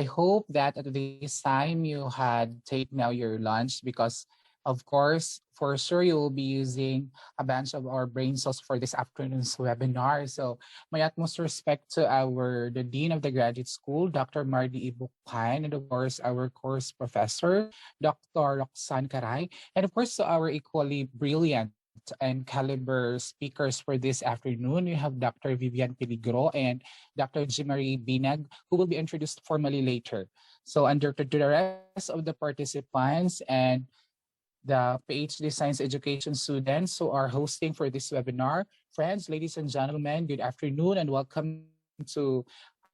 I hope that at this time you had taken now your lunch because, of course, for sure you will be using a bunch of our brain cells for this afternoon's webinar. So my utmost respect to the Dean of the Graduate School, Dr. Marty Ibukan, and of course our course professor, Dr. Roxanne Caray, and of course to our equally brilliant and caliber speakers for this afternoon. We have Dr. Vivian Peligro and Dr. Jimmarie Binag, who will be introduced formally later. So under to the rest of the participants and the PhD Science Education students who are hosting for this webinar. Friends, ladies and gentlemen, good afternoon and welcome to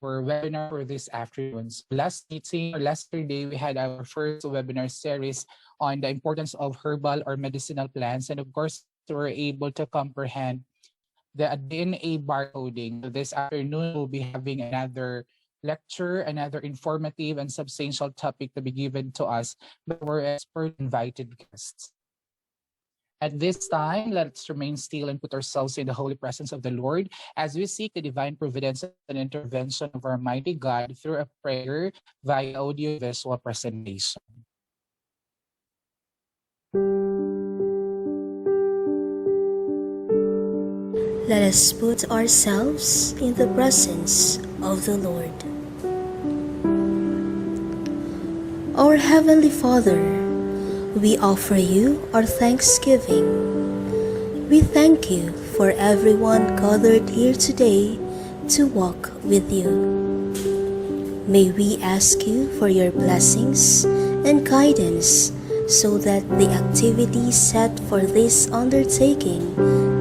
our webinar for this afternoon. So last meeting or yesterday, we had our first webinar series on the importance of herbal or medicinal plants. And of course, we were able to comprehend the DNA barcoding. So this afternoon, we'll be having another lecture, another informative and substantial topic to be given to us by our expert invited guests. At this time, let's remain still and put ourselves in the holy presence of the Lord as we seek the divine providence and intervention of our mighty God through a prayer via audio-visual presentation. Let us put ourselves in the presence of the Lord. Our Heavenly Father, we offer you our thanksgiving. We thank you for everyone gathered here today to walk with you. May we ask you for your blessings and guidance so that the activities set for this undertaking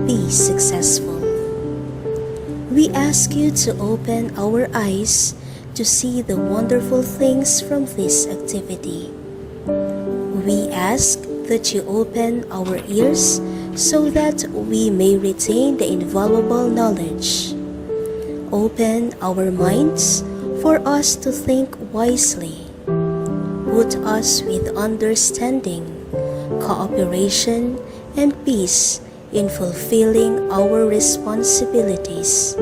be successful. We ask you to open our eyes to see the wonderful things from this activity. We ask that you open our ears so that we may retain the invaluable knowledge. Open our minds for us to think wisely. Put us with understanding, cooperation, and peace in fulfilling our responsibilities.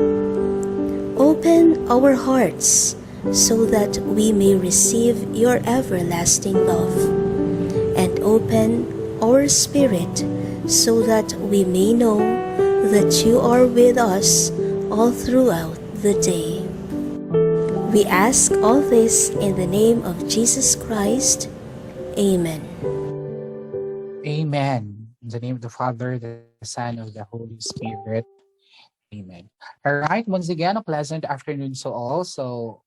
Open our hearts so that we may receive your everlasting love, and open our spirit so that we may know that you are with us all throughout the day. We ask all this in the name of Jesus Christ. Amen. Amen. In the name of the Father, the Son, of the Holy Spirit. Amen. All right. Once again, a pleasant afternoon to all. So,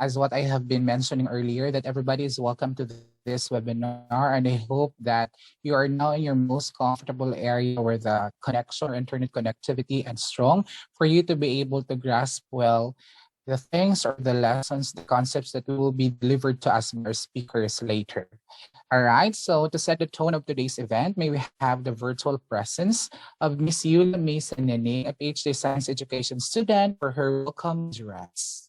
as what I have been mentioning earlier, that everybody is welcome to this webinar, and I hope that you are now in your most comfortable area where the connection or internet connectivity is strong for you to be able to grasp well the things or the lessons, the concepts that will be delivered to us by our speakers later. All right, so to set the tone of today's event, may we have the virtual presence of Miss Yula Mason-Nene, a PhD Science Education student, for her welcome address.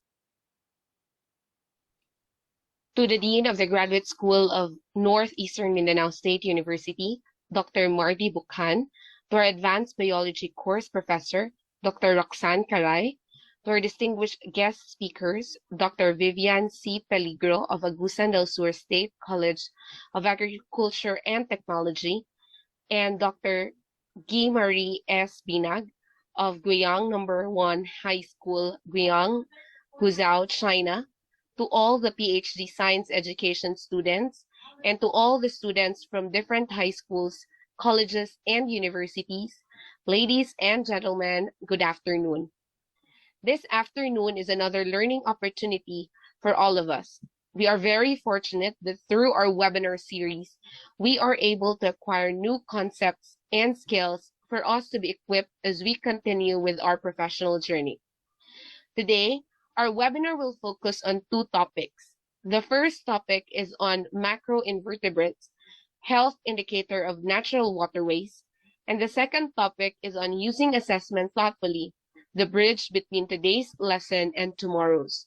To the Dean of the Graduate School of Northeastern Mindanao State University, Dr. Marty Buchan, to our Advanced Biology Course Professor, Dr. Roxanne Caray, to our distinguished guest speakers, Dr. Vivian C. Peligro of Agusan del Sur State College of Agriculture and Technology, and Dr. Guy Marie S. Binag of Guiyang No. 1 High School, Guiyang, Huzhou, China, to all the PhD Science Education students, and to all the students from different high schools, colleges, and universities, ladies and gentlemen, good afternoon. This afternoon is another learning opportunity for all of us. We are very fortunate that through our webinar series, we are able to acquire new concepts and skills for us to be equipped as we continue with our professional journey. Today, our webinar will focus on two topics. The first topic is on macroinvertebrates, health indicator of natural waterways, and the second topic is on using assessment thoughtfully, the bridge between today's lesson and tomorrow's.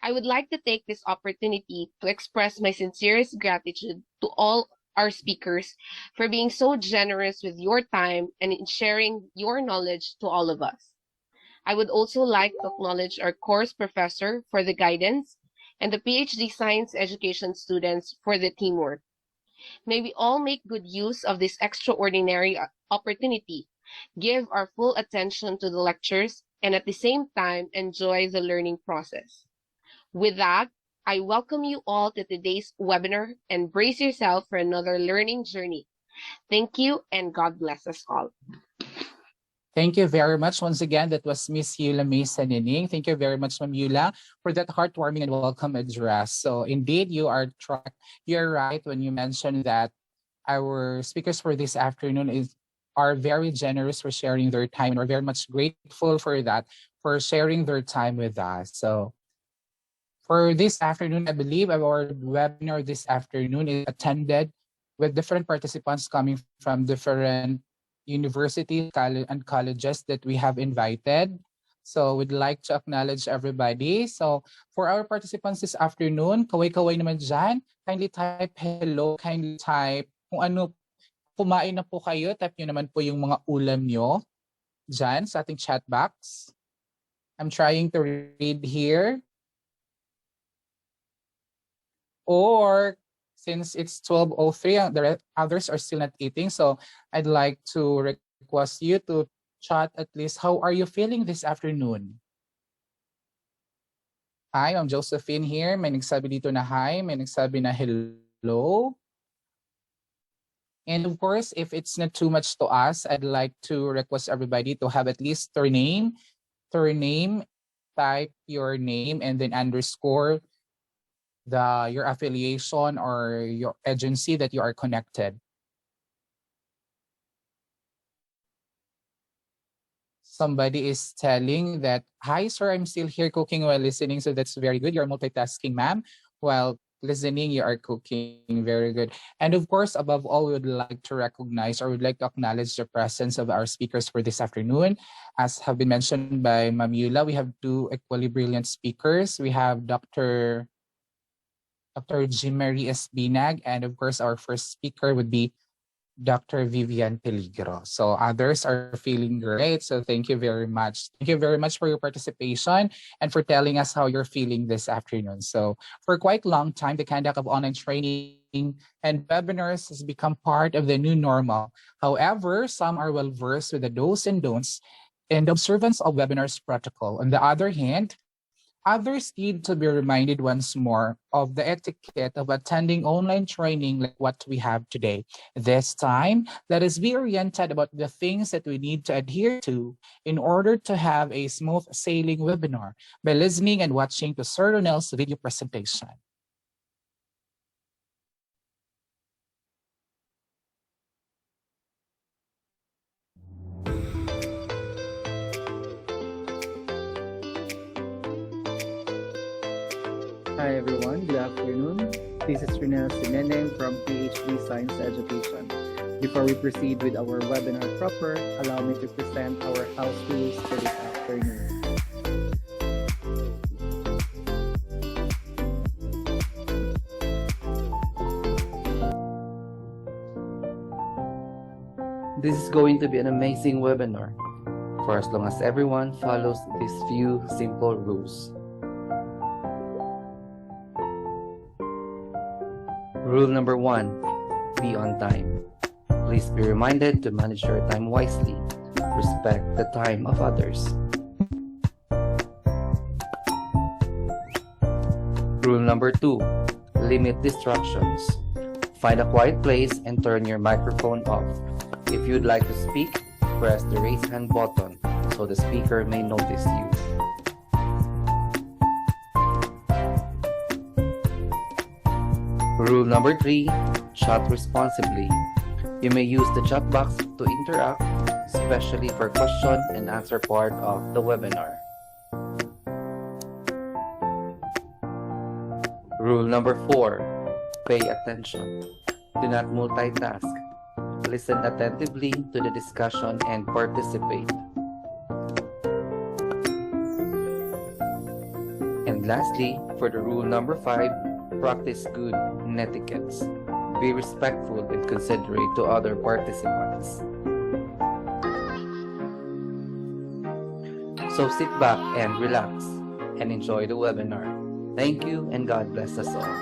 I would like to take this opportunity to express my sincerest gratitude to all our speakers for being so generous with your time and in sharing your knowledge to all of us. I would also like to acknowledge our course professor for the guidance and the PhD Science Education students for the teamwork. May we all make good use of this extraordinary opportunity, give our full attention to the lectures, and at the same time enjoy the learning process. With that, I welcome you all to today's webinar and brace yourself for another learning journey. Thank you and God bless us all. Thank you very much. Once again, that was Miss Yula Mesa Nining. Thank you very much, Ma'am Yula, for that heartwarming and welcome address. So indeed, you're right when you mentioned that our speakers for this afternoon are very generous for sharing their time, and we're very much grateful for that, for sharing their time with us. So for this afternoon, I believe our webinar this afternoon is attended with different participants coming from different universities and colleges that we have invited. So we'd like to acknowledge everybody. So for our participants this afternoon, kaway-kaway naman dyan. Kindly type hello, kindly type kung ano, kumain na po kayo, type nyo naman po yung mga ulam nyo dyan sa ating chat box. I'm trying to read here. Or since it's 12:03, the others are still not eating, so I'd like to request you to chat at least, how are you feeling this afternoon? Hi, I'm Josephine here. May nagsabi dito na hi, may nagsabi na hello. And of course, if it's not too much to ask, I'd like to request everybody to have at least their name, type your name, and then underscore your affiliation or your agency that you are connected. Somebody is telling that, hi sir, I'm still here cooking while listening. So that's very good. You're multitasking, ma'am. While listening, you are cooking. Very good. And of course, above all, we would like to recognize or would like to acknowledge the presence of our speakers for this afternoon. As have been mentioned by Ma'am Yula, we have two equally brilliant speakers. We have Dr. Jim Marie Espinag, and of course, our first speaker would be Dr. Vivian Peligro. So others are feeling great. So thank you very much. Thank you very much for your participation and for telling us how you're feeling this afternoon. So for quite a long time, the conduct of online training and webinars has become part of the new normal. However, some are well versed with the do's and don'ts and observance of webinars protocol. On the other hand, others need to be reminded once more of the etiquette of attending online training like what we have today. This time, let us be oriented about the things that we need to adhere to in order to have a smooth sailing webinar by listening and watching to Sir Ronel's video presentation. Hi everyone, good afternoon. This is Renel Sineneng from PhD Science Education. Before we proceed with our webinar proper, allow me to present our house rules for this afternoon. This is going to be an amazing webinar for as long as everyone follows these few simple rules. Rule number 1, be on time. Please be reminded to manage your time wisely. Respect the time of others. Rule number 2, limit distractions. Find a quiet place and turn your microphone off. If you'd like to speak, press the raise hand button so the speaker may notice you. Rule number 3, chat responsibly. You may use the chat box to interact, especially for question and answer part of the webinar. Rule number 4, pay attention. Do not multitask. Listen attentively to the discussion and participate. And lastly, for the rule number 5, practice good etiquettes. Be respectful and considerate to other participants. So sit back and relax and enjoy the webinar. Thank you and God bless us all.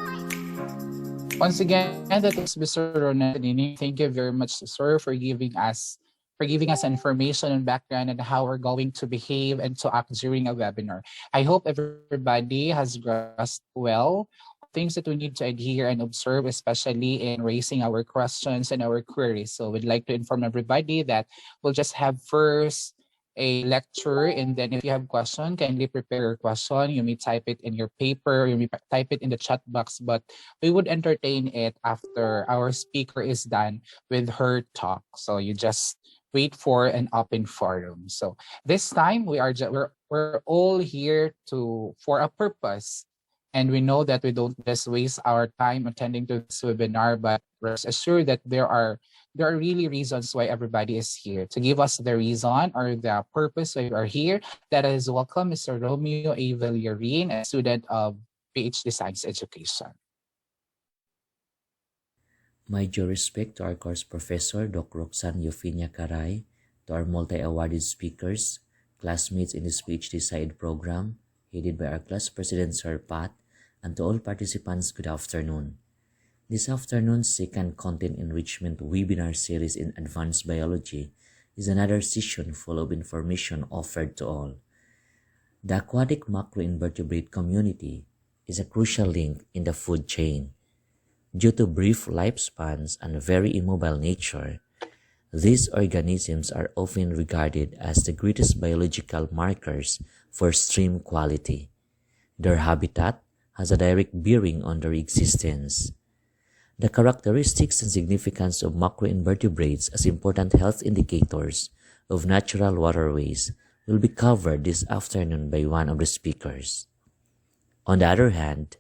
Once again, that is Mr. Ronald Nini. Thank you very much, sir, for giving us information and background on how we're going to behave and to act during a webinar. I hope everybody has grasped well things that we need to adhere and observe, especially in raising our questions and our queries. So we'd like to inform everybody that we'll just have first a lecture, and then if you have question, kindly prepare your question. You may type it in your paper, you may type it in the chat box, but we would entertain it after our speaker is done with her talk. So you just wait for an open forum. So this time we're all here to for a purpose. And we know that we don't just waste our time attending to this webinar, but rest assured that there are really reasons why everybody is here. To give us the reason or the purpose why we are here, that is welcome Mr. Romeo A. Villarin, a student of PhD Science Education. My due respect to our course professor, Dr. Roxanne Euphenia Caray, to our multi-awarded speakers, classmates in this PhD side program, headed by our class president, Sir Pat, and to all participants, good afternoon. This afternoon's second content enrichment webinar series in advanced biology is another session full of information offered to all. The aquatic macroinvertebrate community is a crucial link in the food chain. Due to brief lifespans and very immobile nature, these organisms are often regarded as the greatest biological markers for stream quality. Their habitat has a direct bearing on their existence. The characteristics and significance of macroinvertebrates as important health indicators of natural waterways will be covered this afternoon by one of the speakers. On the other hand,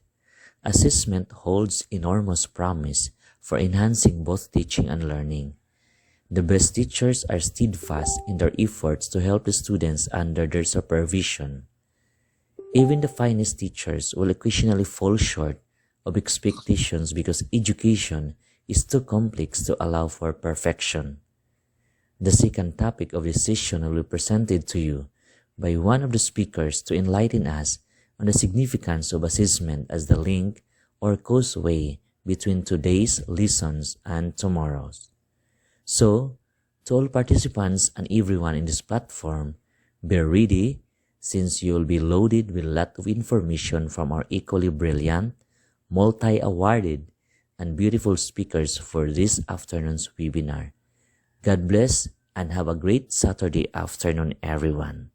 assessment holds enormous promise for enhancing both teaching and learning. The best teachers are steadfast in their efforts to help the students under their supervision. Even the finest teachers will occasionally fall short of expectations because education is too complex to allow for perfection. The second topic of this session will be presented to you by one of the speakers to enlighten us on the significance of assessment as the link or causeway between today's lessons and tomorrow's. So, to all participants and everyone in this platform, be ready since you will be loaded with a lot of information from our equally brilliant, multi-awarded, and beautiful speakers for this afternoon's webinar. God bless and have a great Saturday afternoon, everyone.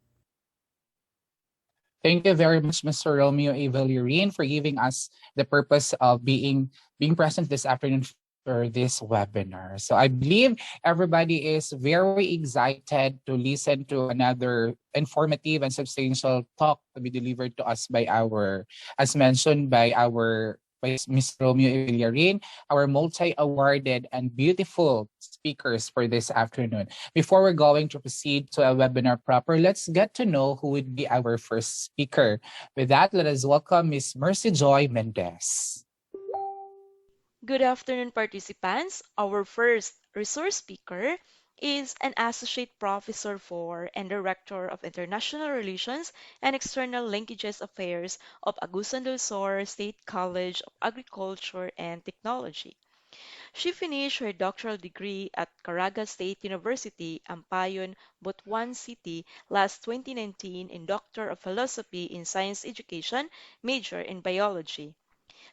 Thank you very much, Mr. Romeo A. Villarin, for giving us the purpose of being present this afternoon for this webinar. So I believe everybody is very excited to listen to another informative and substantial talk to be delivered to us by as mentioned by Ms. Romeo A. Villarin, our multi-awarded and beautiful speakers for this afternoon. Before we're going to proceed to a webinar proper, let's get to know who would be our first speaker. With that, let us welcome Ms. Mercy Joy Mendez. Good afternoon, participants. Our first resource speaker is an Associate Professor for and Director of International Relations and External Linkages Affairs of Agusan del Sur State College of Agriculture and Technology. She finished her doctoral degree at Caraga State University, Ampayon, Butuan City last 2019 in Doctor of Philosophy in Science Education, major in Biology.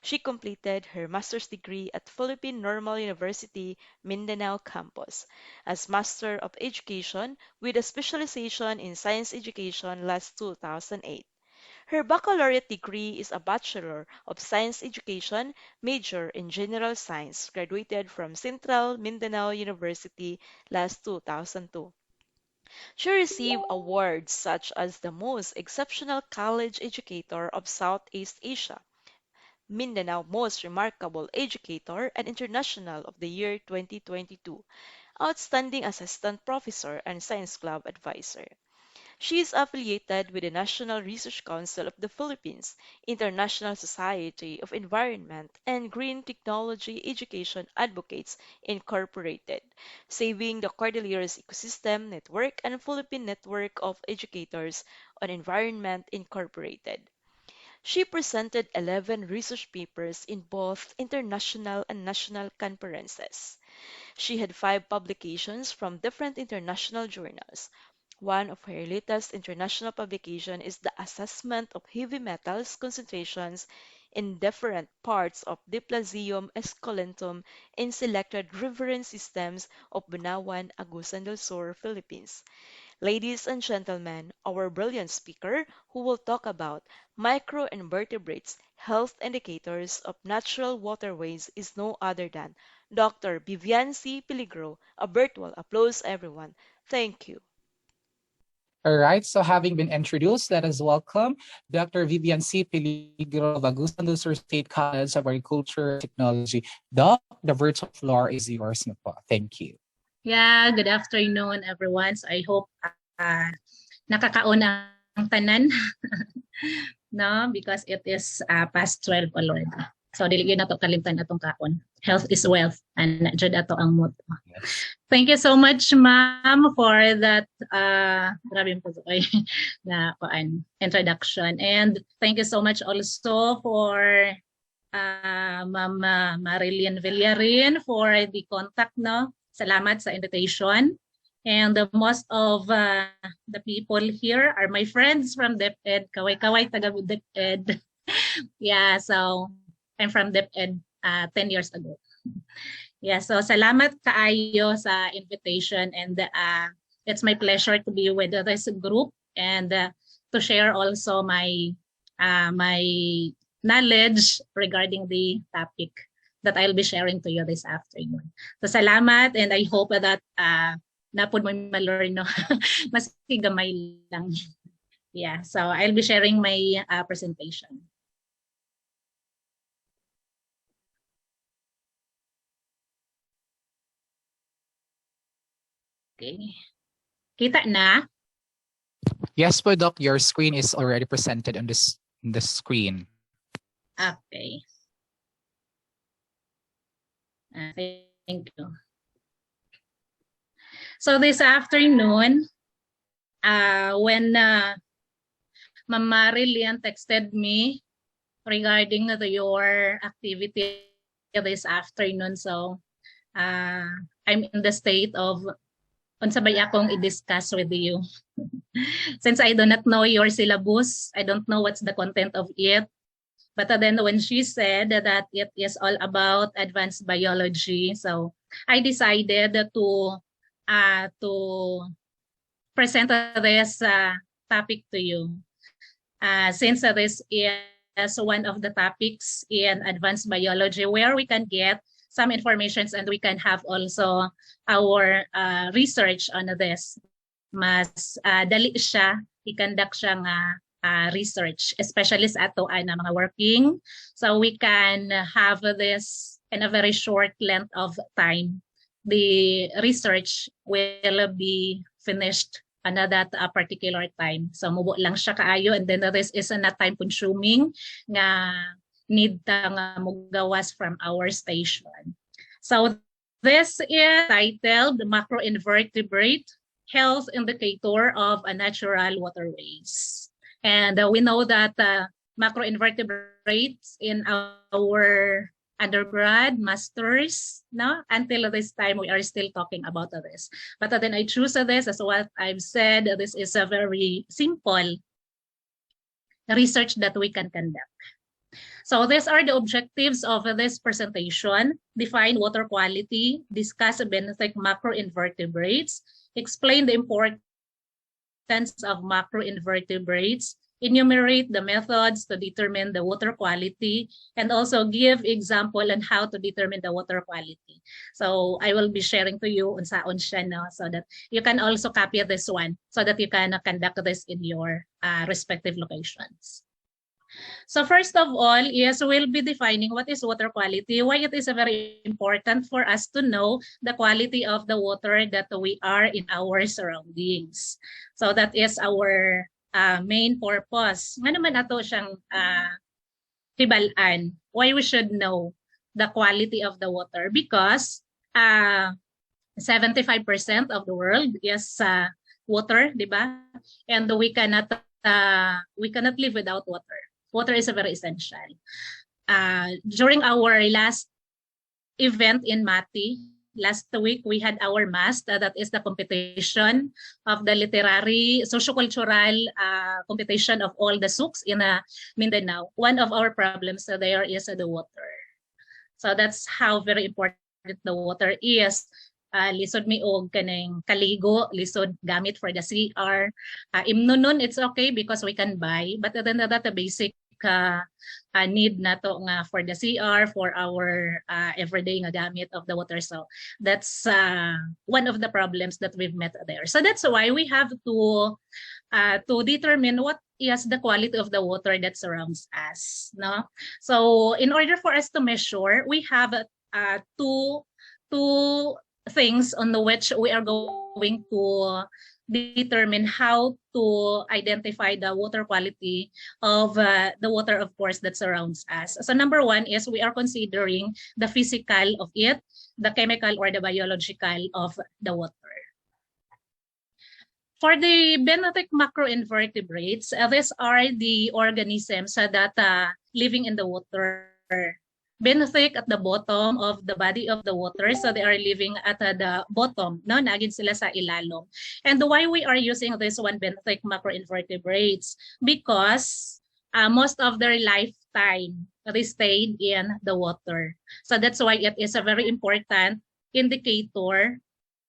She completed her master's degree at Philippine Normal University, Mindanao campus as Master of Education with a specialization in Science Education last 2008. Her baccalaureate degree is a Bachelor of Science Education, major in General Science, graduated from Central Mindanao University last 2002. She received awards such as the Most Exceptional College Educator of Southeast Asia, Mindanao Most Remarkable Educator and International of the Year 2022, Outstanding Assistant Professor and Science Club Advisor. She is affiliated with the National Research Council of the Philippines, International Society of Environment, and Green Technology Education Advocates Incorporated, Saving the Cordilleras Ecosystem Network and Philippine Network of Educators on Environment Incorporated. She presented 11 research papers in both international and national conferences. She had 5 publications from different international journals. One of her latest international publication is the assessment of heavy metals concentrations in different parts of Diplazium esculentum in selected riverine systems of Bunawan, Agusan del Sur, Philippines. Ladies and gentlemen, our brilliant speaker who will talk about microinvertebrates health indicators of natural waterways is no other than Dr. Vivian C. Peligro. A virtual applause, everyone. Thank you. All right, so having been introduced, let us welcome Dr. Vivian C. Peligro of Agusan del Sur State College of Agriculture and Technology. Doc, the virtual floor is yours na po. Thank you. Yeah, good afternoon everyone. So I hope nakakaon ang tanan no because it is past 12 already. So dili gyud nato kalimtan atong kaon. Health is wealth and jud ato ang motto. Thank you so much ma'am for that grabe po ay na introduction, and thank you so much also for Ma'am Marilyn Villarin for the contact, no? Salamat sa invitation. And most of the people here are my friends from DepEd. Kaway-kaway taga DepEd. Yeah, so I'm from DepEd 10 years ago. Yeah, so salamat kaayo sa invitation, and it's my pleasure to be with this group and to share also my my knowledge regarding the topic that I'll be sharing to you this afternoon. So salamat, and I hope that napod mo ma-learn, no? Maski gamay lang. Yeah, so I'll be sharing my presentation. Okay. Kita na? Yes po, Doc, your screen is already presented on the screen. Okay. Thank you. So this afternoon, when Ma'am Marilyn texted me regarding your activity this afternoon, so I'm in the state of unsabay akong i-discuss with you. Since I do not know your syllabus, I don't know what's the content of it. But then when she said that it is all about advanced biology, so I decided to present this topic to you. Since this is one of the topics in advanced biology where we can get some informations and we can have also our research on this. Mas dali siya, i-conduct siya nga research, especially sa ato na mga working. So we can have this in a very short length of time. The research will be finished on that particular time. So mubo lang siya kaayo, and then this is not time consuming nga need ta nga mugawas from our station. So this is titled the Macroinvertebrate Health Indicator of a Natural Waterways. And we know that macroinvertebrates in our undergrad, masters, no? Until this time, we are still talking about this. But then I choose this as what I've said. This is a very simple research that we can conduct. So these are the objectives of this presentation: define water quality, discuss benthic macroinvertebrates, explain the importance of macroinvertebrates, enumerate the methods to determine the water quality, and also give example on how to determine the water quality. So I will be sharing to you unsaon siya, no, so that you can also copy this one so that you can conduct this in your respective locations. So first of all, yes, we'll be defining what is water quality, why it is very important for us to know the quality of the water that we are in our surroundings. So that is our main purpose. Nga naman ato siyang hibalaan, why we should know the quality of the water, because 75% of the world is water, di ba? And we cannot live without water. water is very essential. During our last event in Mati, last week we had our MAST, that is the competition of the literary, sociocultural competition of all the souks in Mindanao. One of our problems there is the water. So that's how very important the water is. Lisod mi og kanang kaligo, lisod gamit for the CR. Imnunon, it's okay because we can buy, but then that basic need na to nga for the CR, for our everyday nga gamit of the water. So that's one of the problems that we've met there. So that's why we have to determine what is the quality of the water that surrounds us. No, so in order for us to measure, we have two things on which we are going to determine how to identify the water quality of the water, of course, that surrounds us. So number one is we are considering the physical of it, the chemical or the biological of the water. For the benthic macroinvertebrates, these are the organisms that living in the water. Benthic at the bottom of the body of the water, so they are living at the bottom, no, nagid sila sa ilalom. And why we are using this one, benthic macroinvertebrates? Because most of their lifetime they stayed in the water. So that's why it is a very important indicator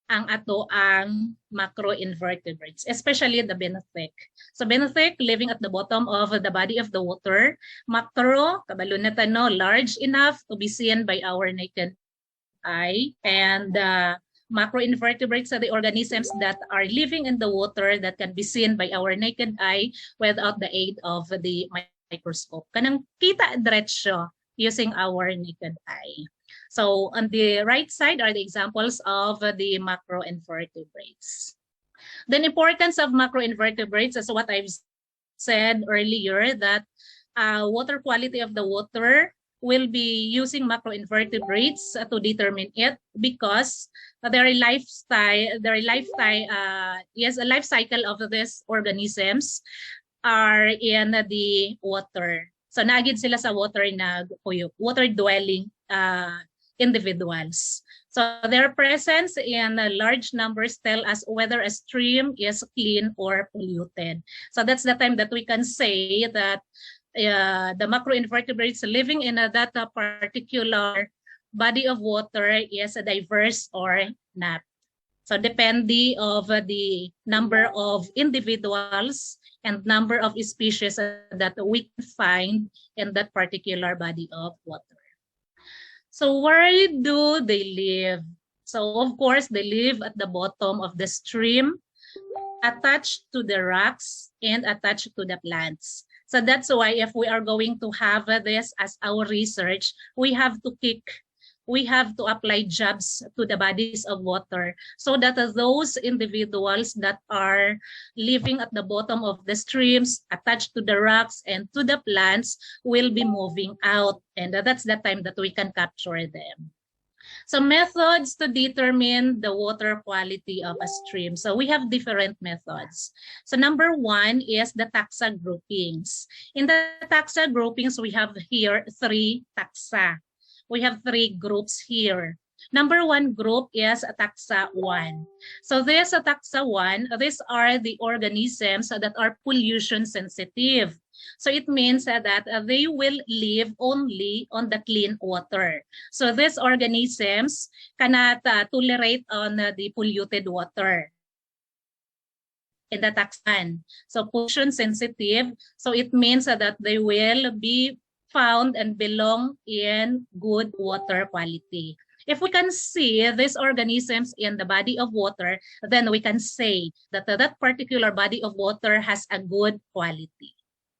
ang ato ang macroinvertebrates, especially the benthic. So benthic living at the bottom of the body of the water. Macro, kabalo na tano, large enough to be seen by our naked eye. And macroinvertebrates are the organisms that are living in the water that can be seen by our naked eye without the aid of the microscope. Kanang kita diretso using our naked eye. So on the right side are the examples of the macroinvertebrates. The importance of macroinvertebrates is what I've said earlier, that water quality of the water will be using macroinvertebrates to determine it, because their life cycle of these organisms are in the water. So naagid sila sa water water dwelling individuals. So their presence in large numbers tell us whether a stream is clean or polluted. So that's the time that we can say that the macroinvertebrates living in that particular body of water is diverse or not. So depending of the number of individuals and number of species that we can find in that particular body of water. So where do they live? So of course, they live at the bottom of the stream, attached to the rocks and attached to the plants. So that's why if we are going to have this as our research, we have to apply jobs to the bodies of water, so that those individuals that are living at the bottom of the streams, attached to the rocks and to the plants, will be moving out. And that's the time that we can capture them. So methods to determine the water quality of a stream. So we have different methods. So number one is the taxa groupings. In the taxa groupings, we have here 3 taxa. We have 3 groups here. Number one group is taxa 1. So this taxa 1, these are the organisms that are pollution sensitive. So it means that they will live only on the clean water. So these organisms cannot tolerate on the polluted water in the taxan. So pollution sensitive, so it means that they will be found and belong in good water quality. If we can see these organisms in the body of water, then we can say that that particular body of water has a good quality.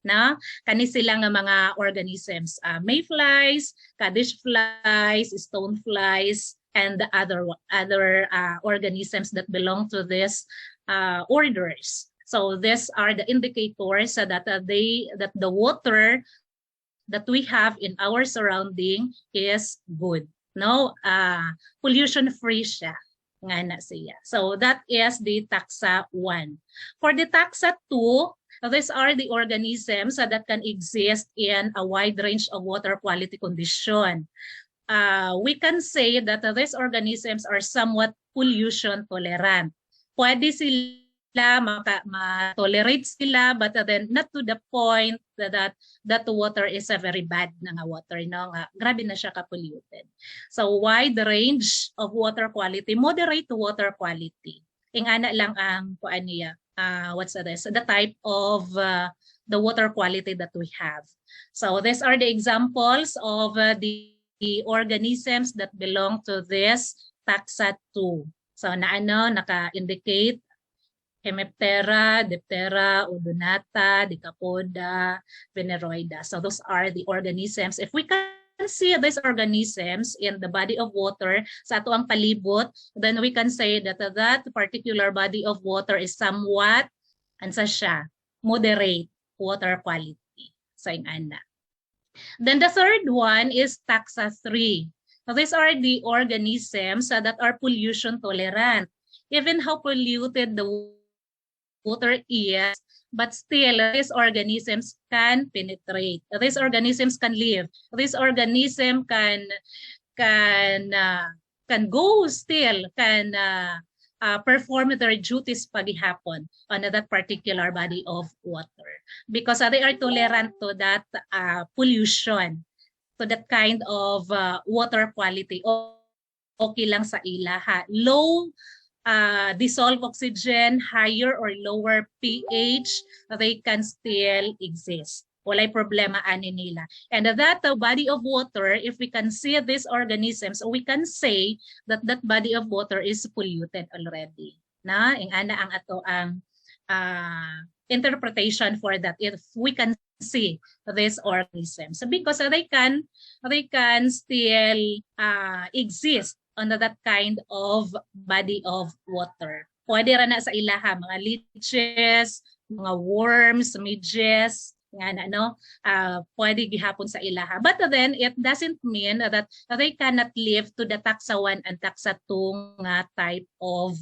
Na kani sila nga mga organisms, mayflies, caddis flies, stoneflies, and other organisms that belong to these orders. So these are the indicators that the water that we have in our surrounding is good. No, pollution-free siya. Nga na siya. So that is the taxa 1. For the taxa 2, these are the organisms that can exist in a wide range of water quality condition. We can say that these organisms are somewhat pollution tolerant. Pwede sila ma-tolerate sila, but then not to the point that the water is a very bad na nga water, no? Grabe na siya ka-polluted. So wide range of water quality, moderate water quality. Ingana lang ang kuan niya. The type of the water quality that we have. So these are the examples of the organisms that belong to this taxa 2. So naka-indicate Hemiptera, Diptera, Odonata, Decapoda, Veneroida. So those are the organisms. If we can see these organisms in the body of water sa ato ang palibot, then we can say that that particular body of water is somewhat moderate water quality. So ingana. Then the third one is taxa 3. So these are the organisms that are pollution tolerant. Even how polluted the water is, but still these organisms can penetrate. These organisms can live. These organisms can go still, can perform their duties paghihapon on that particular body of water because they are tolerant to that pollution, to that kind of water quality. Okay lang sa ila ha. Low dissolved oxygen, higher or lower pH, they can still exist. Walay problema ani nila. And that body of water, if we can see these organisms, we can say that that body of water is polluted already. Na, ingana ang ato ang interpretation for that if we can see these organisms because they can still exist on that kind of body of water. Pwede ra na sa ilaha mga leeches, mga worms, midges, pwede gihapon sa ilaha. But then it doesn't mean that they cannot live to the taxa 1 and taxa 2 nga type of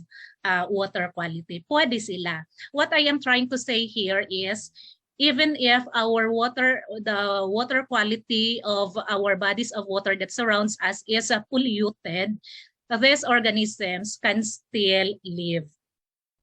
water quality. Pwede sila. What I am trying to say here is even if the water quality of our bodies of water that surrounds us is polluted, these organisms can still live,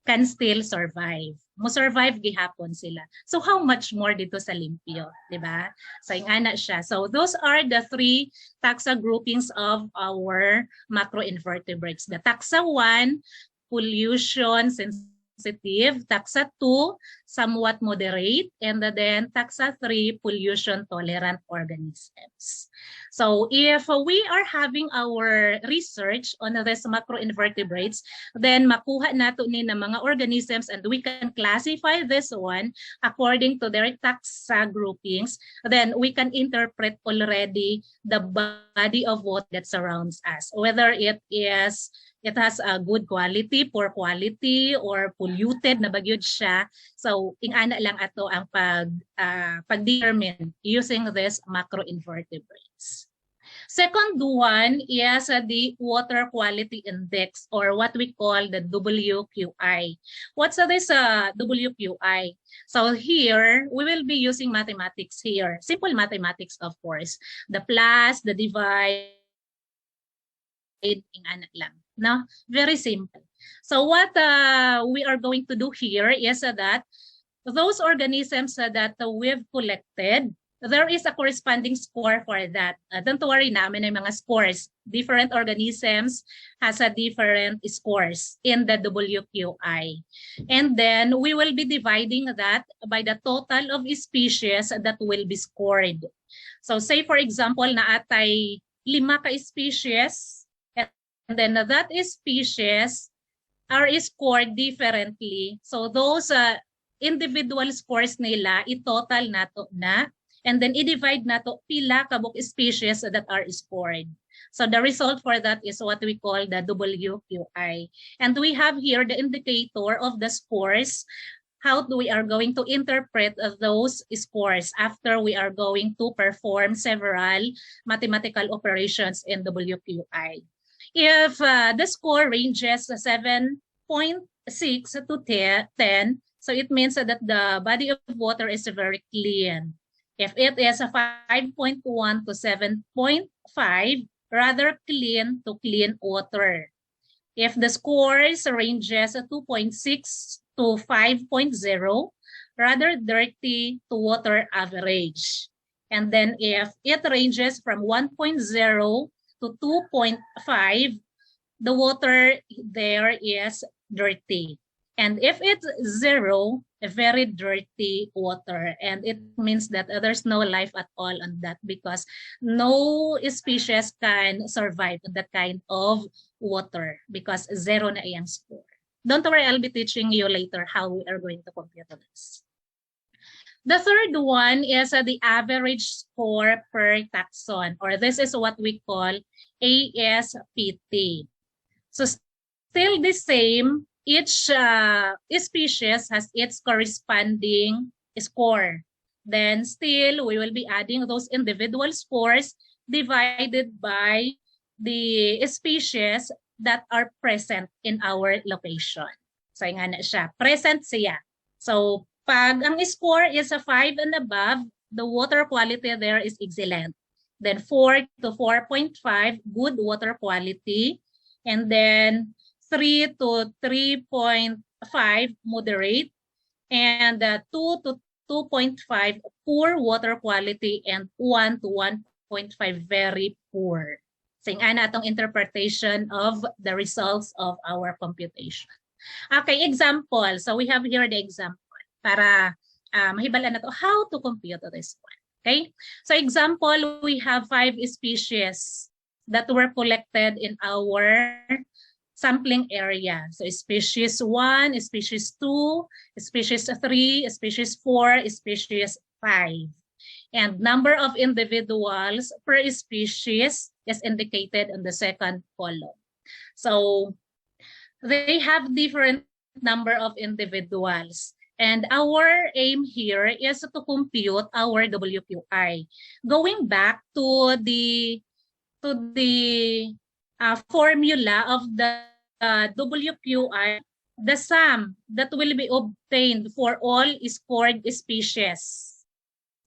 can still survive. Mo-survive gihapon sila. So how much more dito sa limpyo, di ba? So ingana siya. So those are the three taxa groupings of our macroinvertebrates. The taxa 1, pollution sensitive, taxa 2, somewhat moderate, and then taxa 3, pollution tolerant organisms. So if we are having our research on these macroinvertebrates, then makuha nato ni na mga organisms and we can classify this one according to their taxa groupings, then we can interpret already the body of water that surrounds us, whether it has a good quality, poor quality, or polluted na bagyod siya. So ingana lang ato ang pag-determine using this macroinvertebrates. Second one is the water quality index, or what we call the WQI. What's this WQI? So here we will be using mathematics here, simple mathematics of course. The plus, the divide, ingana lang. No? Very simple. So what we are going to do here is that those organisms that we've collected, there is a corresponding score for that. Don't worry na, may mga scores. Different organisms has a different scores in the WQI. And then we will be dividing that by the total of species that will be scored. So say for example na atay 5 ka species, and then that species are scored differently. So those individual scores nila, i-total nato na, and then i-divide nato pila kabuk species that are scored. So the result for that is what we call the WQI. And we have here the indicator of the scores, how we are going to interpret those scores after we are going to perform several mathematical operations in WQI. If the score ranges 7.6 to 10, So it means that the body of water is very clean. If it is a 5.1 to 7.5, rather clean to clean water. If the scores ranges 2.6 to 5.0, rather dirty to water average. And then if it ranges from 1.0 to 2.5, the water there is dirty. And if it's 0, a very dirty water. And it means that there's no life at all on that because no species can survive on that kind of water because 0 na iyang score. Don't worry, I'll be teaching you later how we are going to compute this. The third one is the average score per taxon, or this is what we call ASPT. So still the same, each species has its corresponding score. Then still, we will be adding those individual scores divided by the species that are present in our location. So nga na siya, present siya. So pag ang score is a 5 and above, the water quality there is excellent. Then 4 to 4.5, good water quality. And then 3 to 3.5, moderate. And 2 to 2.5, poor water quality. And 1 to 1.5, very poor. So yung atong interpretation of the results of our computation. Okay, example. So we have here the example para mahibalan na to how to compute this one. Okay, so example, we have 5 species that were collected in our sampling area. So species 1, species 2, species 3, species 4, species 5. And number of individuals per species is indicated in the second column. So they have different number of individuals. And our aim here is to compute our WQI. Going back to the formula of the WQI, the sum that will be obtained for all scored species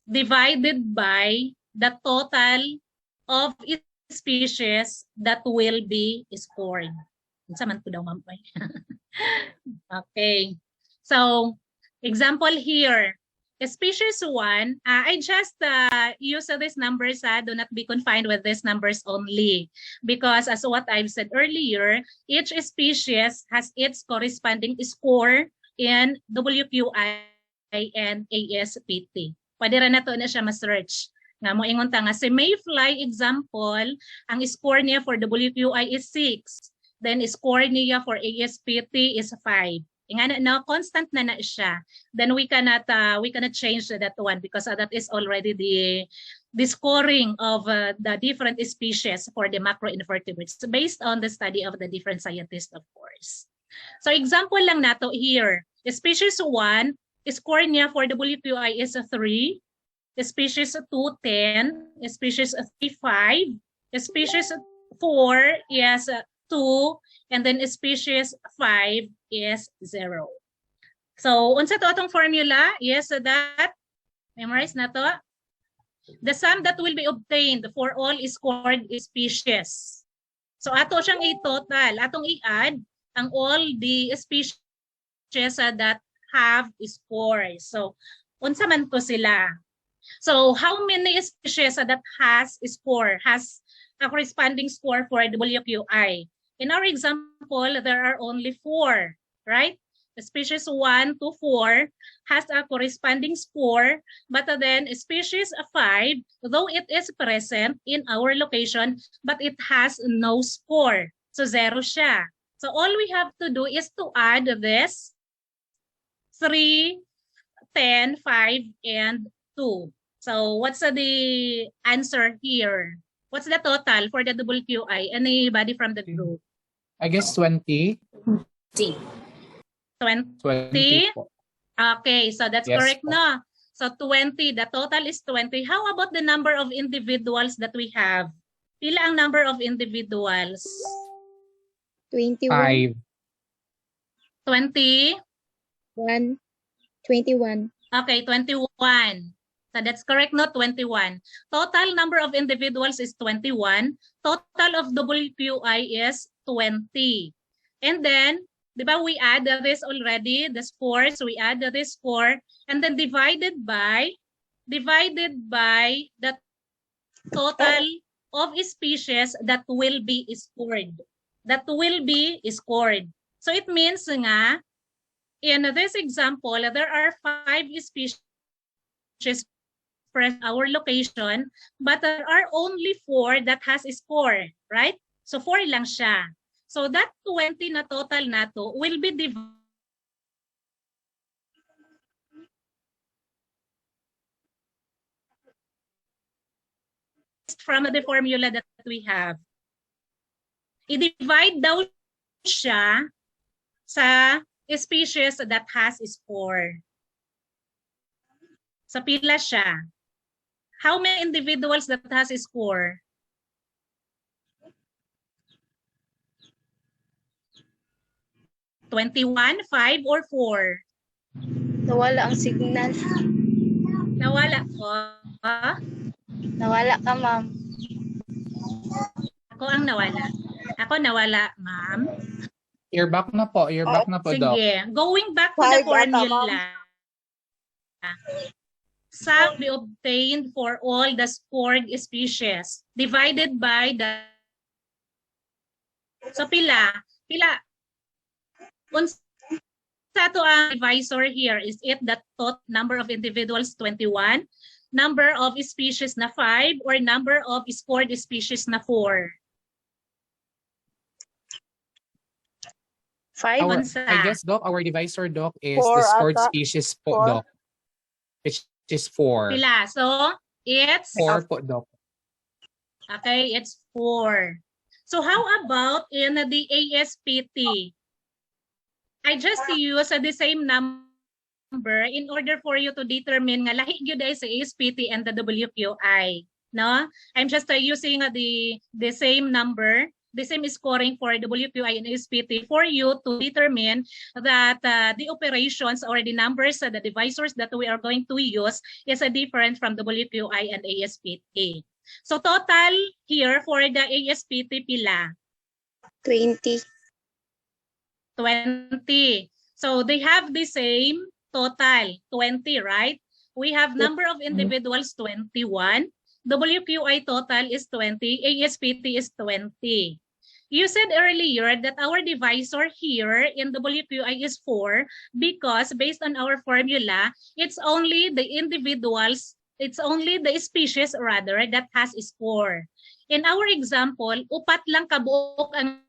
divided by the total of species that will be scored. Okay, so example here, species 1, I just use these numbers, do not be confined with these numbers only. Because as what I've said earlier, each species has its corresponding score in WQI and ASPT. Pwede rin na to na siya ma-search. Nga mo ingon ta nga, si Mayfly example, ang score niya for WQI is 6. Then score niya for ASPT is 5. Ingana na constant na siya. Then we cannot change that one because that is already the scoring of the different species for the macroinvertebrates based on the study of the different scientists, of course. So example lang nato here. Species 1, score niya for WQI is 3, species 2 10, species 3 5, species 4 is 2, and then species 5 is 0. So, unsa to atong formula? Yes, so that, memorize na to. The sum that will be obtained for all scored species. So, ato siyang i-total. Atong i-add ang all the species that have scores. So, unsa man to sila? So, how many species that has a corresponding score for WQI? In our example, there are only 4, right? The species 1 to 4 has a corresponding score, but then species 5, though it is present in our location, but it has no score. So 0 siya. So all we have to do is to add this 3, 10, 5, and 2. So what's the answer here? What's the total for the WQI? Anybody from the group? I guess 20. 20. 20 po. Okay, so that's Yes, correct, po. no? So 20, the total is 20. How about the number of individuals that we have? Pila ang number of individuals? 21. 5. 20? 1. 21. Okay, 21. So that's correct, no? 21. Total number of individuals is 21. Total of WQI is 20. And then, di ba, we add this already, the scores, we add this score, and then divided by the total of species that will be scored. That will be scored. So it means nga, in this example, there are 5 species present our location, but there are only 4 that has a score, right? So 4 lang siya. So that 20 na total nato will be divided from the formula that we have. I-divide daw siya sa species that has score. Sa pila siya. How many individuals that has a score? $21, 5, or 4? Nawala ang signal. Nawala ko. Nawala ka, ma'am. Ako ang nawala. Ako nawala, ma'am. You're back na po. You're back na po, Doc. Sige. Going back to the formula. Sum be obtained for all the scored species divided by the... So pila unsa to ang divisor here? Is it the total number of individuals 21, number of species na 5, or number of scored species na 4? 5. I guess, Doc, our divisor, Doc, is the scored species po, Doc. Which is 4. Pila? So, it's 4 po, Doc. Okay, it's 4. So how about in the ASPT? I just use the same number in order for you to determine nga lahi gyud ay sa ASPT and the WQI, no? I'm just using the same number, the same scoring for WQI and ASPT for you to determine that the operations or the numbers, the divisors that we are going to use is different from WQI and ASPT. So total here for the ASPT pila? 20. 20. So they have the same total, 20, right? We have number of individuals, 21. WQI total is 20. ASPT is 20. You said earlier that our divisor here in WQI is 4 because based on our formula, it's only the individuals, it's only the species rather that has a score. In our example, upat lang kabuok ang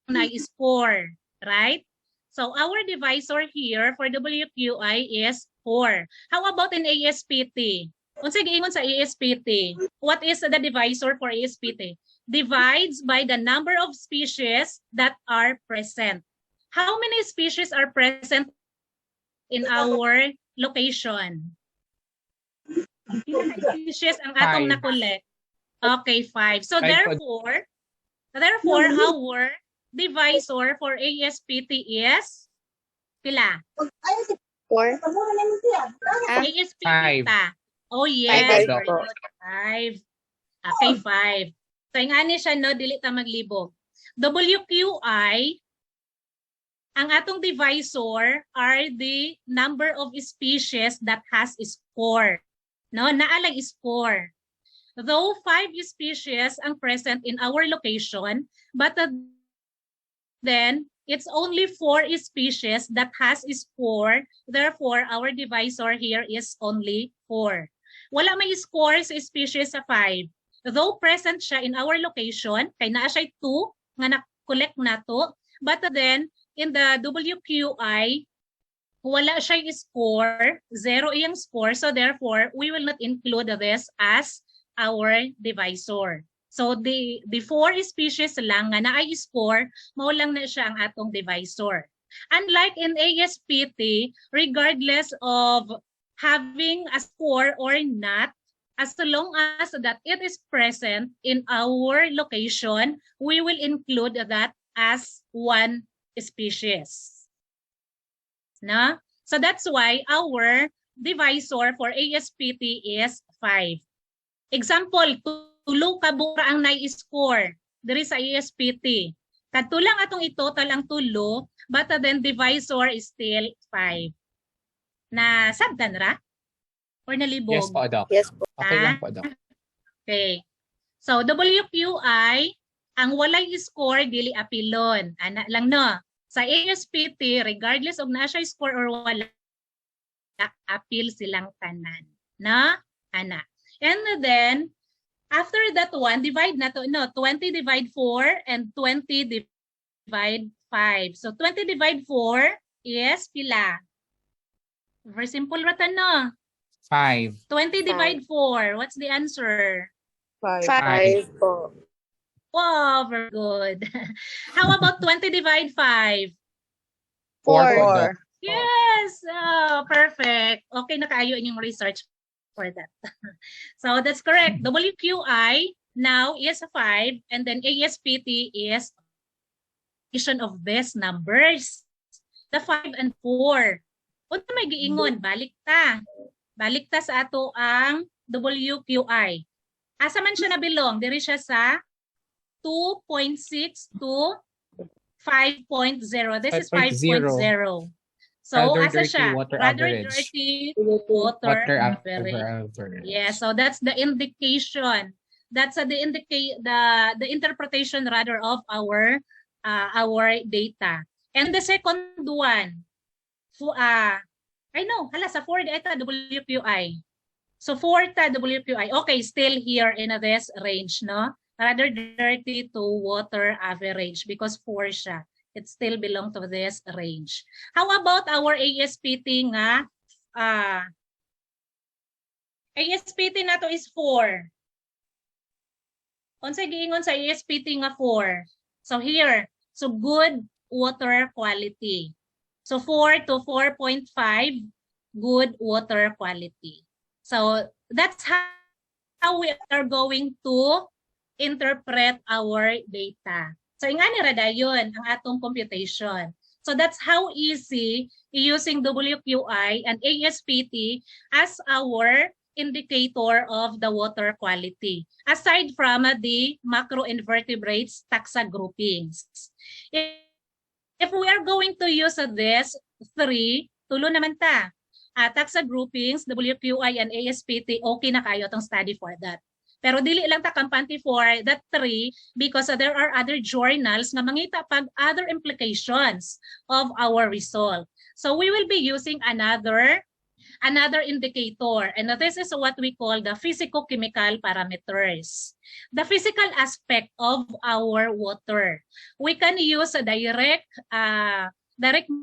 na-score, right? So our divisor here for WQI is 4. How about in ASPT? Unsa giingon sa ASPT? What is the divisor for ASPT? Divides by the number of species that are present. How many species are present in our location? Species ang atong na-collect. Okay, 5. So therefore, our divisor for ASPT is pila? 4. ASPT ta. Oh yes, 5. Okay, 5. So nga ni siya, no, dili ta maglibog. WQI, ang atong divisor are the number of species that has a score. No, naalag score. Though 5 species ang present in our location, but then it's only 4 species that has a score. Therefore, our divisor here is only 4. Wala may score sa species sa 5. Though present siya in our location, kay naa siya 2 nga na-collect na to, but then in the WQI, wala siya score, 0 iyang score, so therefore, we will not include this as our divisor. So the 4 species lang nga naay score, mao lang na siya ang atong divisor. Unlike in ASPT, regardless of having a score or not, as long as that it is present in our location, we will include that as 1 species. Na? So that's why our divisor for ASPT is 5. Example, tulo ka bura ang nai-score diri sa ASPT. Katulang atong i-total ang tulo, but then divisor is still 5. Na sabtan ra? Or nalibog? Yes po, Doc. Yes po. Okay lang po, Doc. Okay. So, WQI, ang walay score, dili apilon. Ana lang no. Sa ASPT, regardless of na siya score or wala, appeal silang tanan. Na? Ana. And then, after that one, divide na to. No, 20 divide 4 and 20 divide 5. So, 20 divide 4 is pila? Very simple ratan no. 5. 20 divide 4. What's the answer? 5 po. Wow, very good. How about 20 divide 5? 4 po, Doc. Yes! Oh, perfect. Okay, nakaayo inyong research for that. So that's correct. WQI now is 5 and then ASPT is addition of these numbers. The 5 and 4. Unsa may giingon? Balik ta. Balik ta sa ato ang WQI. Asa man siya nabilong? Diri siya sa 2.6 to 5.0. This is 5.0. So, Rather asa dirty siya? water Rather average. dirty water average. average. Yeah, so that's the indication. That's the interpretation rather of our data. And the second one, I know, hala sa 4 data WQI. So 4 ta WQI. Okay, still here in this range, no? Rather dirty to water average because 4 siya. It still belong to this range. How about our ASPT nga? ASPT na to is 4. Unsay giingon sa ASPT nga 4? So here, so good water quality. So 4 to 4.5, good water quality. So that's how we are going to interpret our data. So ingani ra dayon ang atong computation. So that's how easy using WQI and ASPT as our indicator of the water quality, aside from the macroinvertebrates taxa groupings. If we are going to use this 3, tulo naman ta. Taxa groupings, WQI and ASPT, okay na kayo itong study for that. Pero dili lang ta kampante for that 3 because there are other journals nga mangita pag other implications of our result. So we will be using another indicator, and this is what we call the physicochemical parameters. The physical aspect of our water. We can use a direct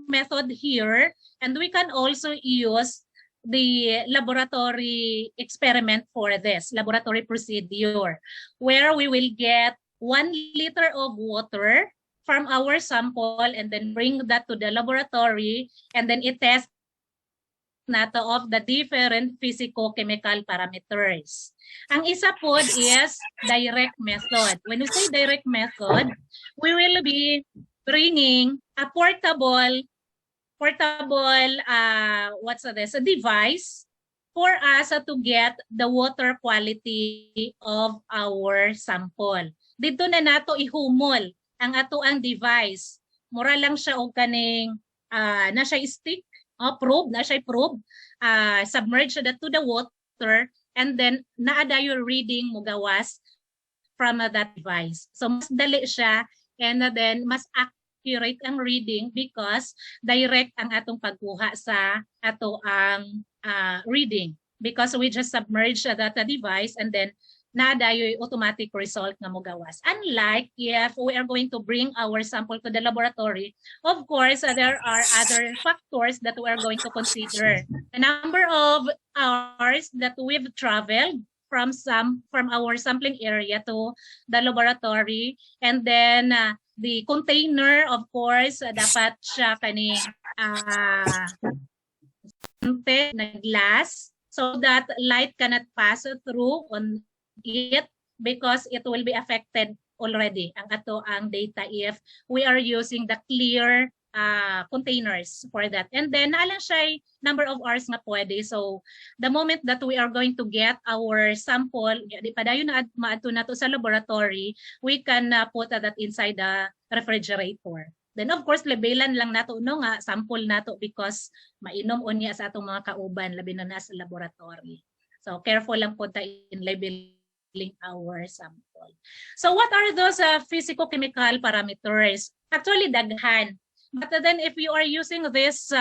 method here, and we can also use the laboratory experiment for this, laboratory procedure, where we will get 1 liter of water from our sample and then bring that to the laboratory and then test nato of the different physicochemical parameters. Ang isa pod is direct method. When we say direct method, we will be bringing a portable a device for us to get the water quality of our sample. Dito na nato ihumol ang ato ang device. Mura lang siya og kaning na siya stick, probe, na siya probe, submerge siya to the water and then naa dayon reading mo gawas from that device. So mas dali siya and then mas accurate ang reading because direct ang atong pagkuha sa ato ang reading because we just submerge that device and then nadayoy automatic result nga mo gawas. Unlike if we are going to bring our sample to the laboratory, of course, there are other factors that we are going to consider. The number of hours that we've traveled from our sampling area to the laboratory, and then the container, of course, dapat siya kani na glass so that light cannot pass through on it because it will be affected already ang ato ang data if we are using the clear containers for that. And then naalang siya number of hours nga pwede. So the moment that we are going to get our sample, di padayon na maadto nato sa laboratory, we can put that inside the refrigerator. Then of course labelan lang nato no nga sample nato because mainom unya sa atong mga kauban labi na sa laboratory. So careful lang po ta in labeling our sample. So what are those physico-chemical parameters? Actually daghan. But then if you are using these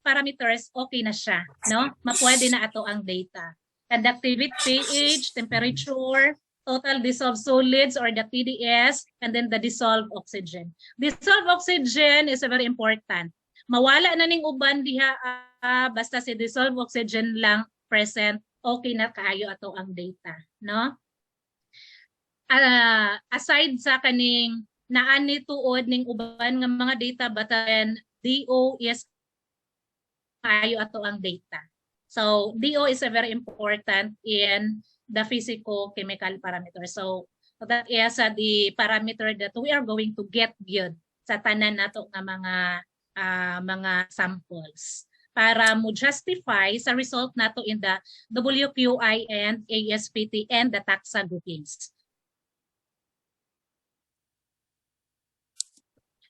parameters, okay na siya, no? Mapwede na ato ang data. Conductivity, pH, temperature, total dissolved solids or the TDS, and then the dissolved oxygen. Dissolved oxygen is very important. Mawala na ning uban diha basta si dissolved oxygen lang present, okay na kaayo ato ang data, no? Aside sa kaning naani tuod ning uban nga mga data but then DO is kaayo ato ang data. So DO is a very important in the physico-chemical parameter. So that is the parameter that we are going to get good sa tanan nato nga mga samples para mo justify sa result nato in the WQI and ASPT and the taxa groupings.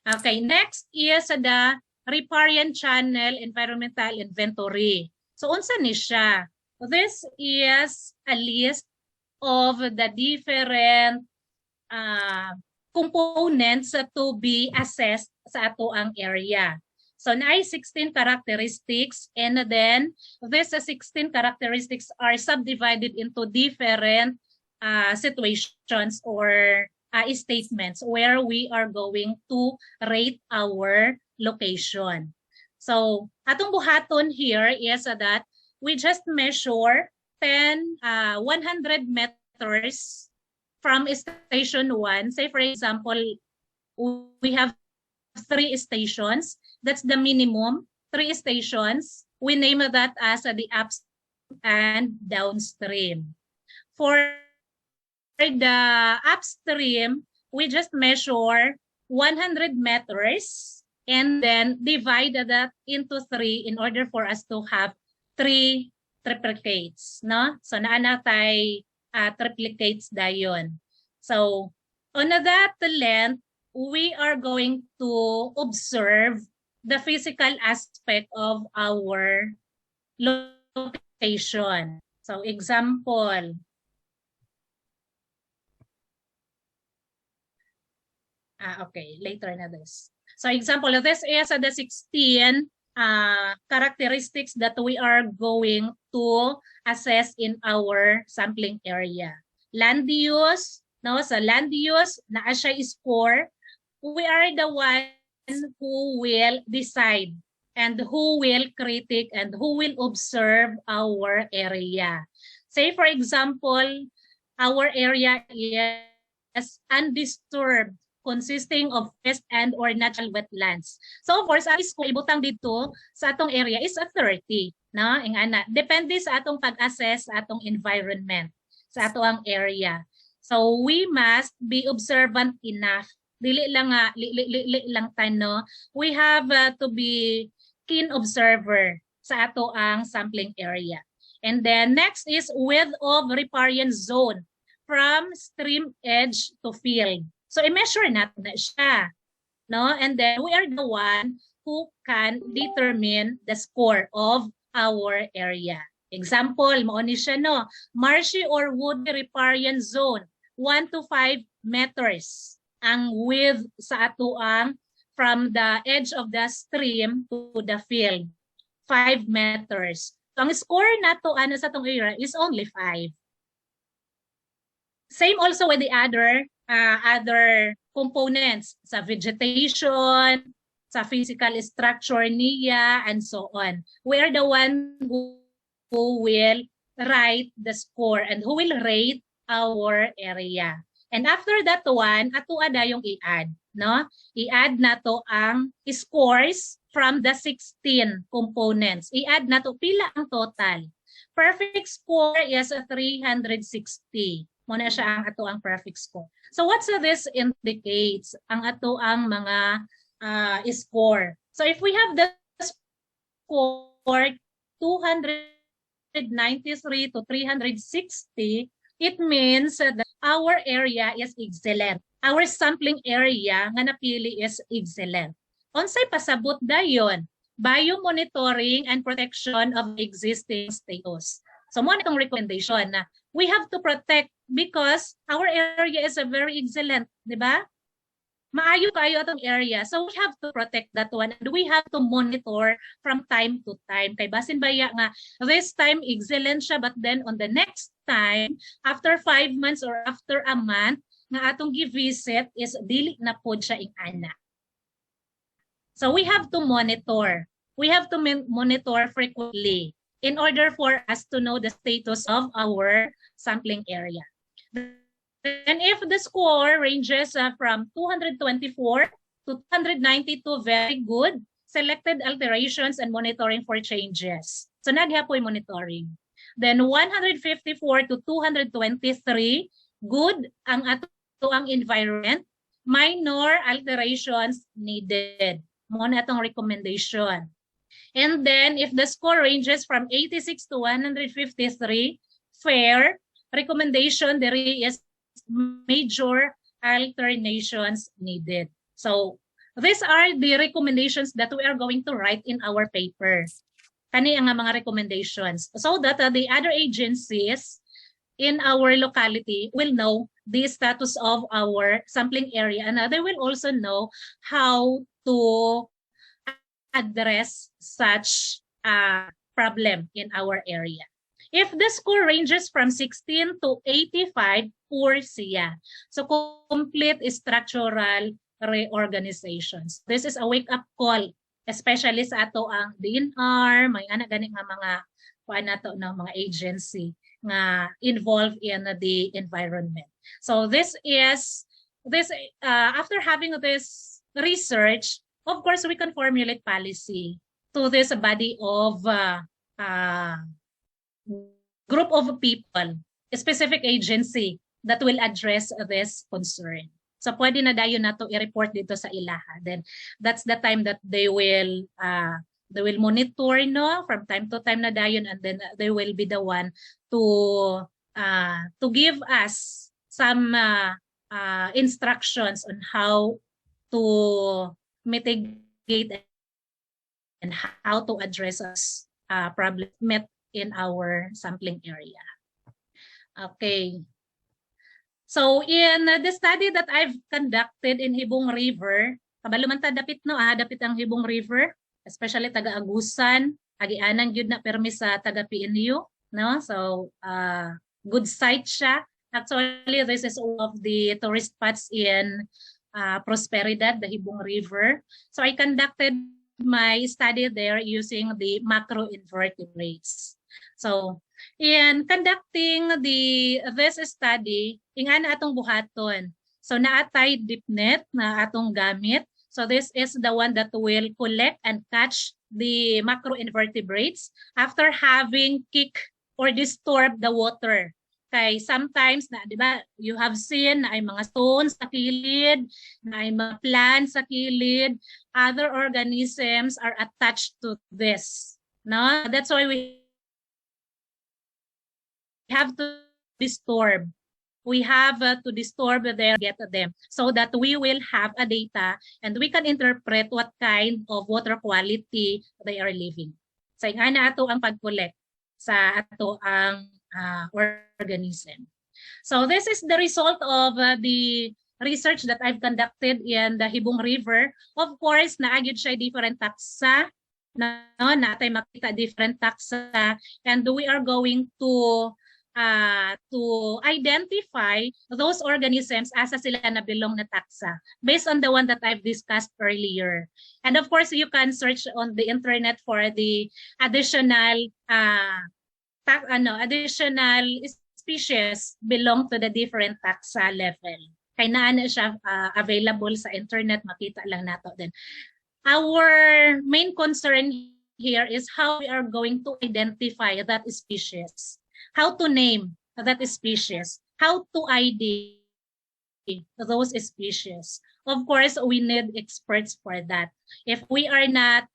Okay, next is the riparian channel environmental inventory. So unsa ni siya? This is a list of the different components to be assessed sa ato ang area. So naay 16 characteristics and then these 16 characteristics are subdivided into different situations or statements where we are going to rate our location. So atong buhaton here is that we just measure 100 meters from station 1. Say for example, we have 3 stations. That's the minimum. 3 stations. We name that as the upstream and downstream. For the upstream, we just measure 100 meters and then divide that into 3 in order for us to have 3 triplicates, no? So naana tay triplicates dayon. So on that length, we are going to observe the physical aspect of our location. So example, okay, later na this. So example, this is the 16 characteristics that we are going to assess in our sampling area. Land use, no? Sa land use, naa siya score. We are the one who will decide and who will critique and who will observe our area. Say for example, our area is undisturbed, consisting of forest and or natural wetlands. So of course, ang score ibutang dito sa atong area is a 30, no? Ingana, depende sa atong pag-assess sa atong environment, sa atong area. So we must be observant enough. Dili lang tano. We have to be keen observer sa ato ang sampling area. And then next is width of riparian zone from stream edge to field. So i-measure natin na siya, no? And then we are the one who can determine the score of our area. Example, mo ni siya, no? Marshy or woody riparian zone, 1 to 5 meters. Ang width sa atuang from the edge of the stream to the field, 5 meters. So ang score nato ano sa atong area is only 5. Same also with the other components sa vegetation, sa physical structure niya, and so on. We are the one who will write the score and who will rate our area. And after that one, ato ada yung i-add, no? I-add nato ang scores from the 16 components. I-add nato pila ang total. Perfect score is 360. Muna siya ang ato ang perfect score. So what's this indicates? Ang ato ang mga score. So if we have the score 293 to 360, it means that our area is excellent. Our sampling area nga napili is excellent. Unsay pasabot dayon? Biomonitoring and protection of existing status. So mo itong recommendation na we have to protect because our area is a very excellent, di ba? Maayo kayo atong area. So we have to protect that one and we have to monitor from time to time. Kay basin baya nga this time excellent siya but then on the next time after 5 months or after a month nga atong gi-visit is dili na pod siya ing ana. So we have to monitor. We have to monitor frequently in order for us to know the status of our sampling area. And if the score ranges from 224 to 292, very good. Selected alterations and monitoring for changes. So naghapoy monitoring. Then 154 to 223, good ang ato ang environment. Minor alterations needed. Mo na atong recommendation. And then if the score ranges from 86 to 153, fair. Recommendation there is major alterations needed. So these are the recommendations that we are going to write in our paper. Kani ang mga recommendations so that the other agencies in our locality will know the status of our sampling area and they will also know how to address such a problem in our area. If the score ranges from 16 to 85, poor siya. So complete structural reorganizations. This is a wake-up call, especially sa ato ang DNR, may anak gani nga mga kuan nato ng mga agency nga involved in the environment. So this after having this research, of course we can formulate policy to this body of group of people, a specific agency that will address this concern. So pwede na dayon nato i-report dito sa ilaha. Then that's the time that they will monitor from time to time na dayon and then they will be the one to give us some instructions on how to mitigate and how to address us problem met in our sampling area. Okay. So in the study that I've conducted in Hibong River, kabaluman ta dapit dapit ang Hibong River, especially taga Agusan, agianan gyud na permi sa taga PNU, no? So good site siya. Actually, this is one of the tourist spots in Prosperidad, the Hibong River. So I conducted my study there using the macroinvertebrates. So, in conducting this study, ingana atong buhaton. So, naatay dipnet na atong gamit. So, this is the one that will collect and catch the macroinvertebrates after having kick or disturb the water. Kay sometimes na, di ba, you have seen na ay mga stones sa kilid, na ay mga plants sa kilid, other organisms are attached to this. No? That's why we have to disturb. We have to disturb them, get them, so that we will have a data and we can interpret what kind of water quality they are living. So, ingana ato ang pag-collect sa ato ang organism. So this is the result of the research that I've conducted in the Hibong River. Of course, naagid siya different taxa. Natay makita different taxa and we are going to identify those organisms asa sila na belong na taxa based on the one that I've discussed earlier. And of course, you can search on the internet for the additional additional species belong to the different taxa level. Kaya na siya available sa internet, makita lang nato din. Our main concern here is how we are going to identify that species, how to name that species, how to ID those species. of course, we need experts for that. If we are not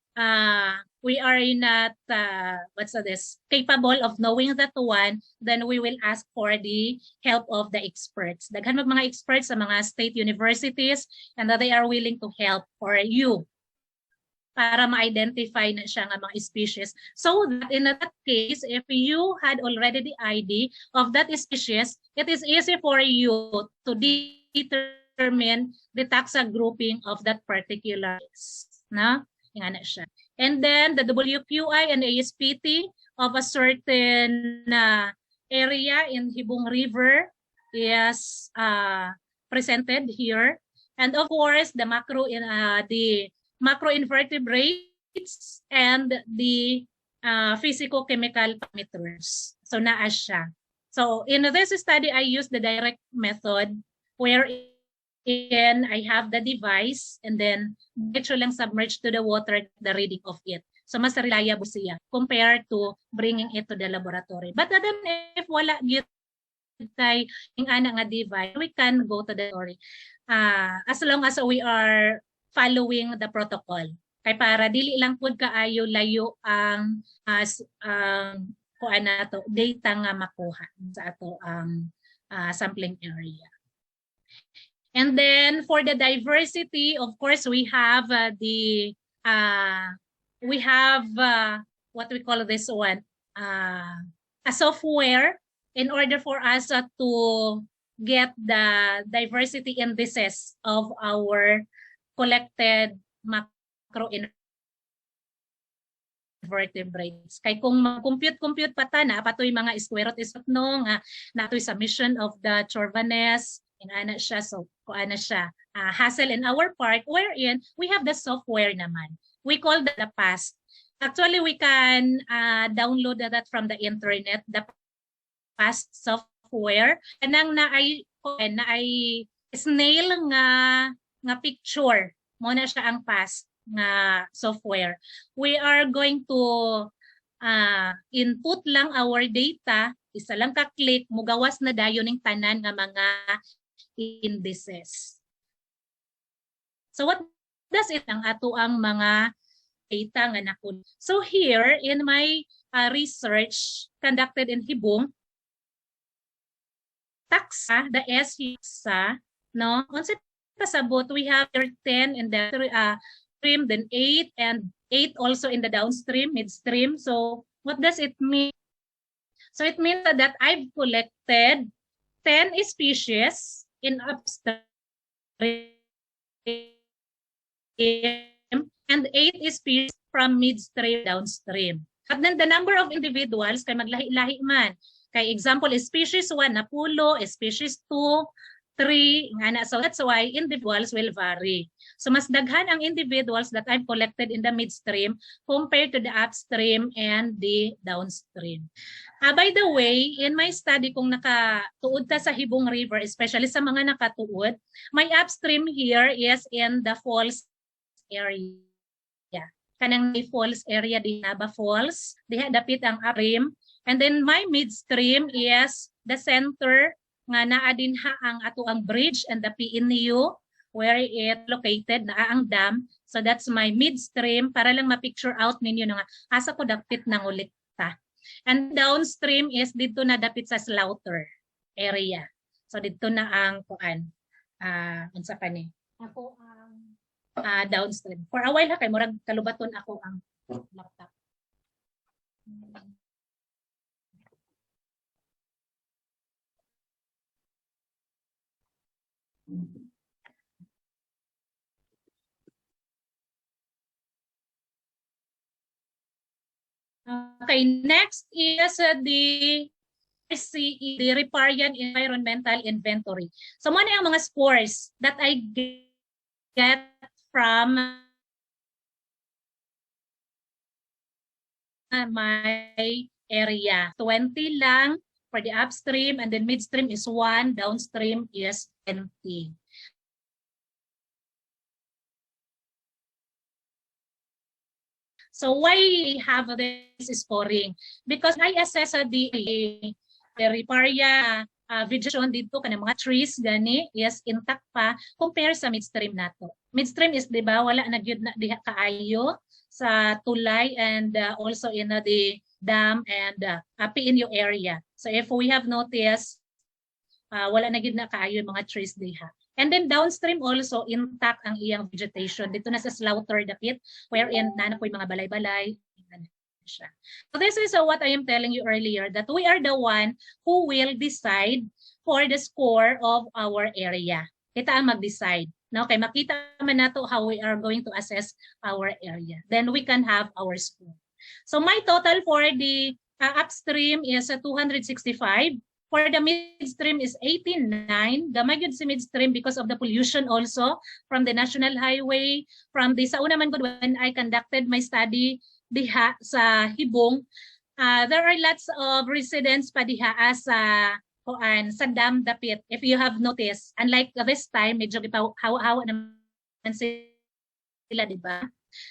capable of knowing that one, then we will ask for the help of the experts. Daghan mag mga experts sa mga state universities, and that they are willing to help for you para ma-identify na siya nga mga species. So that in that case, if you had already the ID of that species, it is easy for you to determine the taxa grouping of that particular case. Na? Nga na siya. And then the WQI and ASPT of a certain area in Hibong River is presented here. And of course, the macroinvertebrates and the physicochemical parameters. So naa siya. So in this study, I used the direct method wherein I have the device and then diretso lang submerged to the water the reading of it. So mas reliable siya compared to bringing it to the laboratory. But then if wala gyud tay ing ana nga device, we can go to the laboratory. As long as we are following the protocol. Kay para dili lang pud kaayo layo ang kuan nato data nga makuha sa ato ang sampling area. And then for the diversity, of course, we have what we call this one, a software in order for us to get the diversity indices of our collected macroinvertebrates. Kay kung mag-compute pa ta na patoy mga square root is no nga natoy submission of the Chorvanes ana siya, so kuana siya hassle in our part wherein we have the software naman. We call that the past. Actually, we can download that from the internet, the past software. Kanang na ay snail nga picture mo na siya ang past nga software. We are going to input lang our data, isa lang ka-click, mugawas na dayon ning tanan nga mga indices. So what does it ang ato ang mga data nga nakun? So here in my research conducted in Hibong, taxa, the S taxa, no? Unsa pasabot, we have 10 in the stream, then 8 and 8 also in the downstream, midstream. So what does it mean? So it means that I've collected 10 species in upstream and 8 species from midstream, downstream. But then the number of individuals kay maglahi-lahi man. Kay example, species 1 na pulo, species 2, 3, nga na. So that's why individuals will vary. So mas daghan ang individuals that I've collected in the midstream compared to the upstream and the downstream. By the way, in my study kung nakatuod ta sa Hibong River, especially sa mga nakatuod, my upstream here is in the falls area. Kanang may falls area, Dinaba Falls, diha dapit ang upstream. And then my midstream is the center nga naa dinha ang ato ang bridge and the PNU where it located naa ang dam. So that's my midstream para lang ma-picture out ninyo nga asa ko dapit nang ulikta. And downstream is dito na dapit sa slaughter area. So dito na ang kuan unsa pa ni? Ako ang downstream. For a while ha kay murag kalubaton ako ang laptop. Okay, next is the RCE, the Riparian Environmental Inventory. So, ano yung mga scores that I get from my area? 20 lang for the upstream, and then midstream is 1, downstream is 20. So why have this scoring? Because I assess the riparia vegetation dito kanang mga trees gani is intact pa compare sa midstream nato. Midstream is di ba wala na gyud na diha kaayo sa tulay and also in the dam and PNU area. So if we have noticed wala na gyud na kaayo mga trees diha. And then downstream also intact ang iyang vegetation dito na sa slaughter dakit wherein na koy mga balay-balay siya. So this is what I am telling you earlier that we are the one who will decide for the score of our area. Kita ang mag-decide. No, kay makita man nato how we are going to assess our area. Then we can have our score. So my total for the upstream is 265. For the midstream is 89. Gamay gyud si midstream because of the pollution also from the national highway, from the sa una man gud when I conducted my study diha sa Hibong, there are lots of residents pa diha sa dam dapit. If you have noticed, unlike this time, medyo hawa-hawa naman sila, di ba?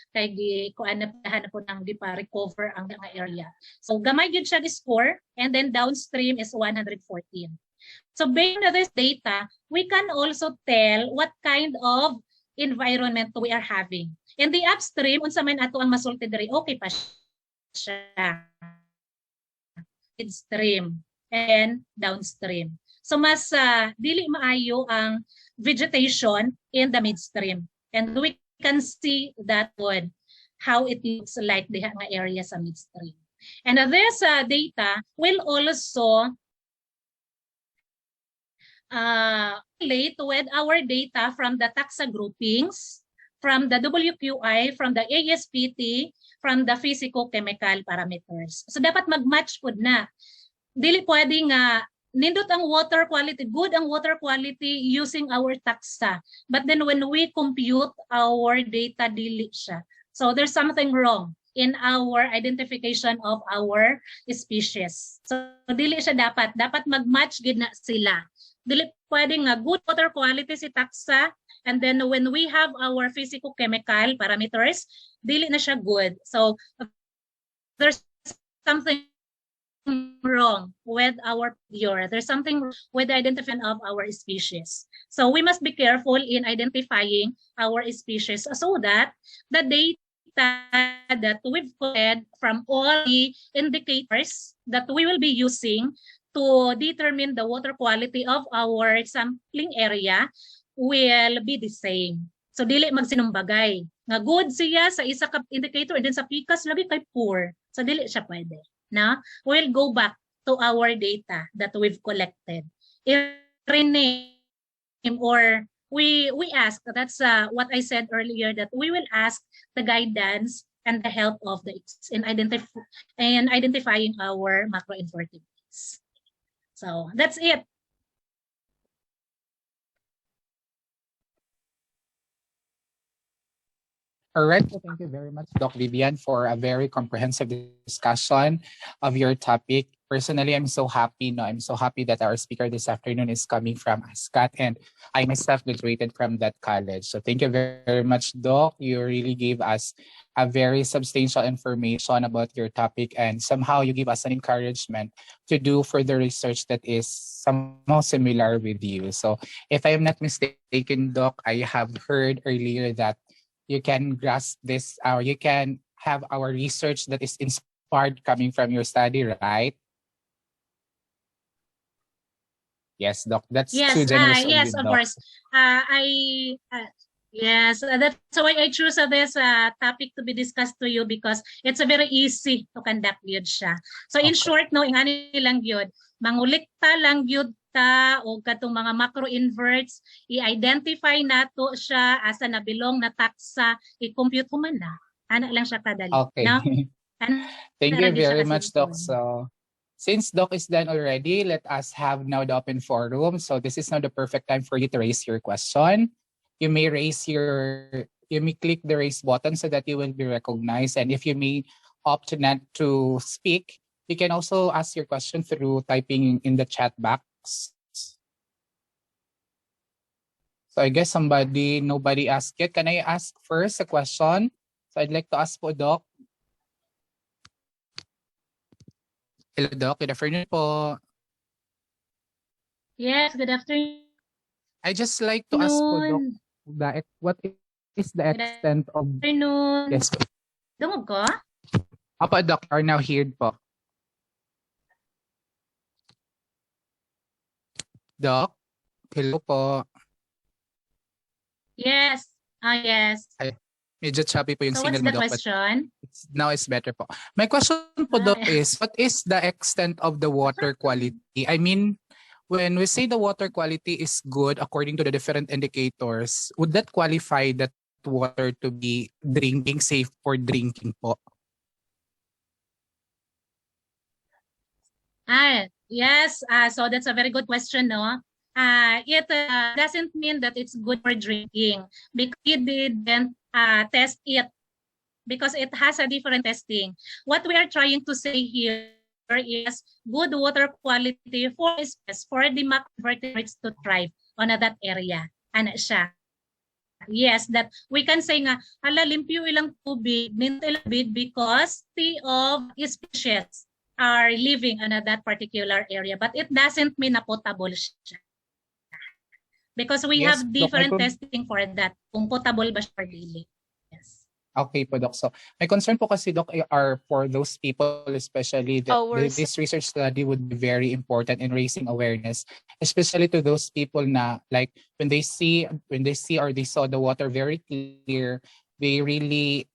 Kay kuan na po nang di pa recover ang mga area. So gamay gyud siya score and then downstream is 114. So based on this data, we can also tell what kind of environment we are having. In the upstream, unsa man ato ang masulti diri, okay pa siya. Midstream and downstream. So mas dili maayo ang vegetation in the midstream. And we can see that one, how it looks like diha nga area sa midstream. And this data will also relate with our data from the taxa groupings, from the WQI, from the ASPT, from the physico-chemical parameters. So dapat mag-match po na. Dili pwedeng nindot ang water quality, good ang water quality using our taxa. But then when we compute our data, dili siya. So there's something wrong in our identification of our species. So dili siya dapat mag-match gid na sila. Dili pwedeng good water quality si taxa, and then when we have our physico-chemical parameters, dili na siya good. So there's something wrong with our pure. There's something with the identification of our species. So we must be careful in identifying our species so that the data that we've collected from all the indicators that we will be using to determine the water quality of our sampling area will be the same. So dili magsinumbagay. Nga good siya sa isa ka indicator and then sa PICAS lagi kay poor. So dili siya pwede. Now, we'll go back to our data that we've collected. Rename or we ask, that's what I said earlier, that we will ask the guidance and the help of the in identifying our macroinvertebrates. So that's it. All right, so thank you very much, Doc Vivian, for a very comprehensive discussion of your topic. Personally, I'm so happy. I'm so happy that our speaker this afternoon is coming from ASCAT, and I myself graduated from that college. So thank you very much, Doc. You really gave us a very substantial information about your topic, and somehow you give us an encouragement to do further research that is somehow similar with you. So if I am not mistaken, Doc, I have heard earlier that you can grasp this, or you can have our research that is inspired coming from your study, right? Yes, Doc. That's too generous. Yes, of course. Yes, that's why I choose this topic to be discussed to you because it's a very easy to conduct yun siya. So in short, ingani lang yun, mangulikta lang yun ta o katong mga macro-inverts, i-identify nato siya asa nabilong na taxa, i-compute ko man na. Ana lang siya kadali. Okay. No? Thank you very much, Doc. So since Doc is done already, let us have now the open forum. So this is now the perfect time for you to raise your question. You may click the raise button so that you will be recognized. And if you may opt not to speak, you can also ask your question through typing in the chat box. So I guess nobody asked yet. Can I ask first a question? So I'd like to ask po, Doc. Hello, Doc. Good afternoon po. Yes, good afternoon. I just like to ask po, Doc, what is the Good extent of... afternoon. Yes po. Dungog ko? Opo, Doc, are now here po. Doc, hello po. Yes. Yes. Ay, medyo choppy po yung So what's signal mo, the Doc, but question? now it's better po. My question po, Doc, Yeah. is what is the extent of the water quality? I mean, when we say the water quality is good according to the different indicators, would that qualify that water to be drinking safe for drinking po? Yes. So that's a very good question, no? It doesn't mean that it's good for drinking because we didn't test it because it has a different testing. What we are trying to say here is good water quality for the macroinvertebrates to thrive on that area. Ano siya? Yes, that we can say nga, hala, limpyo ilang tubig, minto ilang tubig because of species are living on that particular area. But it doesn't mean na potable siya. Because we Yes, have Doc, different testing for that. Kung potable ba siya or daily. Yes. Okay po, Doc. So, my concern po kasi, Doc, are for those people, especially that Ours. this research study would be very important in raising awareness, especially to those people na, like, when they see or they saw the water very clear, they really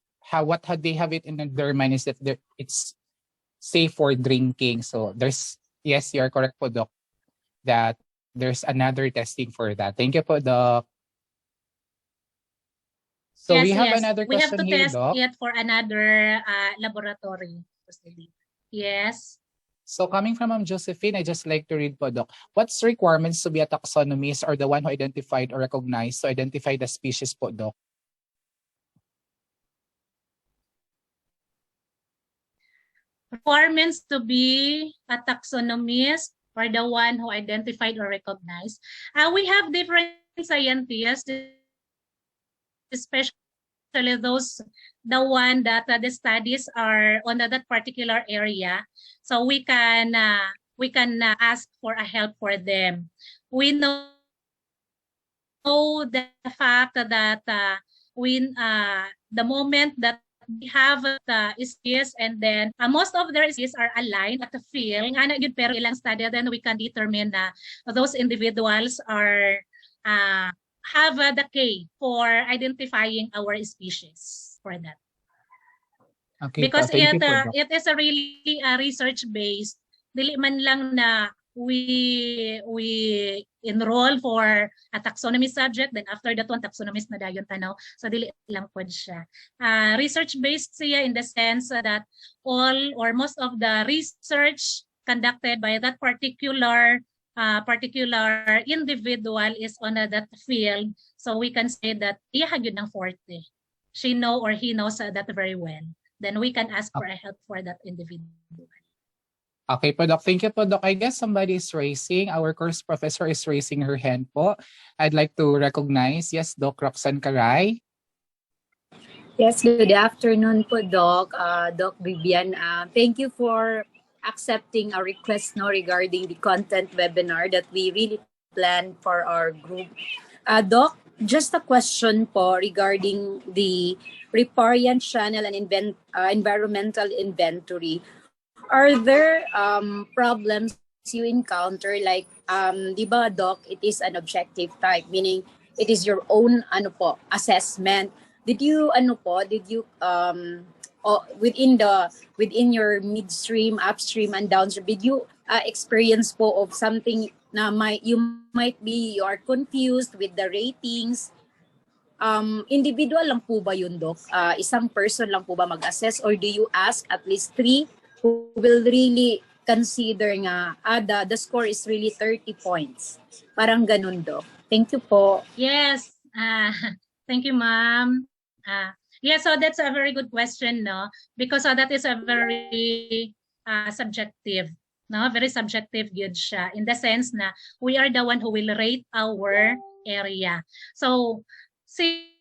they have it in their mind is that it's safe for drinking. So, yes, you are correct po, Doc, that there's another testing for that. Thank you po, Doc. So we have another We have question to here, test Doc. it for another laboratory. Yes. So coming from Josephine, I just like to read po, Doc. What's requirements to be a taxonomist or the one who identified or recognized to identify the species po, Doc? Requirements to be a taxonomist or the one who identified or recognized. We have different scientists, especially those the one that the studies are on that particular area, so we can ask for a help for them. We know the fact that the moment that we have species and then most of their species are aligned at the field nga na gyud pero ilang study, then we can determine na those individuals are have the key for identifying our species for that. Okay Because po, thank you po, Doc. it is a really research based. Dili man lang na we enroll for a taxonomy subject, then after that one taxonomist na dayon tanaw. So dili lang pod siya. Research based siya in the sense that all or most of the research conducted by that particular individual is on that field. So we can say that iya gyud ng forte. She know or he knows that very well. Then we can ask for a help for that individual. Okay po, Doc. Thank you po, Doc. I guess somebody is raising. Our course professor is raising her hand po. I'd like to recognize, yes, Doc Roxanne Caray. Yes, good afternoon po, Doc. Doc Vivian, thank you for accepting our request no, regarding the content webinar that we really planned for our group. Doc, just a question po regarding the riparian channel and environmental inventory. Are there problems you encounter like, di ba, Doc, it is an objective type, meaning it is your own assessment. Did you within your midstream, upstream, and downstream, did you experience po of something na you are confused with the ratings? Individual lang po ba yun, Doc? Isang person lang po ba mag-assess or do you ask at least 3 who will really consider nga the score is really 30 points? Parang ganun, Doc. Thank you po. Yes. Thank you, ma'am. Yeah, so that's a very good question, no? Because that is a very subjective, no? Very subjective good siya in the sense na we are the one who will rate our area. So since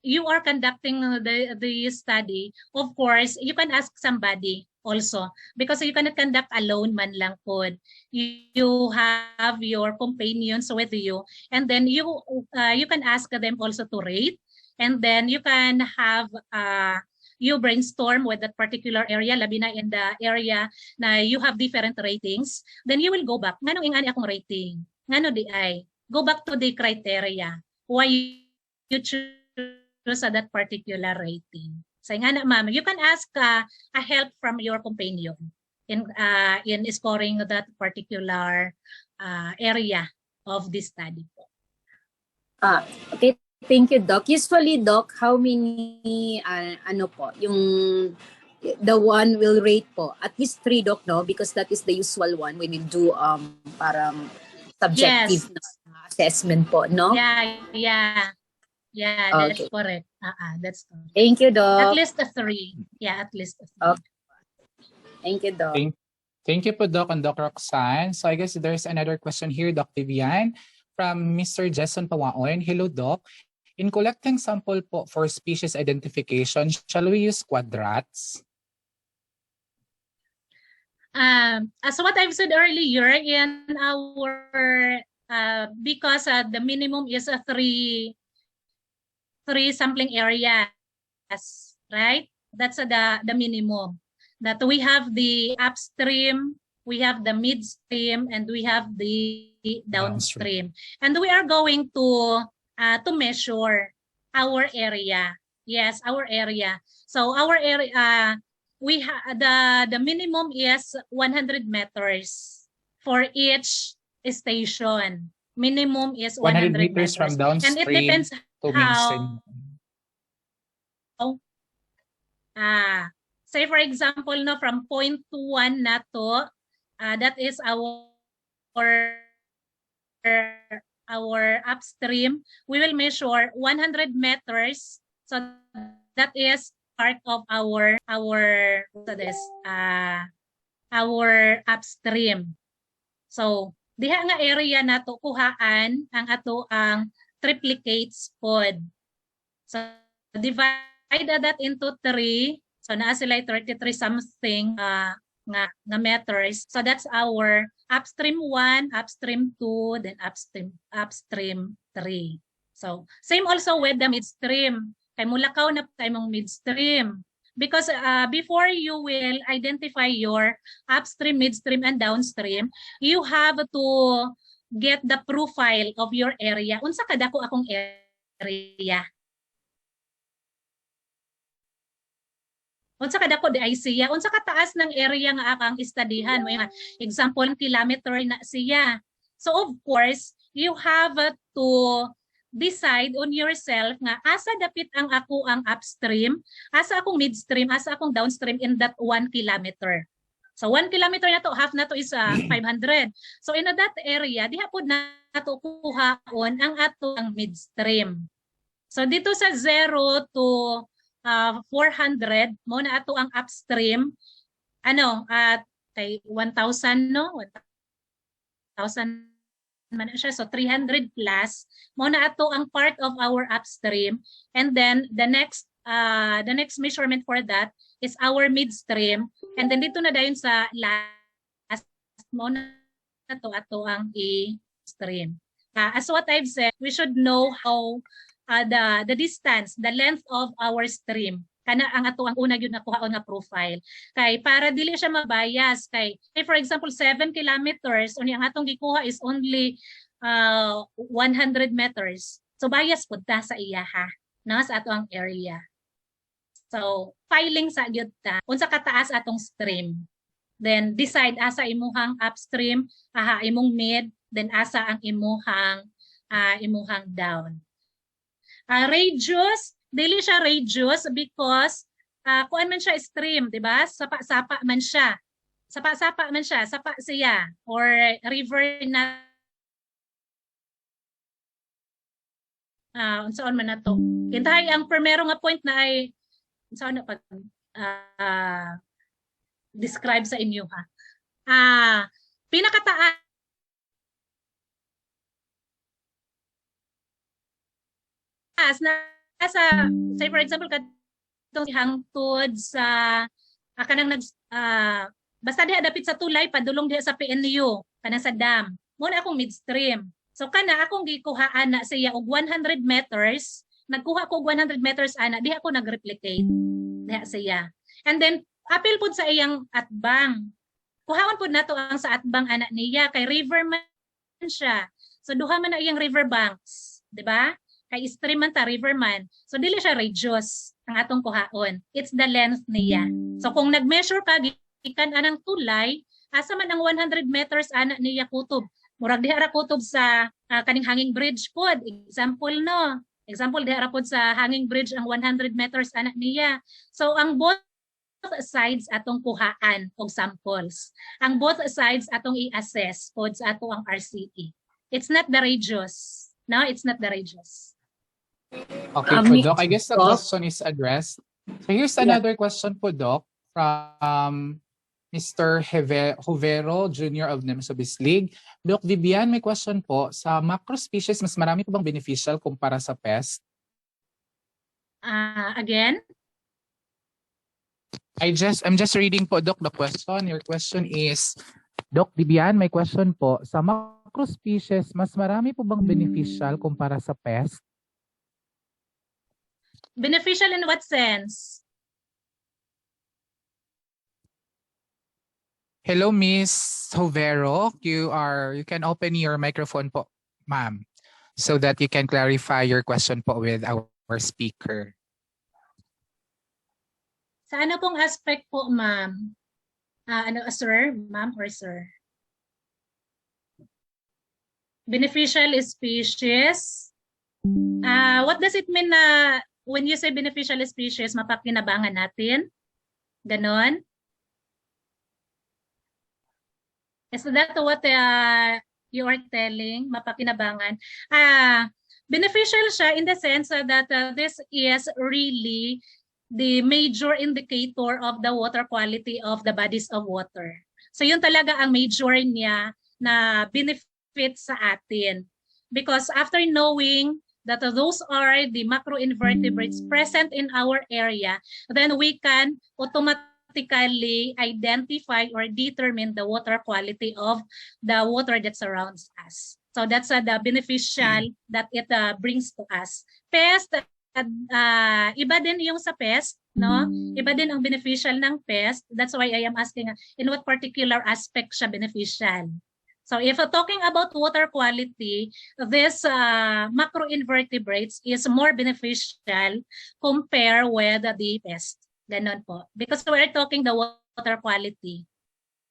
you are conducting the study, of course, you can ask somebody also, because you cannot conduct alone man lang pod. You have your companions with you, and then you can ask them also to rate, and then you can have you brainstorm with that particular area, labi na in the area na you have different ratings, then you will go back. Nganong ingani akong rating? Ngano di ay? Go back to the criteria. Why you choose that particular rating. So nga na ma'am, you can ask a help from your companion in scoring that particular area of this study po. Okay. Thank you, Doc. Usually, Doc, how many, ano po, yung the one will rate po? At least 3, Doc, no? Because that is the usual one when you do parang subjective assessment po, no? Yeah, that's Okay. correct. That's correct. Thank you, Doc. At least a 3. Yeah, at least a 3. Okay. Thank you, Doc. Thank you po, Doc and Doc Roxanne. So I guess there's another question here, Doc Vivian, from Mr. Jason Pawaon. Hello, Doc. In collecting sample po for species identification, shall we use quadrats? As what I've said earlier, in our because the minimum is a 3 sampling areas, right? That's the minimum. That we have the upstream, we have the midstream, and we have the downstream. And we are going to measure our area. Yes, our area. So our area, the minimum is 100 meters for each station. Minimum is 100 meters from downstream, and it depends to how. Say for example, no, from point 1 na to, that is our upstream. We will measure 100 meters. So that is part of our upstream. So diha nga area na to kuhaan ang ato ang triplicates pod. So divide that into 3. So naa sila 33 something nga meters. So that's our upstream 1, upstream 2, then upstream 3. So same also with the midstream. Kay mulakaw na tayo mong midstream. Because before you will identify your upstream, midstream, and downstream, you have to get the profile of your area. Unsa kadako akong area? Unsa kadako di ay siya? Unsa kataas ng area nga akang istadihan? May example kilometer na siya. So of course, you have to decide on yourself nga asa dapit ang ako ang upstream, asa akong midstream, asa akong downstream in that 1 kilometer. So 1 kilometer na to, half na to is 500. So in that area, diha pod na to kuhaon ang ato ang midstream. So dito sa 0 to 400 mo na ato ang upstream, ano, at kay 1,000 no, 1,000 man siya, so 300 plus mo na ato ang part of our upstream, and then the next measurement for that is our midstream, and then dito na dayon sa last mo na to ato ang e-stream. As what I've said, we should know how the distance, the length of our stream. Kana ang ato ang una gyud nakuha nga profile. Kay para dili siya mabias kay for example 7 kilometers unya ang atong gikuha is only 100 meters. So bias pud ta sa iya ha. Na sa ato ang area. So filing sa gyud ta unsa kataas atong stream. Then decide asa imuhang upstream, imong mid, then asa ang imuhang down. Radius, dili siya radius because kuan man siya stream, di ba? Sapa-sapa man siya. Sapa-sapa man siya, sapa siya or river na unsaon man nato. Kintahay ang primero nga point na ay unsaon na pag describe sa inyo ha. Pinakataas na sa say for example katong hangtod sa kanang basta diha dapit sa tulay padulong diha sa PNU kanang sa dam. Muna akong midstream. So kana akong gikuhaan na siya og 100 meters, nagkuha ko og 100 meters ana, diha ako nagreplicate. Diha siya. And then apil pud sa iyang atbang. Kuhaon pud nato ang sa atbang ana niya kay river man siya. So duha man na iyang river banks, di ba? Kay stream man ta river man. So dili siya radius ang atong kuhaon. It's the length niya. So kung nag-measure ka gikan anang tulay, asa man ang 100 meters ana niya kutob. Murag diha ra kutob sa kaning hanging bridge pod. Example no. Example diha ra pod sa hanging bridge ang 100 meters ana niya. So ang both sides atong kuhaan og samples. Ang both sides atong i-assess pod sa ato ang RCE. It's not the radius. No, it's not the radius. Okay po, Doc. I guess the question is addressed. So here's another question po, Doc, from Mr. Jovero Jr. of NEMSU Bislig. Doc Vivian, may question po. Sa macro species, mas marami po bang beneficial kumpara sa pest? Again? I'm just reading po, Doc, the question. Your question is, Doc Vivian, may question po. Sa macro species, mas marami po bang beneficial kumpara sa pest? Beneficial in what sense? Hello, Miss Jovero. You can open your microphone po, ma'am, so that you can clarify your question po with our speaker. Sa ano pong aspect po, ma'am? Sir? Ma'am or sir? Beneficial species. What does it mean na when you say beneficial species, mapakinabangan natin? Ganon? Is that what you are telling? Mapakinabangan? Beneficial siya in the sense that this is really the major indicator of the water quality of the bodies of water. So yun talaga ang major niya na benefit sa atin. Because after knowing that those are the macroinvertebrates present in our area, then we can automatically identify or determine the water quality of the water that surrounds us. So that's the beneficial that it brings to us. Pest, iba din yung sa pest, no? Iba din ang beneficial ng pest. That's why I am asking in what particular aspect siya beneficial. So if talking about water quality, this macroinvertebrates is more beneficial compared with the pest. Ganon po. Because we're talking the water quality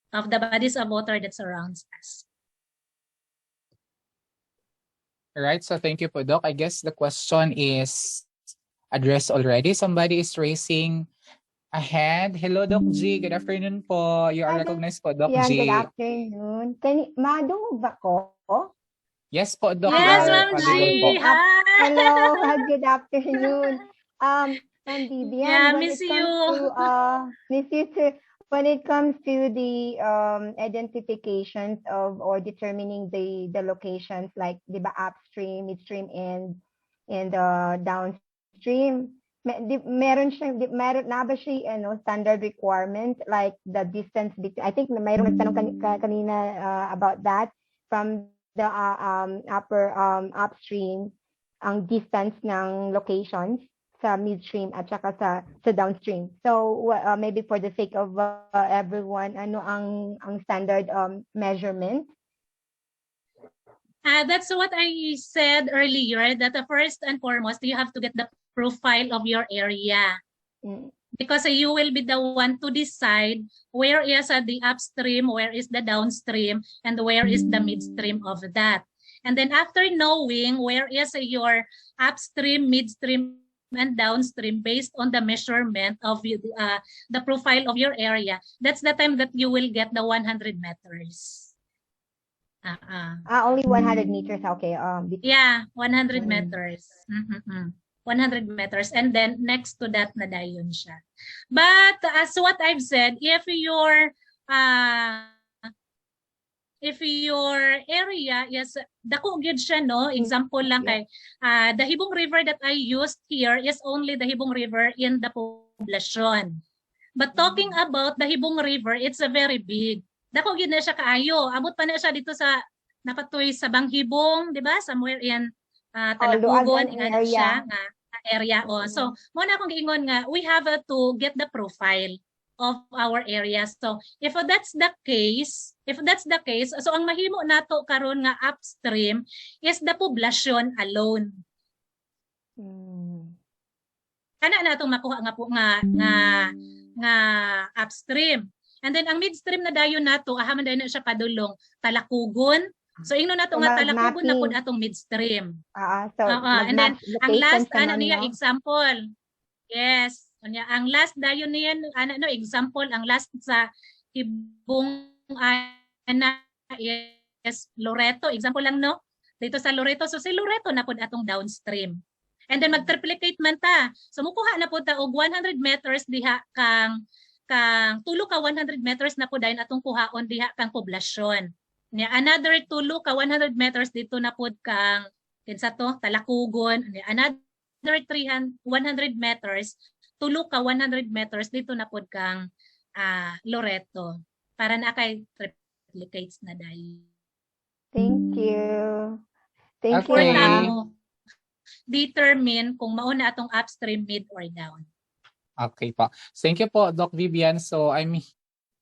of the bodies of water that surrounds us. All right, so thank you po, Doc. I guess the question is addressed already. Somebody is raising a hand. Hello, Doc G. Good afternoon po. You are recognized po, Doc G. Good afternoon. Madungog ba ko? Yes po, Doc. Yes, Ma'am G. Hi. Hello, good afternoon. Ma'am Vivian, yeah, miss you. Miss you too. When it comes to the identifications of or determining the locations like the upstream, midstream, and downstream, meron na ba siya standard requirement like the distance between? I think mayroon nagtanong kanina about that from the upper upstream, ang distance ng locations sa midstream at saka sa downstream. So maybe for the sake of everyone, ano ang standard measurement? That's what I said earlier, that the first and foremost, you have to get the profile of your area. Because you will be the one to decide where is the upstream, where is the downstream, and where is the midstream of that. And then after knowing where is your upstream, midstream, and downstream based on the measurement of the profile of your area, that's the time that you will get the 100 meters. Only 100 meters, okay. Yeah, 100 meters. 100 meters, and then next to that na dayon siya. But as what I've said, if your area is dako gyud siya, no, example lang kay the Hibong River that I used here is only the Hibong River in the poblasyon. But talking about the Hibong River, it's a very big. Dako gyud na siya kaayo. Abot pa na siya dito sa napatoy sa Banghibong, di ba? Somewhere in Luag Talakugon, ang ingana area. siya nga area. So, mo na akong giingon nga, we have to get the profile of our area. So, if that's the case, so ang mahimo nato karon nga upstream is the population alone. Kana na itong makuha nga po nga upstream. And then ang midstream na dayon nato ahaman dayon na siya padulong Talakugon. So ingno nato nga Talakugon na pud atong midstream. So and then ang last niya example. Yes. Ang last dayon niyan example ang last sa Hibong is Loreto. Example lang no. Dito sa Loreto, so si Loreto na pud atong downstream. And then mag-triplicate man ta. So mukuha na pud ta og 100 meters diha kang tulo ka 100 meters na pud dayon atong kuhaon diha kang poblasyon. Nya another tulo ka 100 meters dito na pud kang kinsa to Talakugon. Nya another 100 meters tulo ka 100 meters dito na pud kang Loreto para na kay triplicates na dayon. Thank you. Thank Okay. you. Determine kung mauna atong upstream, mid, or down. Okay po. Thank you po, Doc Vivian. So I'm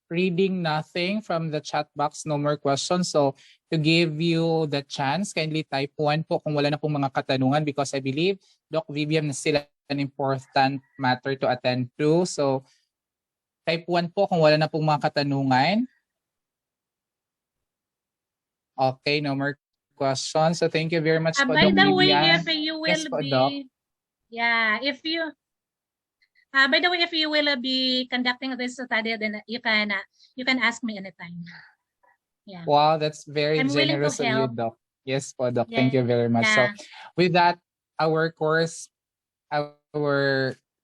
reading nothing from the chat box. No more questions. So to give you the chance, kindly type 1 po kung wala na pong mga katanungan because I believe Doc Vivian is still an important matter to attend to. So type 1 po kung wala na pong mga katanungan. Okay, no more questions. So thank you very much po, By Doc the way, Vivian. if you will Yes po, Doc. if you by the way, if you will be conducting this study, then you can ask me anytime. Yeah. Wow, that's very I'm willing to generous of you, help. Doc. Yes po, Doc. Yeah. Thank you very much. So with that, our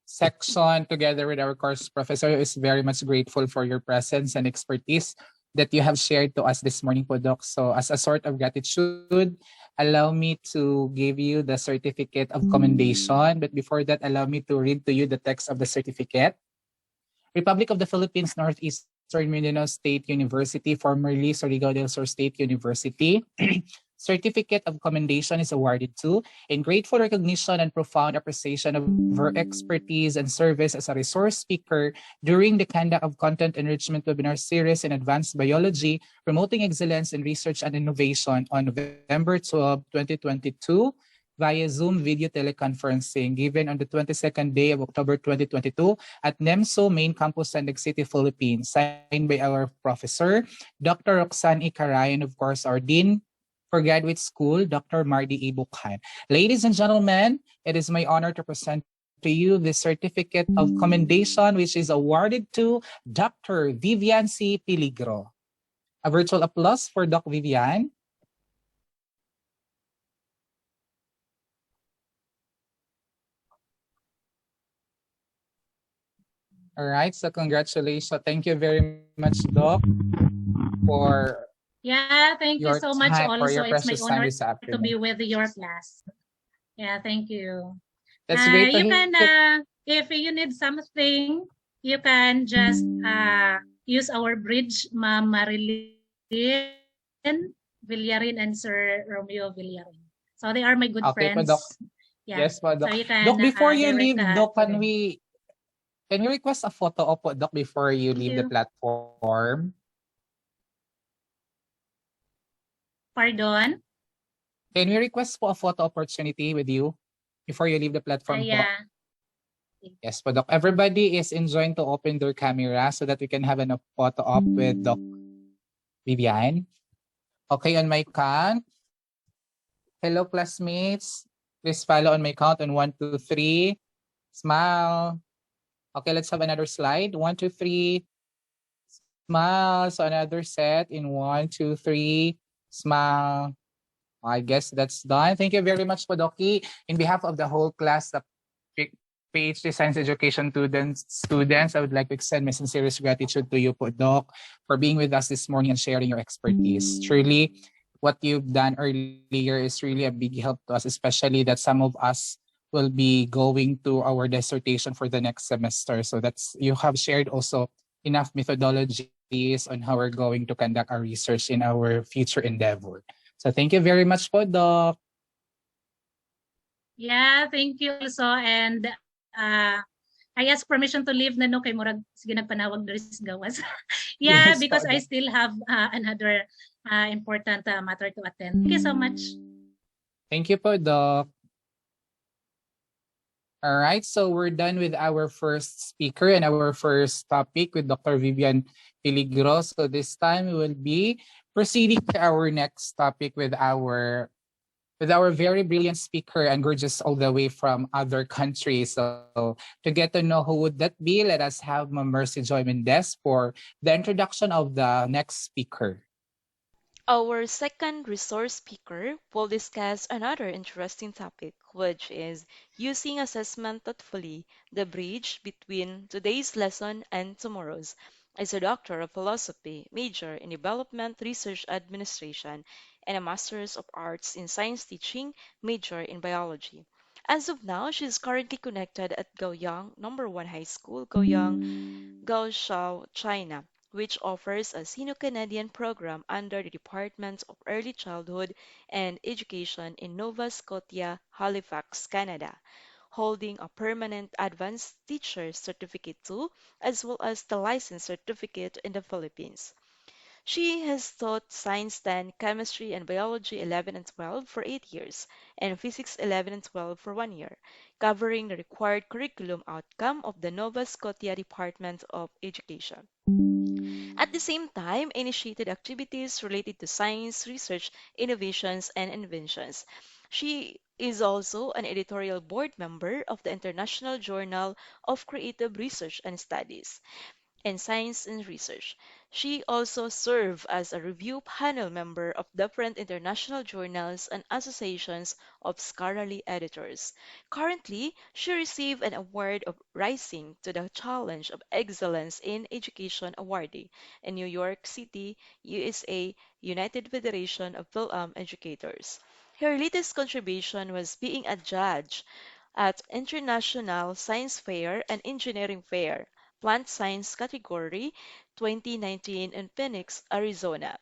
section together with our course professor is very much grateful for your presence and expertise that you have shared to us this morning po, Doc. So as a sort of gratitude, allow me to give you the certificate of commendation. But before that, allow me to read to you the text of the certificate. Republic of the Philippines, Northeastern Mindanao State University, formerly Surigao del Sur State University. Certificate of Commendation is awarded to in grateful recognition and profound appreciation of her expertise and service as a resource speaker during the conduct of content enrichment webinar series in advanced biology, promoting excellence in research and innovation on November 12, 2022 via Zoom video teleconferencing given on the 22nd day of October 2022 at NEMSU Main Campus, Sandig City, Philippines, signed by our professor, Dr. Roxanne Icaray, and of course our Dean for Graduate School, Dr. Mardy A. Bukhan. Ladies and gentlemen, it is my honor to present to you the certificate of commendation which is awarded to Dr. Vivian C. Peligro. A virtual applause for Doc Vivian. All right, so congratulations. Thank you very much, Doc, for thank you so much also. It's my honor to be with your class. Yeah, thank you. That's great. You can, if you need something, you can just use our bridge, Ma'am Marilyn Villarin and Sir Romeo Villarin. So they are my good friends. Po, Doc. Yeah. Yes, po, Doc. So you can, Doc, before you leave, Doc, can you request a photo of Doc before you leave the platform? Pardon? Can we request for a photo opportunity with you before you leave the platform? Yeah. Yes, po, Doc. Everybody is enjoying to open their camera so that we can have a photo op with Doc Vivian. Okay, on my count. Hello, classmates. Please follow on my count on 1, 2, 3. Smile. Okay, let's have another slide. 1, 2, 3. Smile. So another set in 1, 2, 3. Smile. I guess that's done. Thank you very much, Doki. In behalf of the whole class of PhD Science Education students, I would like to extend my sincerest gratitude to you, Doc, for being with us this morning and sharing your expertise. Truly, what you've done earlier is really a big help to us, especially that some of us will be going to our dissertation for the next semester. So that's you have shared also enough methodologies on how we're going to conduct our research in our future endeavor. So thank you very much po, Doc. Yeah, thank you also. And I ask permission to leave na no kay murag sige nagpanawag diri sa gawas. Yeah, Yes po, because I Doc. still have another important matter to attend. Thank you so much. Thank you po, Doc. All right, so we're done with our first speaker and our first topic with Dr. Vivian Peligro. So this time we will be proceeding to our next topic with our very brilliant speaker and gorgeous all the way from other countries. So to get to know who would that be, let us have Ma'am Mercy Joy Mendez for the introduction of the next speaker. Our second resource speaker will discuss another interesting topic, which is using assessment thoughtfully, the bridge between today's lesson and tomorrow's. As a Doctor of Philosophy, major in Development Research Administration, and a Master's of Arts in Science Teaching, major in Biology. As of now, she is currently connected at Gaoyang Number 1 High School, Gaoyang, Gaoshao, China, which offers a Sino-Canadian program under the Department of Early Childhood and Education in Nova Scotia, Halifax, Canada, holding a permanent advanced teacher certificate too, as well as the license certificate in the Philippines. She has taught Science 10, Chemistry and Biology 11 and 12 for 8 years, and Physics 11 and 12 for 1 year, covering the required curriculum outcome of the Nova Scotia Department of Education. At the same time, initiated activities related to science, research, innovations, and inventions. She is also an editorial board member of the International Journal of Creative Research and Studies and Science and Research. She also served as a review panel member of different international journals and associations of scholarly editors. Currently, she received an award of Rising to the Challenge of Excellence in Education awardee in New York City, USA, United Federation of Film Educators. Her latest contribution was being a judge at International Science Fair and Engineering Fair Plant Science category 2019 in Phoenix, Arizona.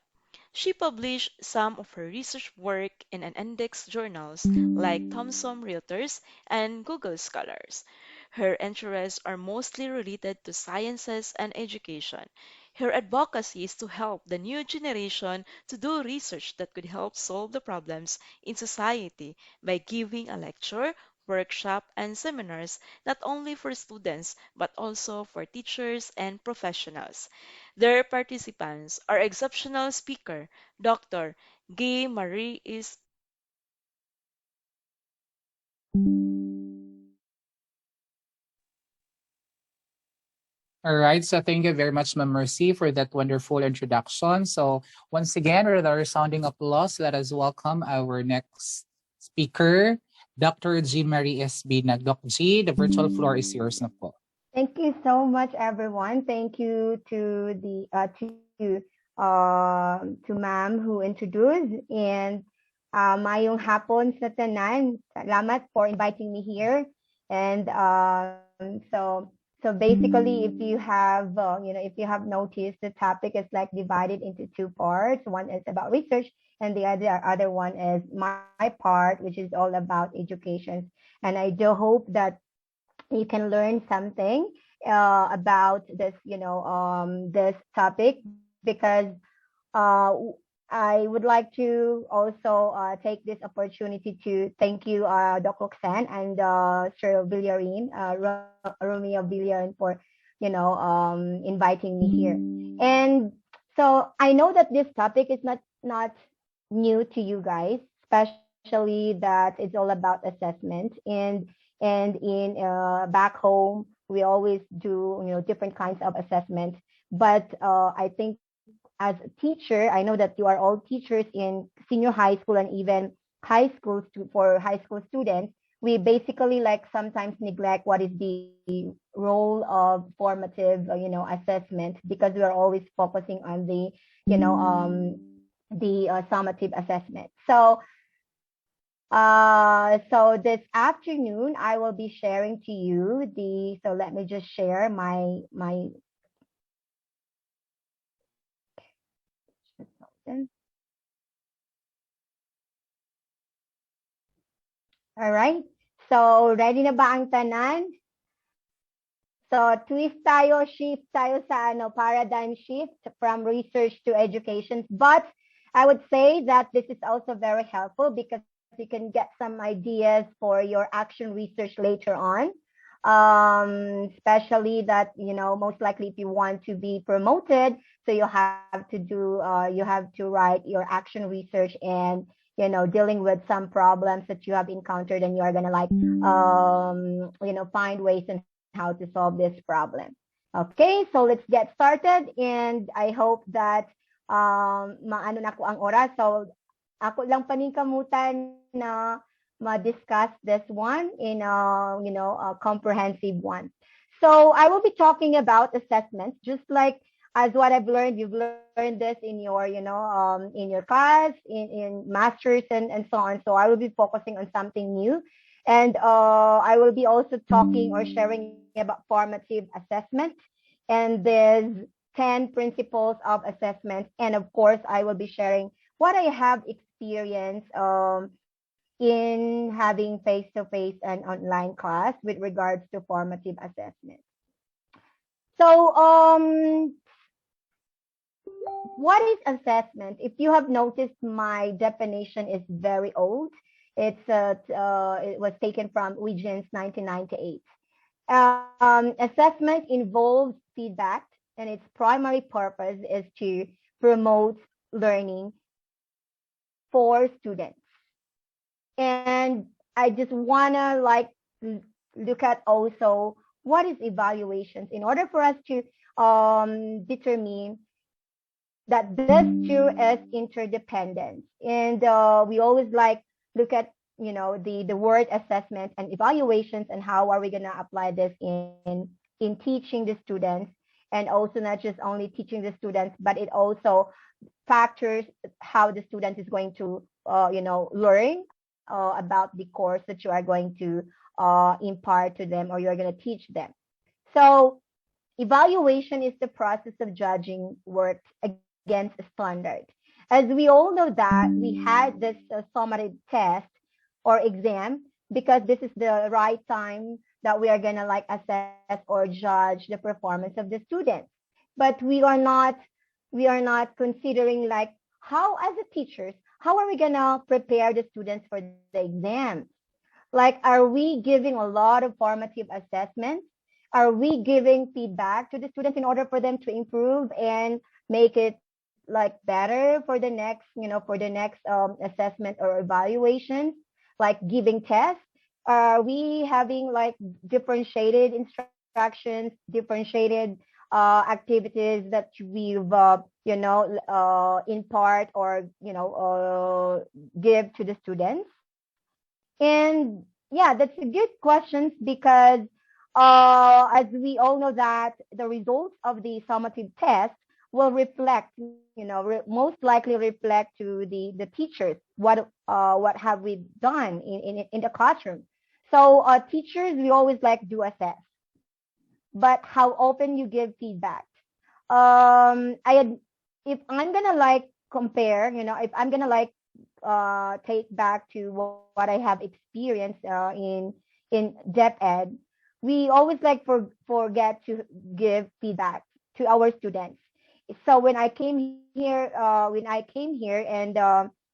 She published some of her research work in an index journals like Thomson Reuters and Google Scholars. Her interests are mostly related to sciences and education. Her advocacy is to help the new generation to do research that could help solve the problems in society by giving a lecture, workshop, and seminars not only for students but also for teachers and professionals. Their participants are exceptional speaker Dr. Gay Marie is All right, so thank you very much, Ma'am Mercy, for that wonderful introduction. So once again, with our sounding applause, let us welcome our next speaker, Dr. G. Marie S.B. Doc G, the virtual floor is yours na po. Thank you so much, everyone. Thank you to the to ma'am who introduced and mayong hapon sa tanan. Salamat for inviting me here. And so basically, if you have if you have noticed, the topic is like divided into two parts. One is about research, and the other one is my part, which is all about education. And I do hope that you can learn something about this, this topic because uh, I would like to also take this opportunity to thank you, Dr. Roxanne and Sir Villarin, Romeo Villarin, for inviting me here. And so I know that this topic is not new to you guys, especially that it's all about assessment and in back home we always do different kinds of assessment. But I think as a teacher, I know that you are all teachers in senior high school and even high school for high school students. We basically like sometimes neglect what is the role of formative, assessment because we are always focusing on the summative assessment. So So this afternoon, I will be sharing to you so let me just share my all right. So ready na ba ang tanan? So twist tayo, shift tayo sa paradigm shift from research to education. But I would say that this is also very helpful because you can get some ideas for your action research later on. Especially that, most likely if you want to be promoted, so you have to write your action research and, dealing with some problems that you have encountered and you are going to find ways and how to solve this problem. Okay, so let's get started and I hope that maano na ko ang oras. So ako lang paningkamutan na ma-discuss this one in a comprehensive one. So I will be talking about assessments, just like as what I've learned. You've learned this in your, in your class, in masters and so on. So I will be focusing on something new. And I will be also talking or sharing about formative assessment. And there's 10 principles of assessment. And of course, I will be sharing what I have experienced in having face-to-face and online class with regards to formative assessment. So, what is assessment? If you have noticed, my definition is very old. It was taken from Wiggins 1998. Assessment involves feedback, and its primary purpose is to promote learning for students. And I just wanna look at also what is evaluations in order for us to determine that this too is interdependent. And we always look at the word assessment and evaluations and how are we gonna apply this in teaching the students, and also not just only teaching the students, but it also factors how the student is going to learn about the course that you are going to impart to them or you're going to teach them. So evaluation is the process of judging work against a standard. As we all know that we had this summative test or exam because this is the right time that we are going to assess or judge the performance of the students. But we are not considering how as a teachers, how are we going to prepare the students for the exams? Are we giving a lot of formative assessments? Are we giving feedback to the students in order for them to improve and make it better for the next, assessment or evaluation, giving tests? Are we having differentiated instructions, differentiated activities that we've, impart or, give to the students? And yeah, that's a good question because as we all know that the results of the summative test will reflect, most likely reflect to the teachers what have we done in the classroom. So teachers, we always do assess, but how often you give feedback. If I'm gonna compare, if I'm gonna take back to what I have experienced in depth ed, we always forget to give feedback to our students. So when I came here and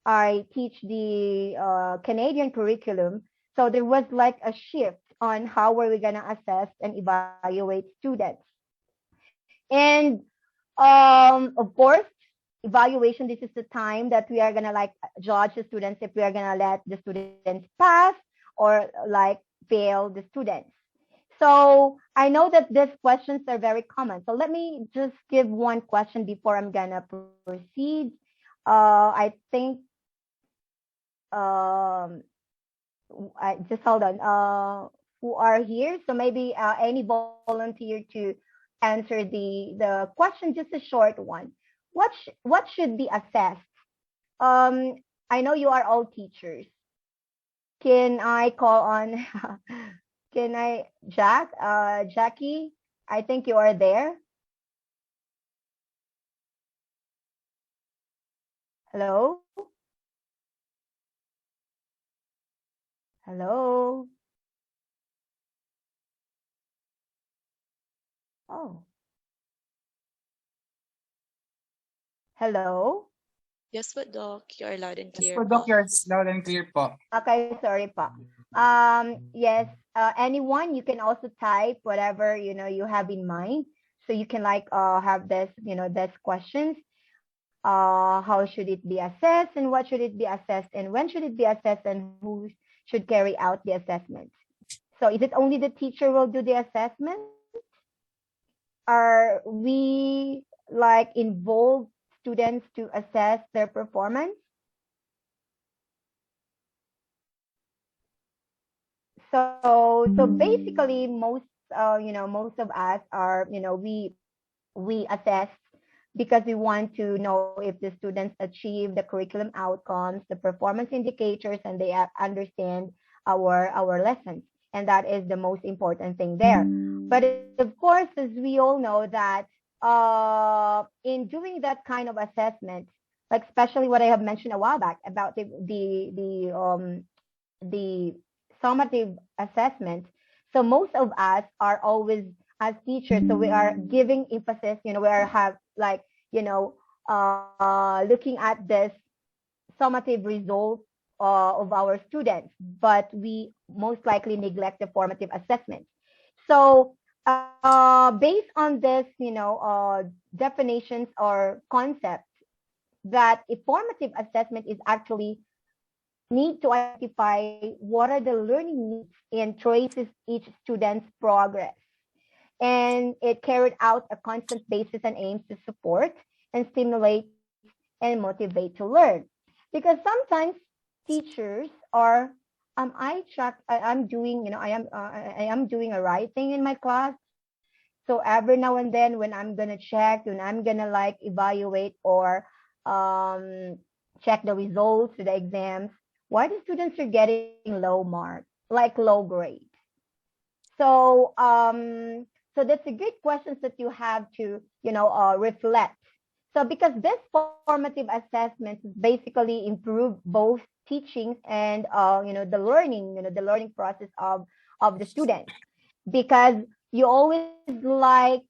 I teach the Canadian curriculum, so there was a shift on how were we gonna assess and evaluate students. And of course, evaluation, this is the time that we are gonna judge the students if we are gonna let the students pass or fail the students. So I know that these questions are very common. So let me just give one question before I'm gonna proceed. I think um I just hold on. Who are here? So maybe any volunteer to answer the question, just a short one. What should be assessed? I know you are all teachers. Can I call on? Can I, Jackie? I think you are there. Hello? Hello? Oh, hello? Yes po, Doc. You are loud and Yes clear po, Doc, po. you're loud and clear po. Okay, sorry pa. Yes, anyone, you can also type whatever, you have in mind. So you can like have this, this questions. How should it be assessed and what should it be assessed and when should it be assessed and who should carry out the assessment. So is it only the teacher will do the assessment? Are we like involve students to assess their performance? So basically most of us are, we assess because we want to know if the students achieve the curriculum outcomes, the performance indicators, and they understand our lessons. And that is the most important thing there. But of course, as we all know that in doing that kind of assessment, like especially what I have mentioned a while back about the summative assessment. So most of us are always as teachers, so we are giving emphasis, we are have like, looking at this summative result of our students, but we most likely neglect the formative assessment. So based on this, definitions or concepts, that a formative assessment is actually need to identify what are the learning needs and traces each student's progress. And it carried out a constant basis and aims to support and stimulate and motivate to learn. Because sometimes teachers are, I'm doing, I am doing a right thing in my class. So every now and then when I'm gonna check, when I'm gonna like evaluate or um, check the results of the exams, why the students are getting low mark, like low grade. So that's a good questions that you have to, reflect. So because this formative assessments basically improve both teachings and, the learning process of the students. Because you always like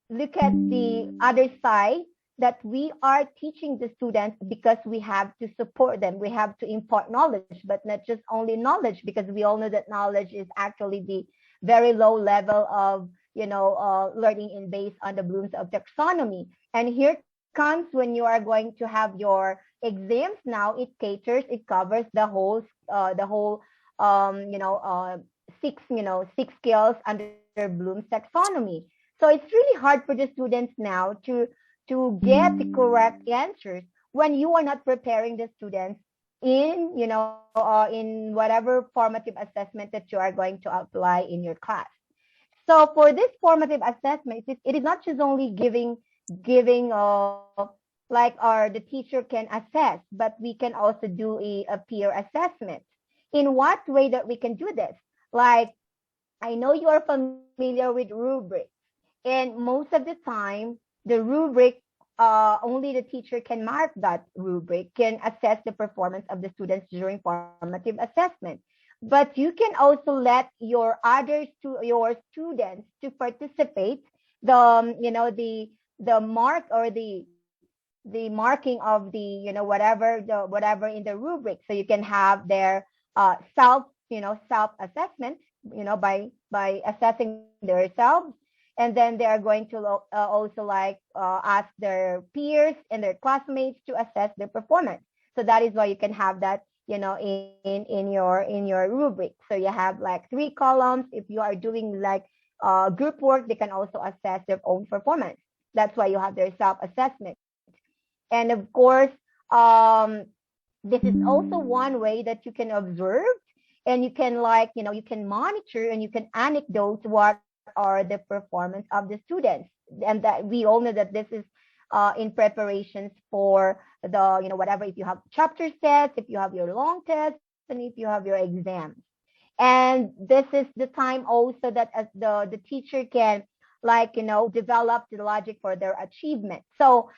look at the other side, that we are teaching the students because we have to support them. We have to impart knowledge, but not just only knowledge, because we all know that knowledge is actually the very low level of, learning in based on the Bloom's of taxonomy. And here comes when you are going to have your exams now, it caters, it covers the whole six skills under Bloom's taxonomy. So it's really hard for the students now to get the correct answers when you are not preparing the students in whatever formative assessment that you are going to apply in your class. So for this formative assessment, it is not just only giving like or the teacher can assess, but we can also do a peer assessment. In what way that we can do this? Like, I know you are familiar with rubrics, and most of the time, the rubric, only the teacher can mark that rubric, can assess the performance of the students during formative assessment. But you can also let your students to participate the mark or the marking of the whatever in the rubric, so you can have their self assessment, by assessing themselves. And then they are going to also like ask their peers and their classmates to assess their performance. So that is why you can have that, in your rubric. So you have like 3 columns. If you are doing like group work, they can also assess their own performance. That's why you have their self assessment. And of course, um, this is also one way that you can observe, and you can like, you can monitor and you can anecdote what are the performance of the students. And that we all know that this is in preparations for the, whatever, if you have chapter sets, if you have your long test, if you have your exams. And this is the time also that the teacher can develop the logic for their achievement. So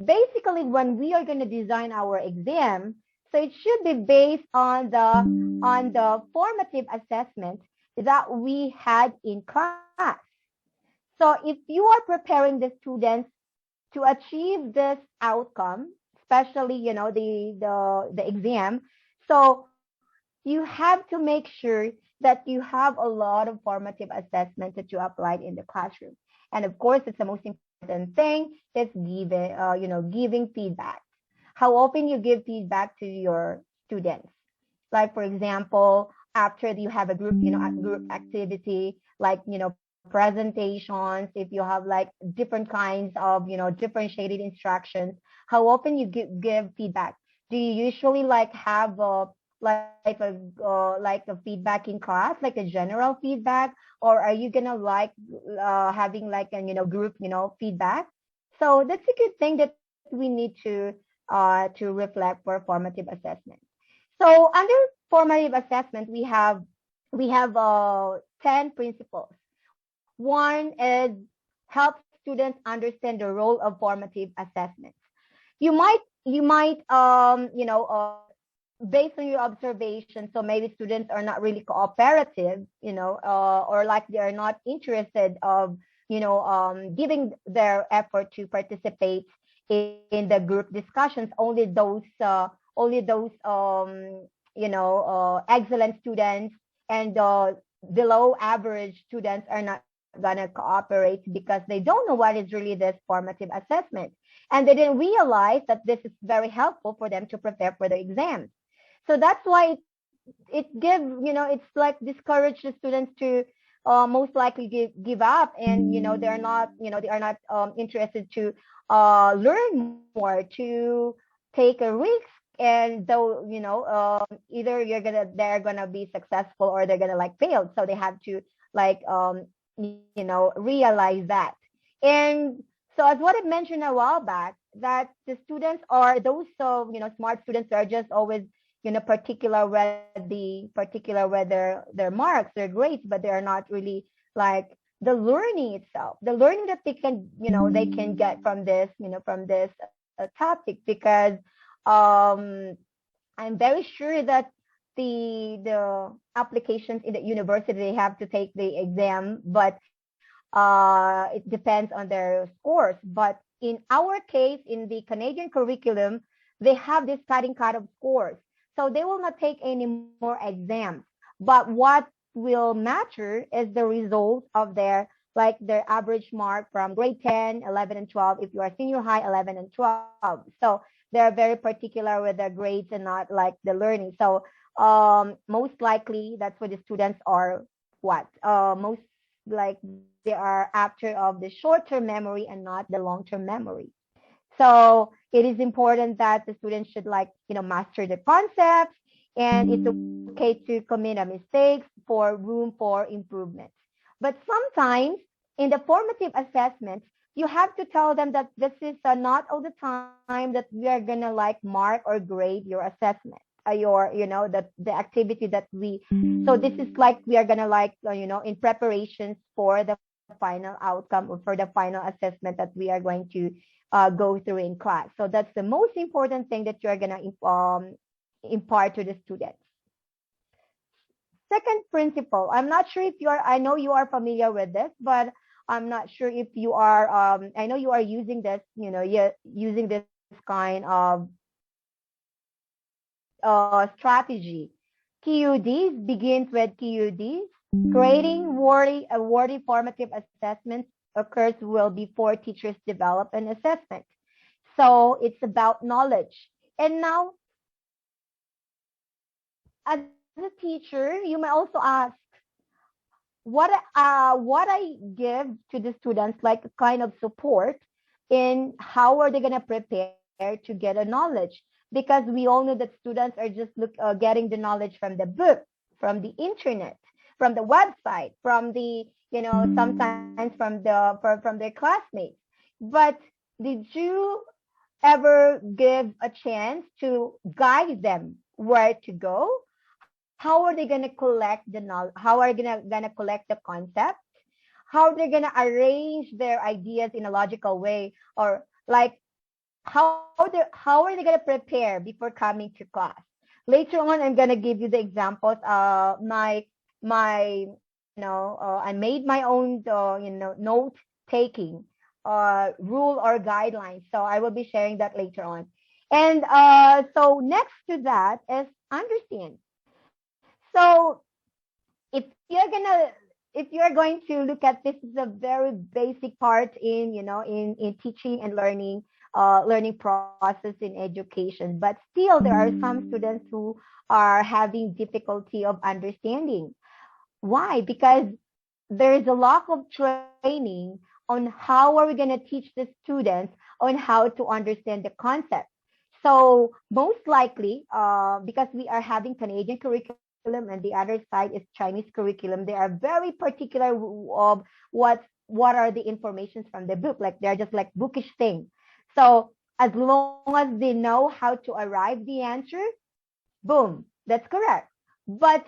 basically when we are going to design our exam, so it should be based on the formative assessment that we had in class. So if you are preparing the students to achieve this outcome, especially the exam, so you have to make sure that you have a lot of formative assessments that you applied in the classroom. And of course, it's the most important thing is giving feedback. How often you give feedback to your students? Like for example, after you have a group, a group activity, like presentations, if you have like different kinds of differentiated instructions, how often you give feedback? Do you usually like have a like a feedback in class, like a general feedback, or are you gonna like having like a group feedback? So that's a good thing that we need to reflect for formative assessment. So under formative assessment, we have 10 principles. One is help students understand the role of formative assessment. You might based on your observation, so maybe students are not really cooperative, or like they are not interested of giving their effort to participate in the group discussions. Only those excellent students and below average students are not gonna cooperate because they don't know what is really this formative assessment, and they didn't realize that this is very helpful for them to prepare for the exams. So that's why it gives, it's like discourage the students to most likely give up, and they are not interested to learn more, to take a risk. And though either they're gonna be successful or they're gonna like fail, so they have to like realize that. And so as what I mentioned a while back, that the students are those smart students are just always particular with their marks, their grades, but they are not really like the learning itself, the learning that they can get from this topic. Because um I'm very sure that the applications in the university, they have to take the exam, but it depends on their scores. But in our case, in the Canadian curriculum, they have this cutting cut of scores. So they will not take any more exams. But what will matter is the result of their average mark from grade 10, 11, and 12. If you are senior high, 11 and 12. So they're very particular with their grades and not like the learning. So most likely that's what the students are what most like they are after of the short-term memory and not the long-term memory. So it is important that the students should master the concepts, and it's okay to commit a mistakes for room for improvement. But sometimes in the formative assessments, you have to tell them that this is not all the time that we are gonna like mark or grade your assessment, the activity that we. So this is like we are gonna in preparations for the final outcome or for the final assessment that we are going to go through in class. So that's the most important thing that you're gonna impart to the students. Second principle. I'm not sure if you are. I know you are familiar with this, but I'm not sure if you are. I know you are using this. Using this kind of strategy. QUDs begins with QUDs. Creating worthy formative assessments occurs well before teachers develop an assessment. So it's about knowledge. And now, as a teacher, you may also ask, what I give to the students, like a kind of support in how are they going to prepare to get a knowledge, because we all know that students are just getting the knowledge from the book, from the internet, from the website, from the sometimes from their classmates. But did you ever give a chance to guide them where to go? how are they going to collect the knowledge, how are they going to collect the concept, how they're going to arrange their ideas in a logical way, or like how are they going to prepare before coming to class. Later on, I'm going to give you the examples. My I made my own note taking rule or guidelines, so I will be sharing that later on. And so next to that is understand. So if you're gonna if you're going to look at this is a very basic part in in teaching and learning process in education, but still there are some students who are having difficulty of understanding. Why? Because there is a lack of training on how are we going to teach the students on how to understand the concept. So most likely, because we are having Canadian curriculum and the other side is Chinese curriculum, they are very particular of what are the informations from the book. Like they're just like bookish thing. So as long as they know how to arrive the answer, boom, that's correct. But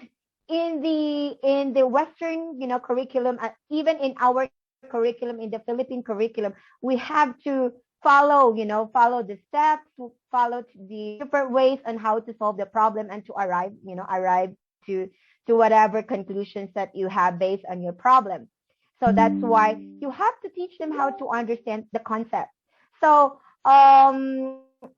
in the Western, curriculum, even in our curriculum, in the Philippine curriculum, we have to follow the steps, follow the different ways on how to solve the problem and to arrive to whatever conclusions that you have based on your problem. So that's why you have to teach them how to understand the concept. So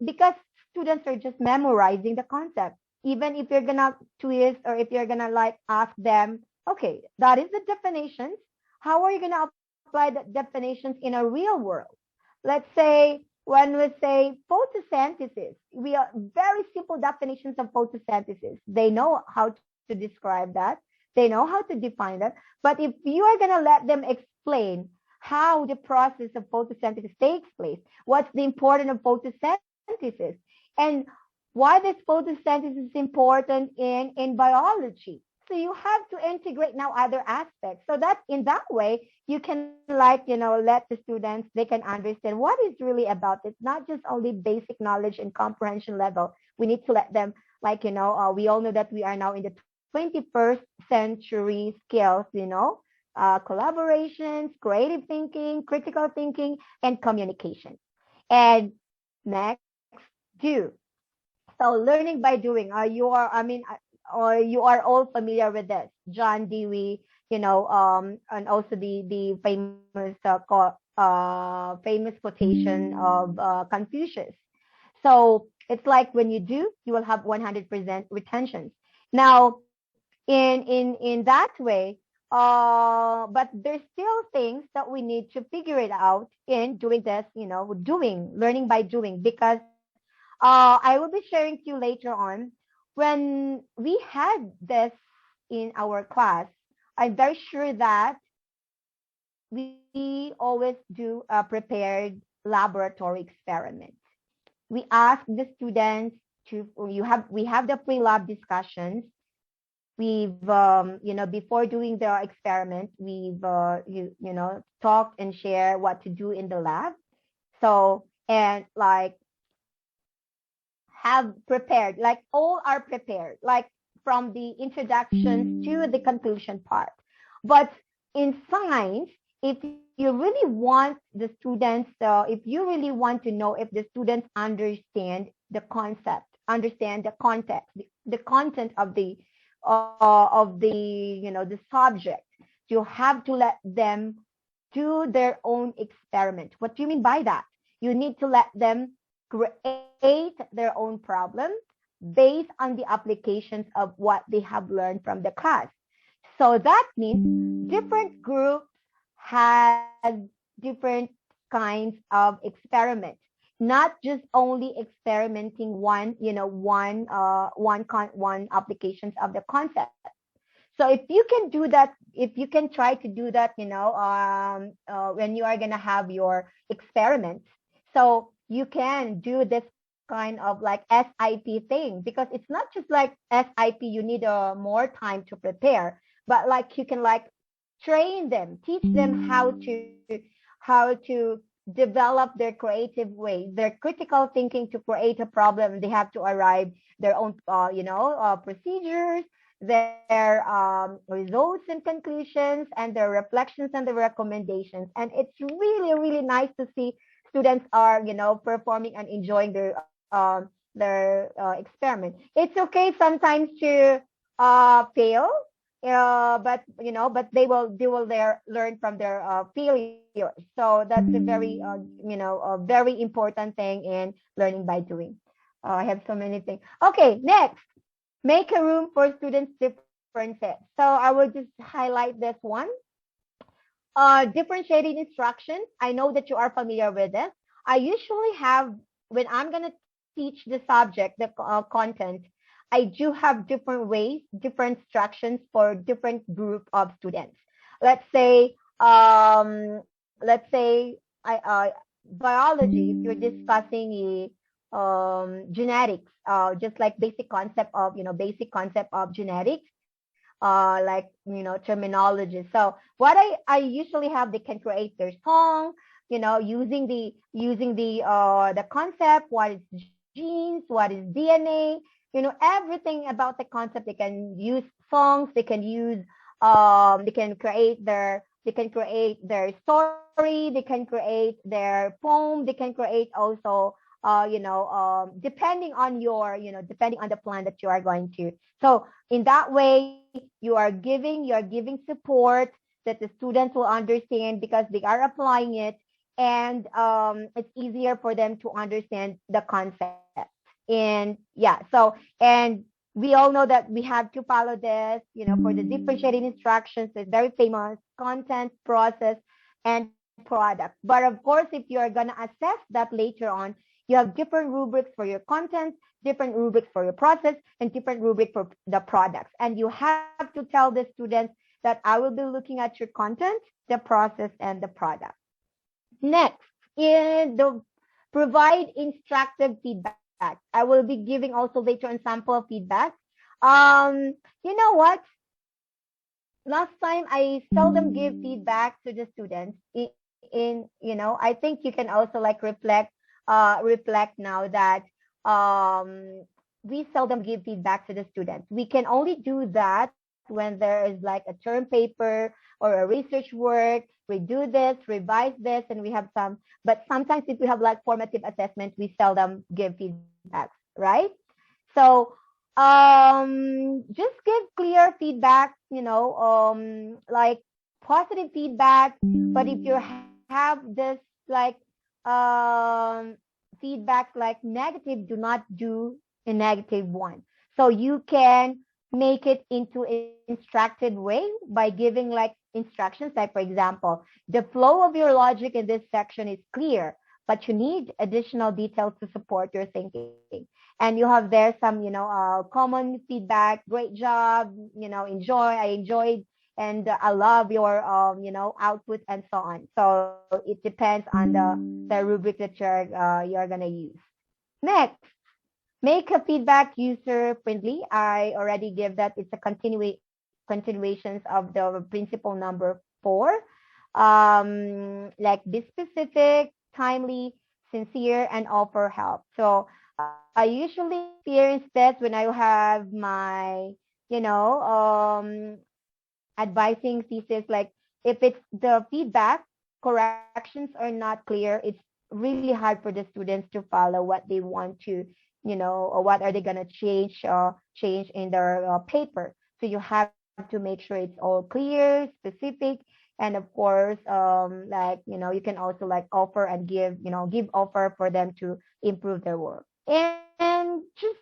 because students are just memorizing the concept, even if you're gonna twist or if you're gonna like ask them, okay, that is the definitions. How are you gonna apply the definitions in a real world? Let's say when we say photosynthesis, we are very simple definitions of photosynthesis. They know how to describe that. They know how to define that. But if you are gonna let them explain how the process of photosynthesis takes place, what's the importance of photosynthesis, and why this photosynthesis is important in biology. So you have to integrate now other aspects so that in that way you can let the students, they can understand what is really about. It's not just only basic knowledge and comprehension level. We need to let them we all know that we are now in the 21st century skills, collaborations, creative thinking, critical thinking, and communication. And next, do. So learning by doing. Or you are all familiar with this. John Dewey, and also the famous quotation of Confucius. So it's like when you do, you will have 100% retention. Now, in that way, but there's still things that we need to figure it out in doing this, learning by doing, because I will be sharing to you later on when we had this in our class. I'm very sure that we always do a prepared laboratory experiment. We ask the students to we have the pre-lab discussions. We've before doing the experiment, we've talked and share what to do in the lab. So and like have prepared, like all are prepared, like from the introductions to the conclusion part. But in science, if you really want the students, if you really want to know if the students understand the concept, understand the context, the content of the subject, you have to let them do their own experiment. What do you mean by that? You need to let them create their own problem based on the applications of what they have learned from the class. So that means different groups had different kinds of experiments, not just only experimenting one applications of the concept. So if you can do that, if you can try to do that, when you are gonna have your experiment, so you can do this kind of like SIP thing, because it's not just like SIP. You need more time to prepare, but like you can like train them, teach them how to develop their creative ways, their critical thinking to create a problem. They have to arrive their own, procedures. their results and conclusions, and their reflections and the recommendations. And it's really, really nice to see students are, performing and enjoying their experiment. It's okay sometimes to fail, but they will learn from their failures. So that's a very a very important thing in learning by doing. I have so many things. Okay, next, make a room for students' differences. So I will just highlight this one. Differentiating instructions. I know that you are familiar with this. I usually have, when I'm going to teach the subject, the content, I do have different ways, different instructions for different group of students. Let's say, um, let's say, biology. If you're discussing genetics, just like basic concept of genetics, terminology. So what I usually have, they can create their song, using the concept, what is genes, what is DNA, everything about the concept. They can use songs, they can create their story, they can create their poem, they can create also depending on the plan that you are going to. So in that way, you are giving support that the students will understand because they are applying it, and it's easier for them to understand the concept. And yeah, and we all know that we have to follow this, for the differentiating instructions. It's very famous: content, process, and product. But of course, if you are going to assess that later on, you have different rubrics for your content, different rubrics for your process, and different rubric for the products. And you have to tell the students that I will be looking at your content, the process, and the product. Next, in the provide instructive feedback. I will be giving also later on sample feedback. You know what? Last time I seldom give feedback to the students. I think you can also like reflect now that we seldom give feedback to the students. We can only do that when there is like a term paper or a research work. We do this, revise this, and we have some. But sometimes if we have like formative assessment, we seldom give feedback, right? So just give clear feedback, like positive feedback. But if you have this like feedback like negative, do not do a negative one. So you can make it into instructed way by giving like instructions. Like, for example, the flow of your logic in this section is clear, but you need additional details to support your thinking. And you have there some, common feedback: great job, I enjoyed, and I love your, output, and so on. So it depends on the rubric that you're gonna use. Next, make a feedback user friendly. I already give that. It's a continuations of the principle number 4. Like, be specific, timely, sincere, and offer help. So I usually experience that when I have my, advising thesis. Like, if it's the feedback, corrections are not clear, it's really hard for the students to follow what they want to, or what are they going to change in their paper. So you have to make sure it's all clear, specific, and of course, you can also like offer and give offer for them to improve their work. And just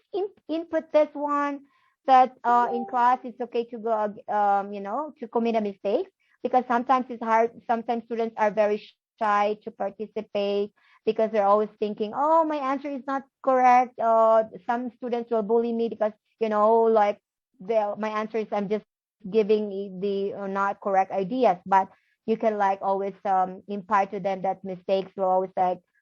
input this one, that in class it's okay to go, to commit a mistake, because sometimes it's hard. Sometimes students are very shy to participate because they're always thinking, oh, my answer is not correct. Some students will bully me because, like, my answer is, I'm just giving the not correct ideas. But you can like always impart to them that mistakes will always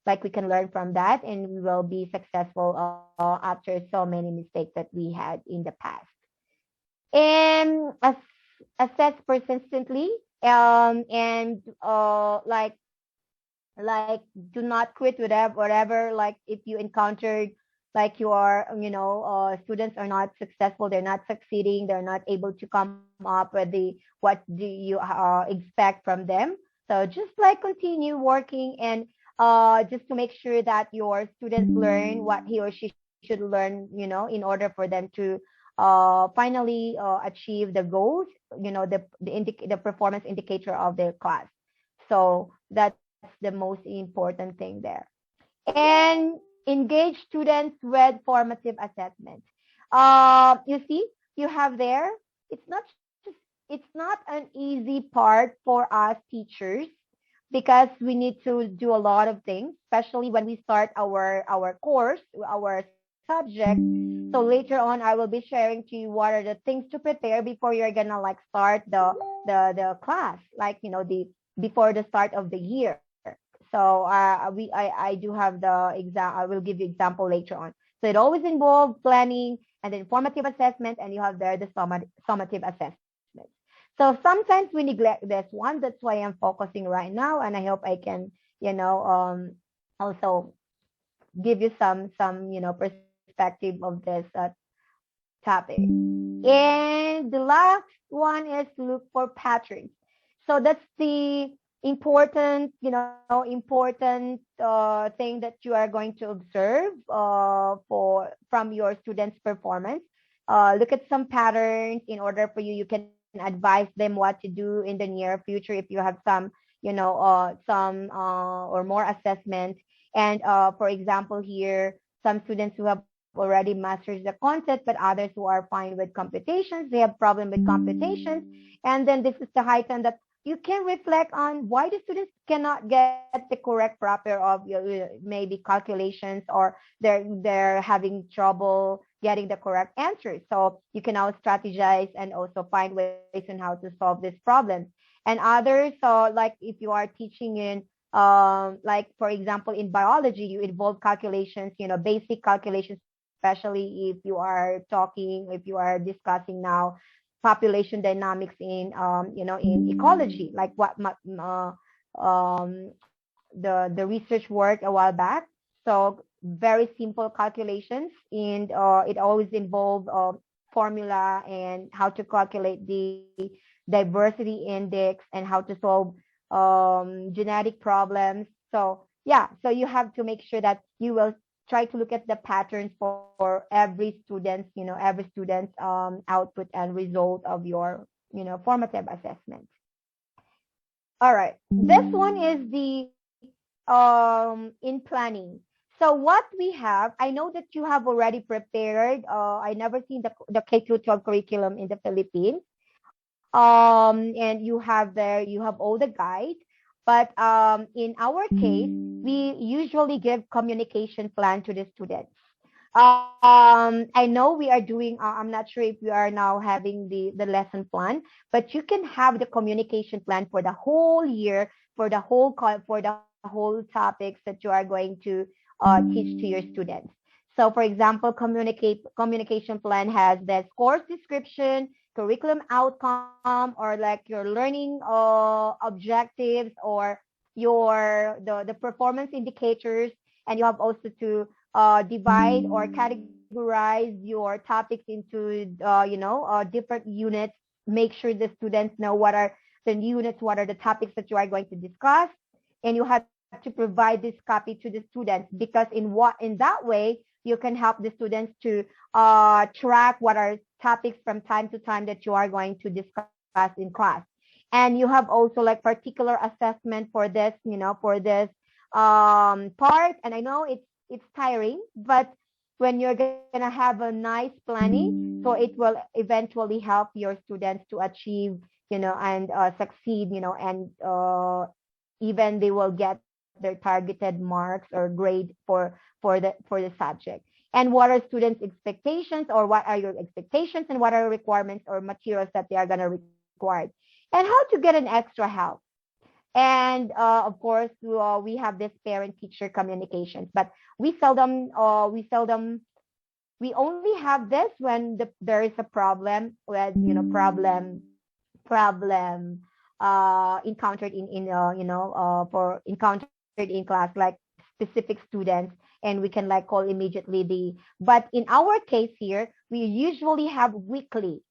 like we can learn from that, and we will be successful after so many mistakes that we had in the past. And assess persistently, and like do not quit whatever, like if you encountered like your students are not successful, they're not succeeding, they're not able to come up with the what do you expect from them. So just like continue working and just to make sure that your students learn what he or she should learn, in order for them to finally achieve the goals, the performance indicator of their class. So that's the most important thing there. And engage students with formative assessment. You see, you have there, it's not an easy part for us teachers because we need to do a lot of things, especially when we start our course, our subject. So later on, I will be sharing to you what are the things to prepare before you're gonna like start the class, like the before the start of the year. So I do have the exam. I will give you example later on. So it always involves planning and then formative assessment, and you have there the summative assessment. So sometimes we neglect this one. That's why I'm focusing right now, and I hope I can, also give you some perspective of this topic. And the last one is look for patterns. So that's the important, important thing that you are going to observe from your students' performance. Look at some patterns in order for you. You can advise them what to do in the near future if you have some, some or more assessment. And for example, here some students who have already mastered the concept, but others who are fine with computations, they have problem with computations. And then this is the high time that you can reflect on why the students cannot get the correct proper of maybe calculations, or they're having trouble getting the correct answers. So you can now strategize and also find ways on how to solve these problems. And others, so like if you are teaching in like for example in biology, you involve calculations, basic calculations, especially if you are talking, if you are discussing now population dynamics in in ecology, like what the research work a while back. So very simple calculations, and it always involve formula and how to calculate the diversity index and how to solve genetic problems. So yeah, so you have to make sure that you will try to look at the patterns for every student's, every student's output and result of your, formative assessment. All right. This one is the in planning. So what we have, I know that you have already prepared. I never seen the K through 12 curriculum in the Philippines. And you have there, you have all the guides. But in our case, we usually give communication plan to the students. I know we are doing, I'm not sure if we are now having the lesson plan, but you can have the communication plan for the whole year, for the whole topics that you are going to teach to your students. So for example, communication plan has the course description, curriculum outcome, or like your learning objectives, or the performance indicators. And you have also to divide or categorize your topics into different units. Make sure the students know what are the units, what are the topics that you are going to discuss, and you have to provide this copy to the students, because in that way you can help the students to track what are topics from time to time that you are going to discuss in class. And you have also like particular assessment for this, for this part. And I know it's tiring, but when you're gonna have a nice planning, so it will eventually help your students to achieve, and succeed, and even they will get their targeted marks or grade for the subject. And what are students' expectations, or what are your expectations, and what are requirements or materials that they are gonna require, and how to get an extra help. And of course, we have this parent-teacher communications, but we only have this when there is a problem with, problem encountered in for encountered in class, like specific students, and we can like call immediately the. But in our case here, we usually have weekly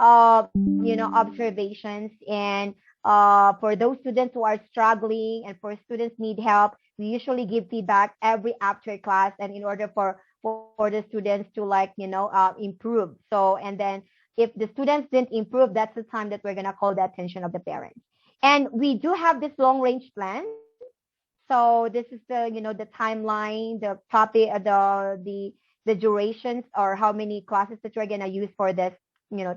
observations, and for those students who are struggling and for students need help, we usually give feedback every after class, and in order for the students to like improve. So and then if the students didn't improve, that's the time that we're gonna call the attention of the parents. And we do have this long range plan. So this is the timeline, the topic, the durations, or how many classes that you're gonna use for this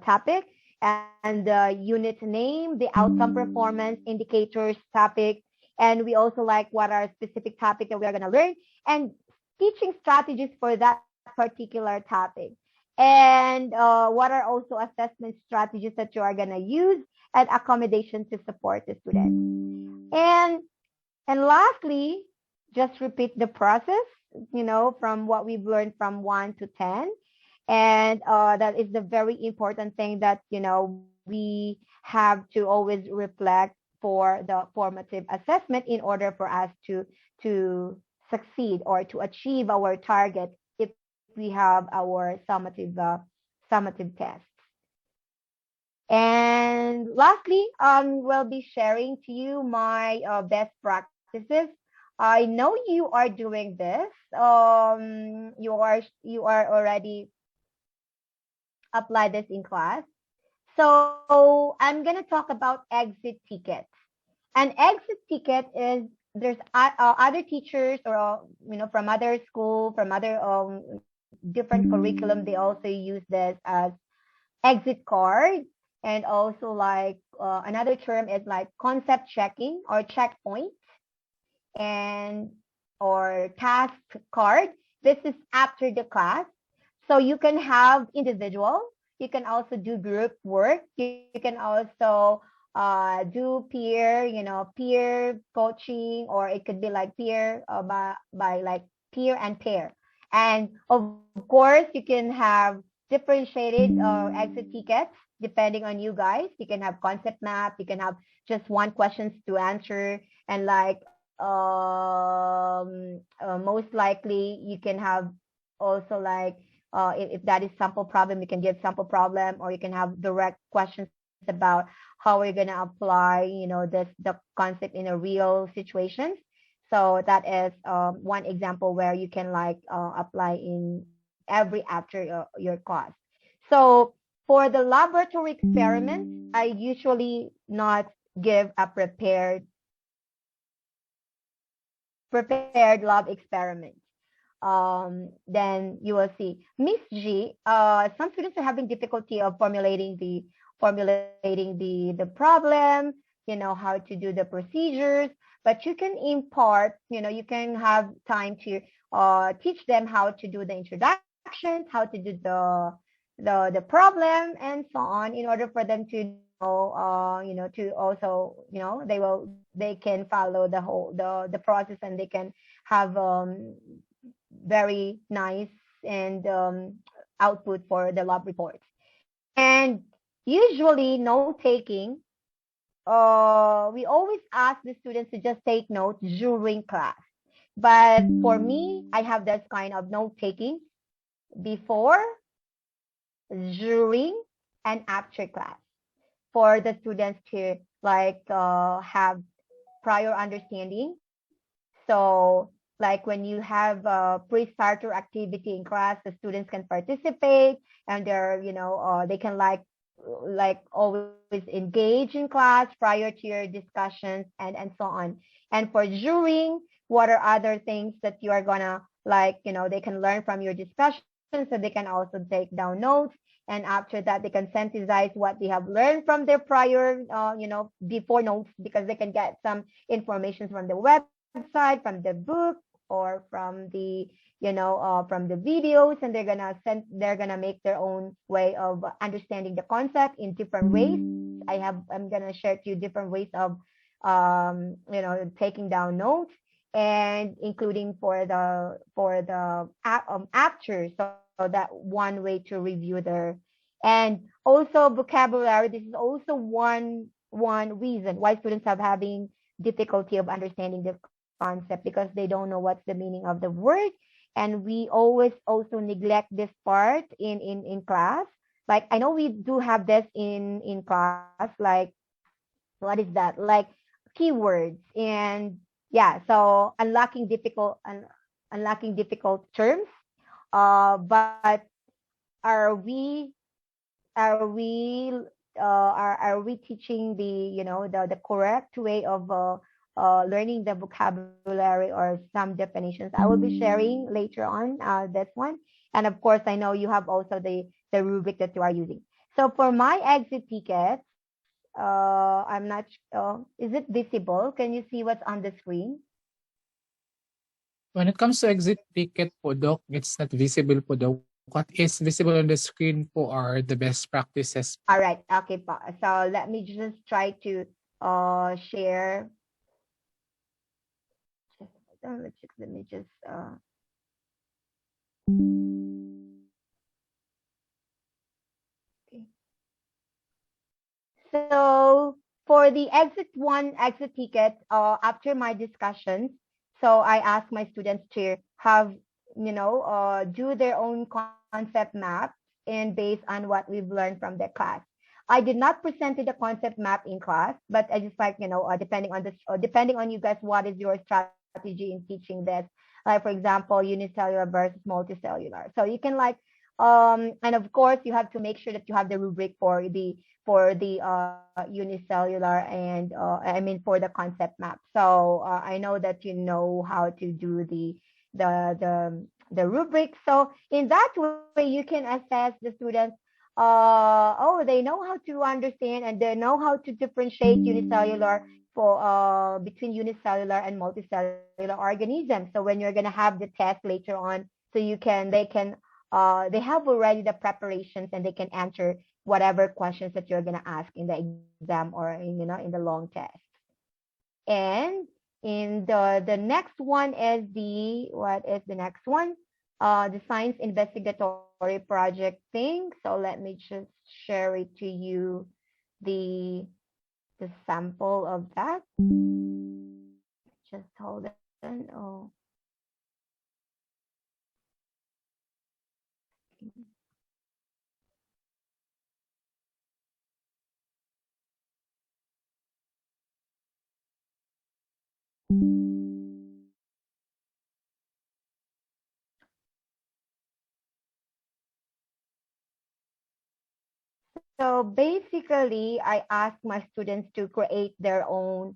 topic, and the unit name, the outcome performance indicators topic, and we also like what are specific topic that we are gonna learn, and teaching strategies for that particular topic, and what are also assessment strategies that you are gonna use, and accommodation to support the students. And lastly, just repeat the process, from what we've learned from 1 to 10. And that is the very important thing that, we have to always reflect for the formative assessment in order for us to succeed or to achieve our target if we have our summative tests. And lastly, we'll be sharing to you my best practices. I know you are doing this. You are already applied this in class. So I'm gonna talk about exit tickets. An exit ticket is there's other teachers or from other school, from other different curriculum. They also use this as exit card, and also like another term is like concept checking or checkpoint, and or task card. This is after the class. So you can have individual, you can also do group work, you can also do peer coaching, or it could be like peer by like peer and pair. And of course, you can have differentiated exit tickets depending on you guys. You can have concept map, you can have just one questions to answer, and like most likely you can have also like if that is sample problem, you can give sample problem, or you can have direct questions about how we're gonna apply, the concept in a real situations. So that is one example where you can like apply in every after your class. So for the laboratory experiments, I usually not give a prepared lab experiment. Then you will see Miss G. Some students are having difficulty of formulating the problem. How to do the procedures, but you can impart. You can have time to teach them how to do the introductions, how to do the problem, and so on, in order for them to know, to also, they can follow the process, and they can have very nice and output for the lab reports. And usually note taking, we always ask the students to just take notes during class. But for me, I have this kind of note taking before, during, and after class for the students to like have prior understanding. So like when you have a pre-starter activity in class, the students can participate, and they can like always engage in class prior to your discussions, and so on. And for during, what are other things that you are gonna like, they can learn from your discussion, so they can also take down notes. And after that, they can synthesize what they have learned from their prior, before notes, because they can get some information from the website, from the book, or from the videos, and they're gonna make their own way of understanding the concept in different ways. I'm gonna share to you different ways of taking down notes, and including for the after, so that one way to review there. And also vocabulary. This is also one reason why students have having difficulty of understanding the concept, concept because they don't know what's the meaning of the word. And we always also neglect this part in class. Like I know we do have this in class, like what is that? Like keywords and yeah, so unlocking difficult terms. But are we are we are we teaching the the correct way of learning the vocabulary or some definitions? I will be sharing later on this one, and of course I know you have also the rubric that you are using. So for my exit tickets, I'm not. Is it visible? Can you see what's on the screen? When it comes to exit ticket po, Doc, it's not visible po, Doc. What is visible on the screen po are the best practices. All right. Okay. So let me just try to share. Let me just okay. So for the exit ticket, after my discussions, so I asked my students to have, do their own concept map and based on what we've learned from their class. I did not present the concept map in class, but I just like, depending on you guys, what is your strategy in teaching this? Like, for example, unicellular versus multicellular. So you can like, and of course, you have to make sure that you have the rubric for the unicellular and for the concept map. So I know that you know how to do the rubric. So in that way, you can assess the students. They know how to understand and they know how to differentiate unicellular for between unicellular and multicellular organisms. So when you're gonna have the test later on, so they have already the preparations and they can answer whatever questions that you're gonna ask in the exam or in the long test. And in the next one is the what is the next one? The science investigatory project thing. So let me just share it to you the sample of that. Just hold on. Oh. So basically, I ask my students to create their own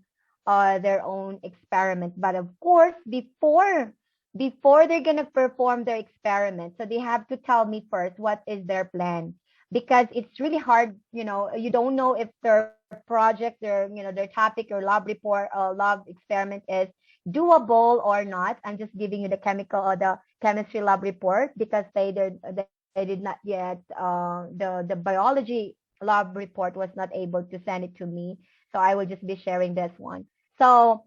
experiment. But of course, before they're gonna perform their experiment, so they have to tell me first what is their plan, because it's really hard. You don't know if their project, their topic or lab report, lab experiment is doable or not. I'm just giving you the chemical or the chemistry lab report because they did not yet the biology lab report was not able to send it to me, so I will just be sharing this one. So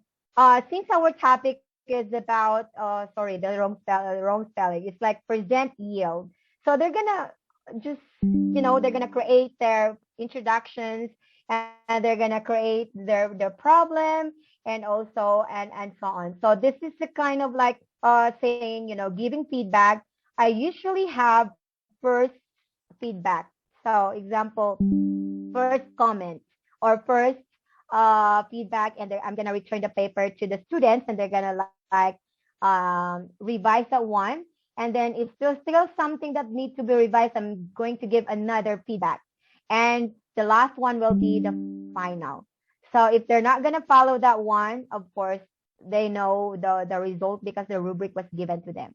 since our topic is about sorry, the wrong spelling, it's like present yield. So they're gonna just they're gonna create their introductions and they're gonna create their problem and also and so on. So this is the kind of like saying, giving feedback. I usually have first feedback. So example, first comment or first feedback, and I'm gonna return the paper to the students, and they're gonna like revise that one. And then if there's still something that needs to be revised, I'm going to give another feedback. And the last one will be the final. So if they're not gonna follow that one, of course, they know the result because the rubric was given to them.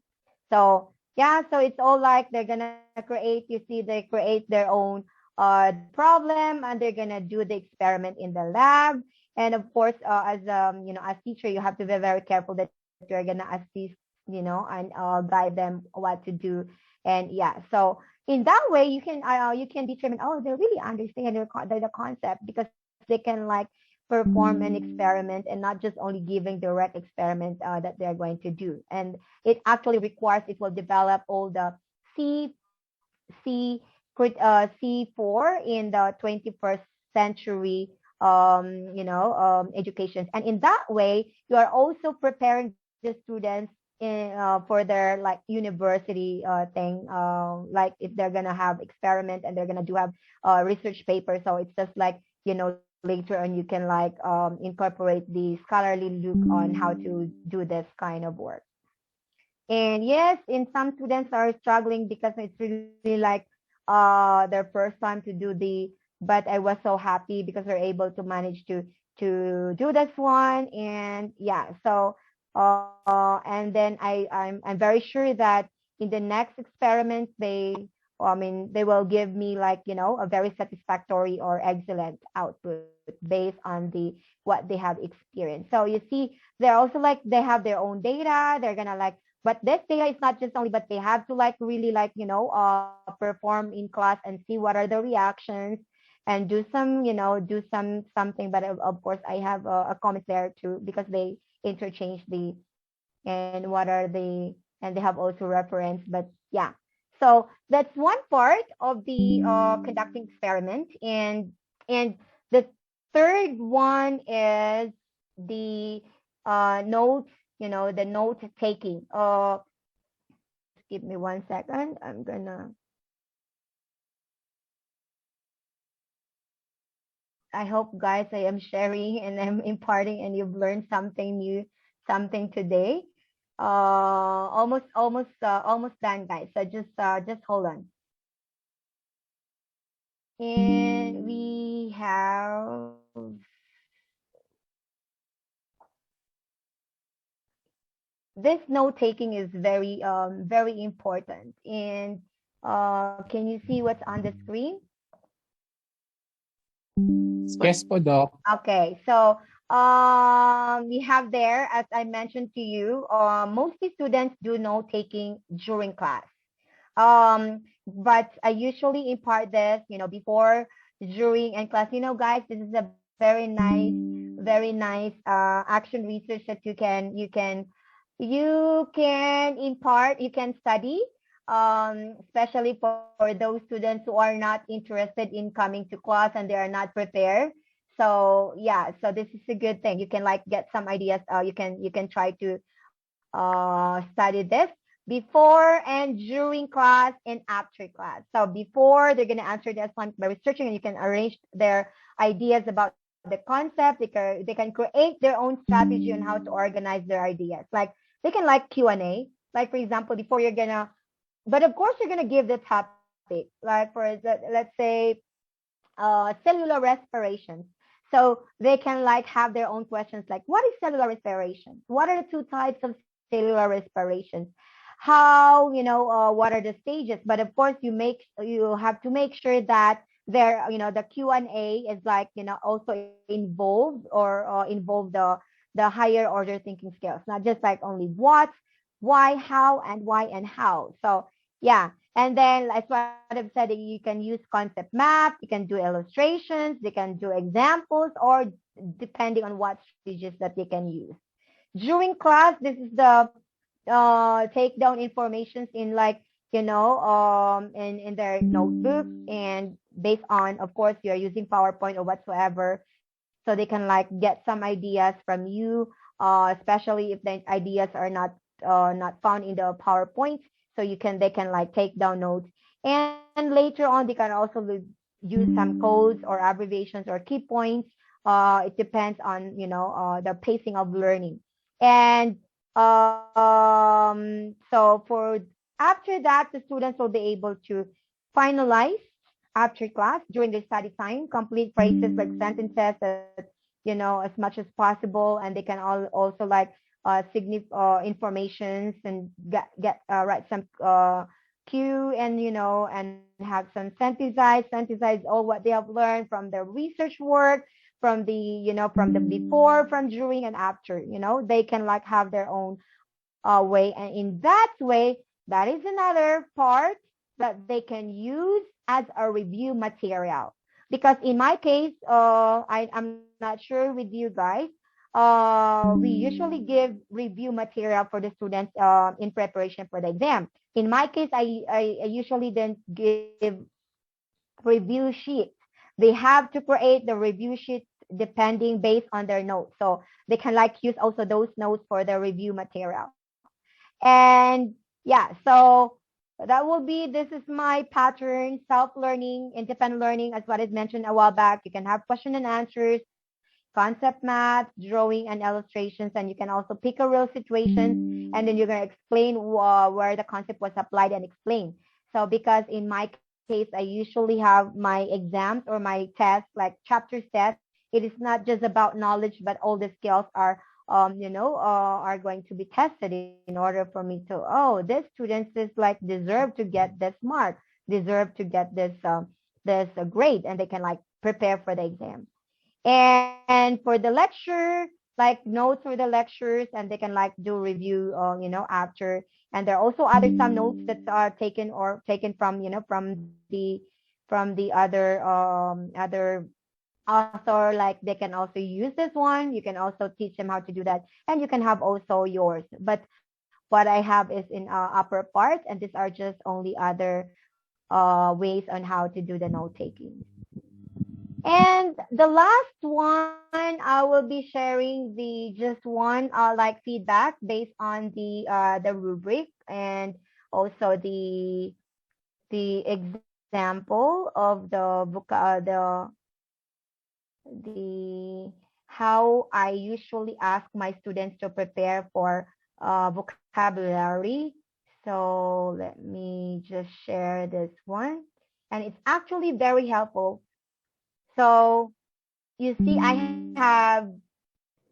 So yeah, so it's all like they're gonna create. You see, they create their own problem, and they're gonna do the experiment in the lab. And of course, as as teacher, you have to be very careful that you're gonna assist, and guide them what to do. And yeah, so in that way, you can determine, oh, they really understand the concept because they can like perform an experiment and not just only giving direct experiment that they're going to do. And it actually requires, it will develop all the C C C4 in the 21st century educations. And in that way, you are also preparing the students for their like university thing, like if they're gonna have experiment and they're gonna do have research paper. So it's just like later on you can like incorporate the scholarly look on how to do this kind of work. And yes, in some students are struggling because it's really like their first time to do the, but I was so happy because they're able to manage to do this one. And yeah, so and then I'm very sure that in the next experiment I mean they will give me like a very satisfactory or excellent output based on the what they have experienced. So you see, they're also like they have their own data. They're gonna like, but this data is not just only, but they have to like really like perform in class and see what are the reactions and do some do something. But of course I have a comment there too because they interchange the and what are the, and they have also reference. But yeah, so that's one part of the conducting experiment. And the third one is the note, the note taking. Just give me 1 second. I'm gonna. I hope, guys, I am sharing and I'm imparting, and you've learned something new, something today. Almost done, guys. So just hold on. And we have this note taking is very important. And can you see what's on the screen? Yes po, Doc. Okay, so we have there, as I mentioned to you, mostly students do note taking during class. But I usually impart this, before, during, and class. Guys, this is a very nice action research that you can impart, you can study, especially for those students who are not interested in coming to class and they are not prepared. So yeah, so this is a good thing. You can like get some ideas. You can try to study this before and during class and after class. So before, they're going to answer the assignment by researching, and you can arrange their ideas about the concept. They can create their own strategy on how to organize their ideas. Like they can like Q&A. Like for example, before you're gonna, but of course you're gonna give the topic. Like for let's say cellular respiration. So they can like have their own questions like, what is cellular respiration? What are the two types of cellular respirations? How, what are the stages? But of course, you have to make sure that there, the Q&A is like, also involved or involve the higher order thinking skills, not just like only what, why, how, and why and how. So yeah, and then, as what I've said, you can use concept maps, you can do illustrations, you can do examples, or depending on what strategies that they can use. During class, this is the take down informations in like, in their notebook, and based on, of course, you're using PowerPoint or whatsoever. So they can like get some ideas from you, especially if the ideas are not found in the PowerPoint. So they can like take down notes, and later on they can also use some codes or abbreviations or key points. It depends on the pacing of learning. And so for after that, the students will be able to finalize after class during the study time, complete phrases like sentences that as much as possible, and they can also like informations, and write some cue, and and have some synthesize all what they have learned from their research work, from the from the before, from during, and after. They can like have their own way, and in that way, that is another part that they can use as a review material. Because in my case, I'm not sure with you guys, we usually give review material for the students in preparation for the exam. In my case, I usually then give review sheet. They have to create the review sheet depending based on their notes. So they can like use also those notes for the review material. And yeah, so that will be, this is my pattern: self-learning, independent learning, as what is mentioned a while back. You can have question and answers, concept math, drawing, and illustrations, and you can also pick a real situation, and then you're going to explain where the concept was applied and explain. So because in my case, I usually have my exams or my tests, like chapters test, it is not just about knowledge, but all the skills are going to be tested in order for me to, oh, this student is like deserve to get this mark, deserve to get this grade, and they can like prepare for the exam. And for the lecture, like notes for the lectures, and they can like do review, after. And there are also other some notes that are taken from, from the other author. Like they can also use this one. You can also teach them how to do that, and you can have also yours. But what I have is in upper part, and these are just only other ways on how to do the note taking. And the last one, I will be sharing the just one like feedback based on the rubric, and also the example of the how I usually ask my students to prepare for vocabulary. So let me just share this one, and it's actually very helpful. So you see, I have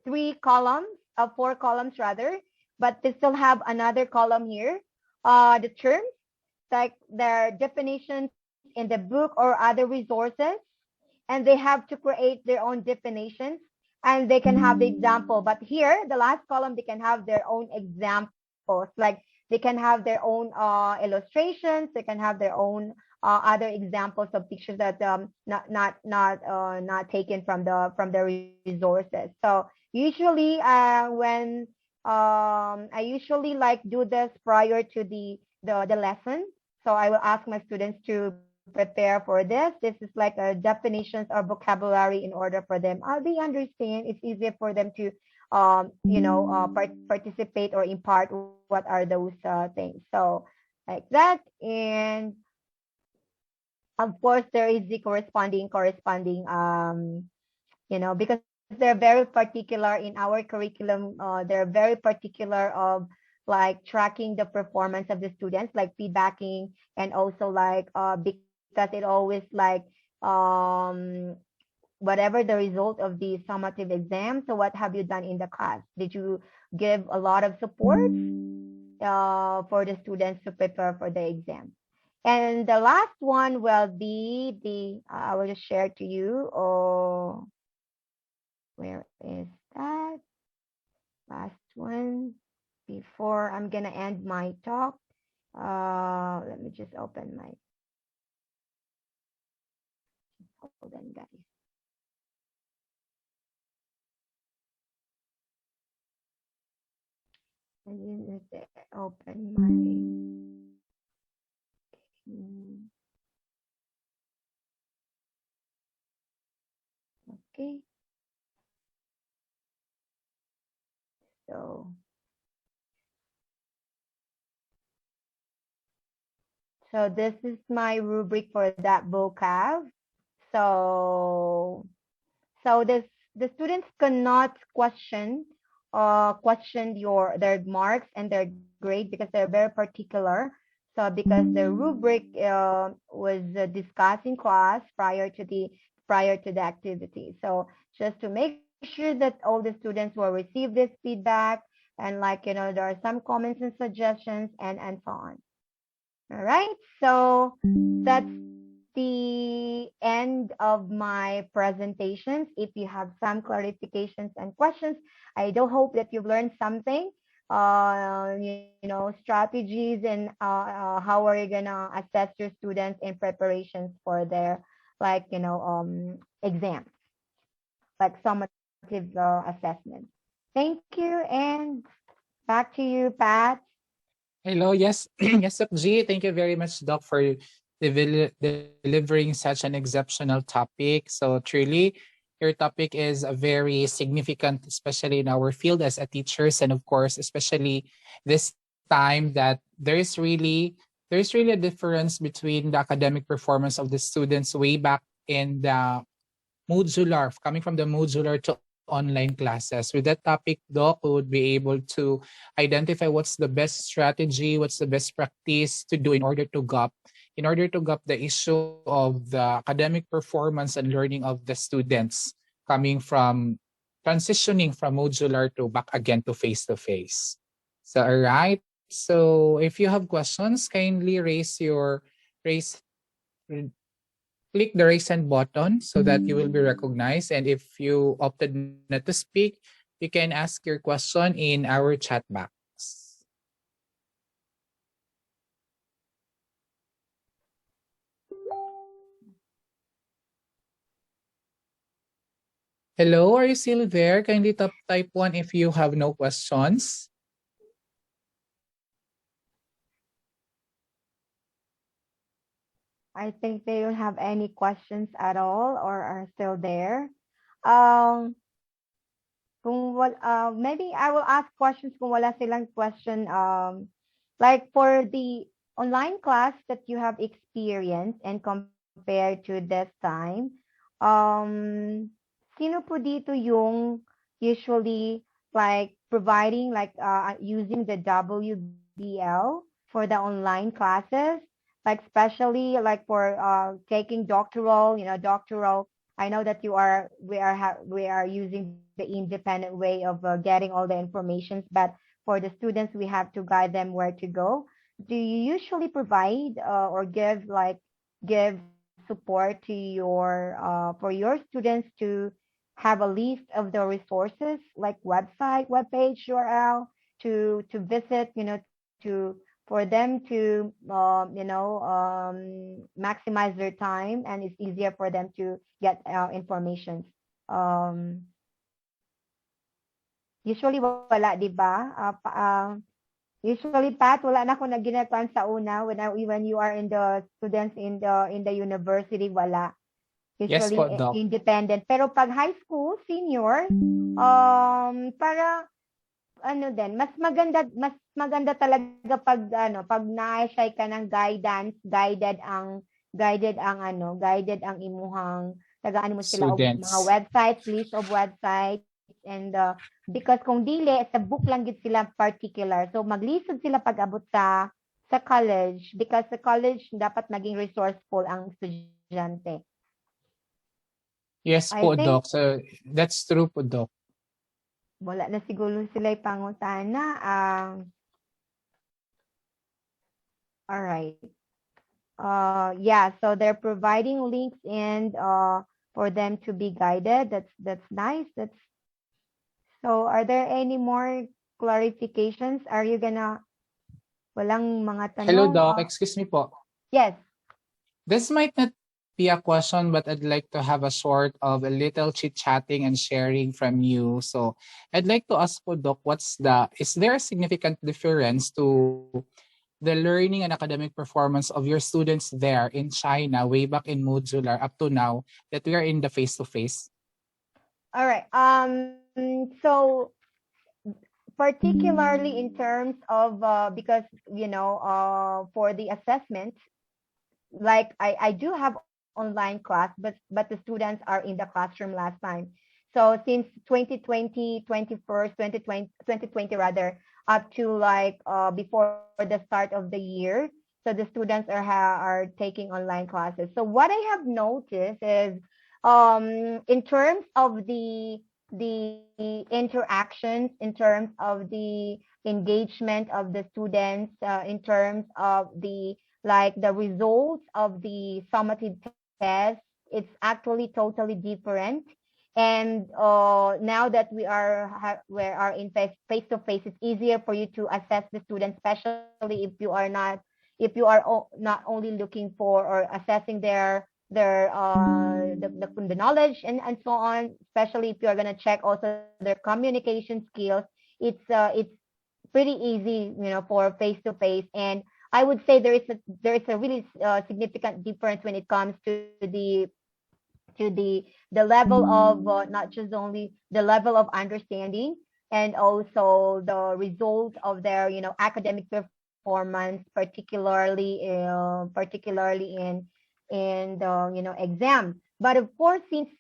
three columns, four columns rather, but they still have another column here. The terms, like their definitions in the book or other resources, and they have to create their own definitions, and they can have the example. But here, the last column, they can have their own examples. Like they can have their own illustrations. They can have their own other examples of pictures that not taken from the resources. So usually when I usually like do this prior to the lesson. So I will ask my students to prepare for this. This is like a definitions or vocabulary in order for them. They understand. It's easier for them to participate or impart what are those things. So like that. And of course there is the corresponding because they're very particular in our curriculum. They're very particular of like tracking the performance of the students, like feedbacking, and also like because it always like whatever the result of the summative exam. So what have you done in the class? Did you give a lot of support for the students to prepare for the exam? And the last one will be I will just share to you. Oh, where is that? Last one before I'm gonna end my talk. Let me just open my. Hold on, guys. And then just open my. Okay. So this is my rubric for that vocab. So this the students cannot question their marks and their grade because they're very particular. So because the rubric was discussed in class prior to the activity. So just to make sure that all the students will receive this feedback, and like there are some comments and suggestions, and so on. All right, so that's the end of my presentations. If you have some clarifications and questions, I do hope that you've learned something. Strategies and how are you gonna assess your students in preparations for their exams, like summative assessment. Thank you, and back to you, Pat. Hello, yes, yes, Doc G. Thank you very much, Doc, for delivering such an exceptional topic. So truly, your topic is very significant, especially in our field as a teachers, and of course, especially this time that there's really a difference between the academic performance of the students way back in the modular, coming from the modular to online classes. With that topic, Doc, we would be able to identify what's the best strategy, what's the best practice to do in order to gap the issue of the academic performance and learning of the students coming from transitioning from modular to back again to face to face. So all right. So if you have questions, kindly raise click the raise hand button so that you will be recognized. And if you opted not to speak, you can ask your question in our chat box. Hello, are you still there? Kindly type 1 if you have no questions. I think they don't have any questions at all or are still there. Um, maybe I will ask questions kung wala silang question. Like for the online class that you have experienced and compared to this time, sino po dito yung usually like providing like using the WBL for the online classes? Like especially like for taking doctoral. I know that we are using the independent way of getting all the information, but for the students we have to guide them where to go. Do you usually provide or give support to your for your students to have a list of the resources like website, web page URL to visit, for them to maximize their time, and it's easier for them to get information. Um, Usually wala, 'di ba? Usually Pat, wala na ako naginatan sa una when you are in the students in the university, wala. Yes Usually po, Doc. independent. Pero pag high school, senior, para ano din, mas maganda talaga pag na-shy ka ng guidance, guided ang imuhang tagaan mo sila og mga Students. websites, list of websites, and because kung dili sa book lang gid sila particular. So maglisod sila pag abot sa college, because sa college dapat maging resourceful ang estudyante. Yes I po, think Doc. So that's true po, Doc. wala na siguro sila pangutana. All right. Yeah, so they're providing links and for them to be guided. That's nice. So are there any more clarifications? Are you gonna walang mga Hello, tanong? Doc. Excuse me po. Yes. This might not be a question, but I'd like to have a sort of a little chit-chatting and sharing from you. So I'd like to ask po, Doc, is there a significant difference to the learning and academic performance of your students there in China way back in modular up to now that we are in the face-to-face? All right. So particularly in terms of because for the assessment, like I do have online class, but the students are in the classroom last time. So since 2020, 2020 rather, up to like before the start of the year, so the students are taking online classes. So what I have noticed is in terms of the interactions, in terms of the engagement of the students, in terms of the results of the summative test, it's actually totally different. And now that we are in face to face, it's easier for you to assess the students, especially if you are not only looking for or assessing the knowledge and so on. Especially if you are gonna check also their communication skills, it's pretty easy, for face to face. And I would say there is a really significant difference when it comes to the level of not just only the level of understanding and also the result of their academic performance, particularly in the exam. But of course, since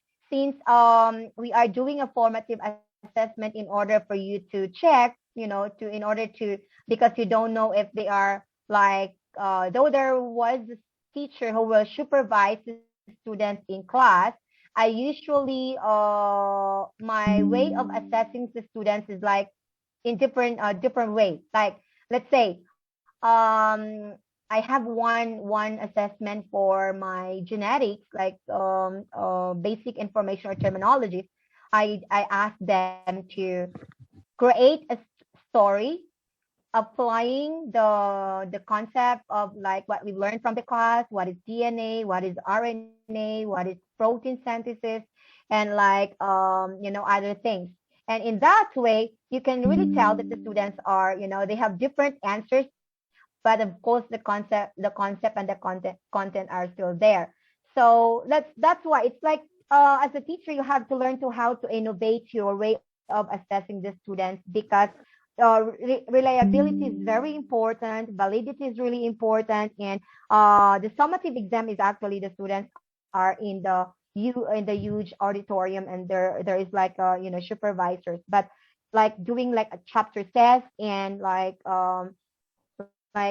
we are doing a formative assessment in order for you to check, to in order to, because you don't know if they are like though there was a teacher who will supervise the students in class. I usually my way of assessing the students is like in different ways. Like let's say I have one assessment for my genetics, like basic information or terminologies. I ask them to create a story applying the concept of like what we learned from the class, what is DNA, what is RNA, what is protein synthesis, and like other things. And in that way, you can really tell that the students are, they have different answers, but of course the concept and the content are still there. So that's why it's like as a teacher you have to learn to how to innovate your way of assessing the students, because reliability is very important, validity is really important, and the summative exam is actually the students are in the huge auditorium, and there is like supervisors, but like doing like a chapter test and like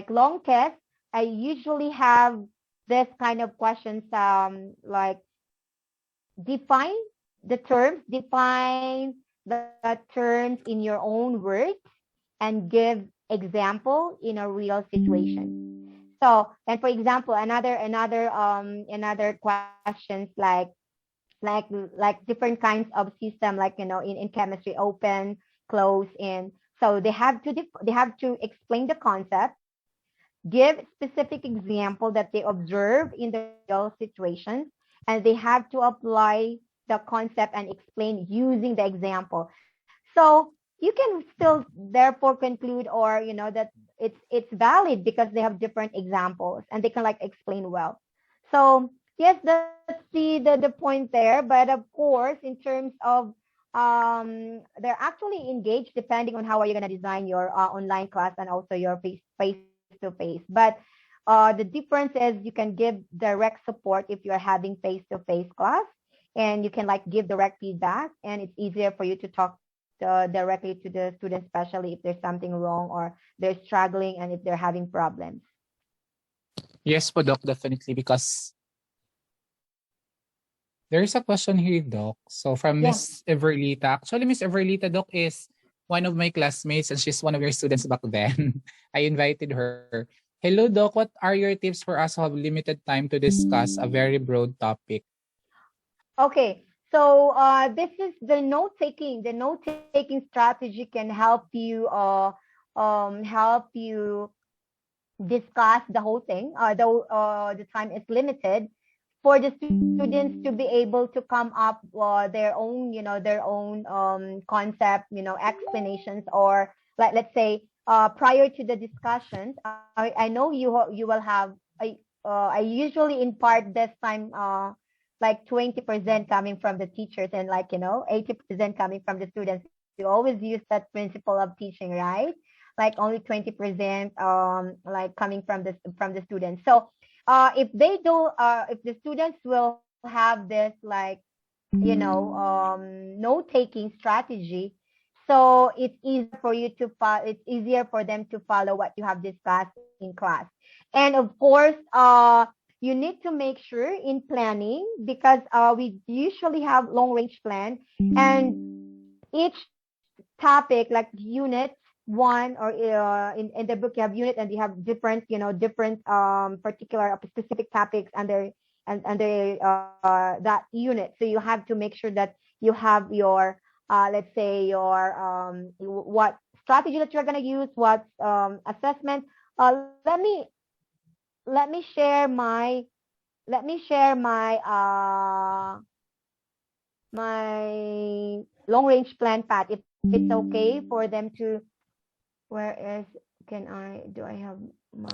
long test, I usually have this kind of questions, like define define the terms in your own words and give example in a real situation. So, and for example, another questions like different kinds of system, like in chemistry, open, close, and so they have to explain the concept, give specific example that they observe in the real situations, and they have to apply the concept and explain using the example. So you can still therefore conclude, or that it's valid because they have different examples and they can like explain well. So yes, that's the point there. But of course, in terms of they're actually engaged depending on how are you going to design your online class and also your face to face. But the difference is you can give direct support if you're having face to face class, and you can like give direct feedback, and it's easier for you to talk directly to the students, especially if there's something wrong or they're struggling and if they're having problems. Yes po, Doc, definitely, because there is a question here, Doc. So from Yeah. Miss Everlita. Actually, Miss Everlita, Doc, is one of my classmates and she's one of your students back then. I invited her. Hello, Doc. What are your tips for us who have limited time to discuss a very broad topic? Okay. So this is the note taking. The note taking strategy can help you discuss the whole thing, though the time is limited, for the students to be able to come up their own, their own concept, explanations, or like let's say prior to the discussions, I know you will have. I usually impart this time like 20% coming from the teachers and like 80% coming from the students. You always use that principle of teaching, right? Like only 20% like coming from the students. So if they do if the students will have this like note taking strategy, so it's easier for you to follow, it's easier for them to follow what you have discussed in class. And of course you need to make sure in planning, because we usually have long range plan, and each topic like unit one, or in the book you have unit and you have different different particular specific topics under and under that unit. So you have to make sure that you have your let's say your what strategy that you're going to use, what assessment. Let me share my my long range plan path, if it's okay for them to. Where is, can I, do I have my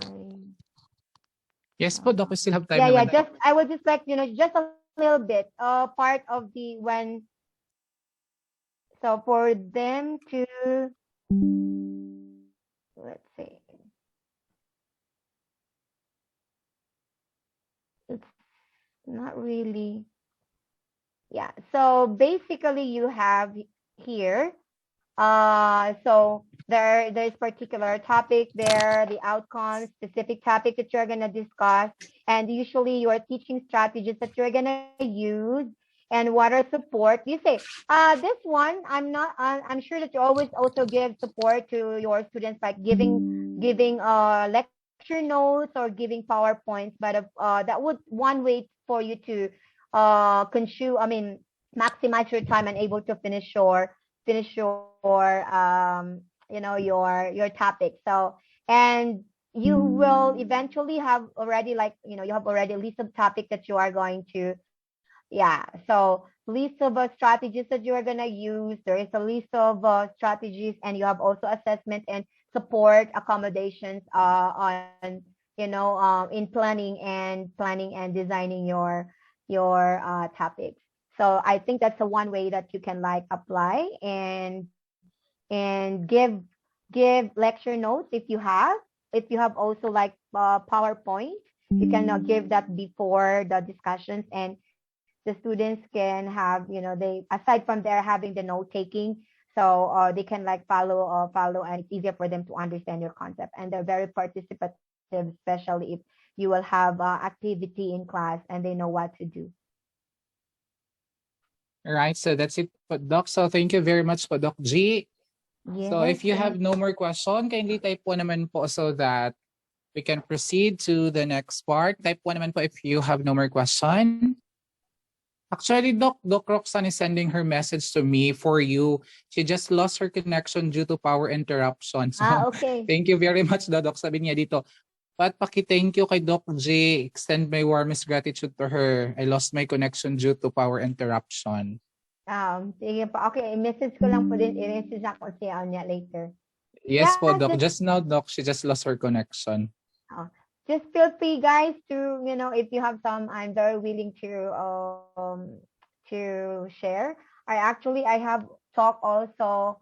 Yes po, Doc. We still have time yeah, naman. just I will just like just allow me little bit part of the when so for them to let's see it's not really yeah so basically you have here so there's particular topic there, the outcomes, specific topic that you're gonna discuss, and usually your teaching strategies that you're gonna use, and what are support. You say, this one I'm not. I'm sure that you always also give support to your students, like giving lecture notes or giving PowerPoints. But that would one way for you to consume. I mean, maximize your time and able to finish your your topic and you will eventually have already like you have already a list of topic that you are going to list of strategies that you are going to use. There is a list of strategies and you have also assessment and support accommodations on in planning and designing your topics. So I think that's the one way that you can like apply and give lecture notes if you have. If you have also like PowerPoint, you can give that before the discussions, and the students can have they aside from there having the note taking, so they can like follow, and it's easier for them to understand your concept, and they're very participative, especially if you will have activity in class and they know what to do. All right, so that's it po, Doc. So thank you very much po, Doc G. So Yes. if you have no more question, kindly type po naman po so that we can proceed to the next part. Type po naman po if you have no more question. Actually, Doc Roxanne is sending her message to me for you. She just lost her connection due to power interruption. So, Okay. thank you very much, Doc. Sabi niya dito, but paki-thank you kay Doc J. Extend my warmest gratitude to her. I lost my connection due to power interruption. Sige po. Okay, message ko lang po din. I-message ako siya niya later. Yes po, Doc. Just now, Doc, she just lost her connection. Just feel free, guys, to if you have some, I'm very willing to share. I have talk also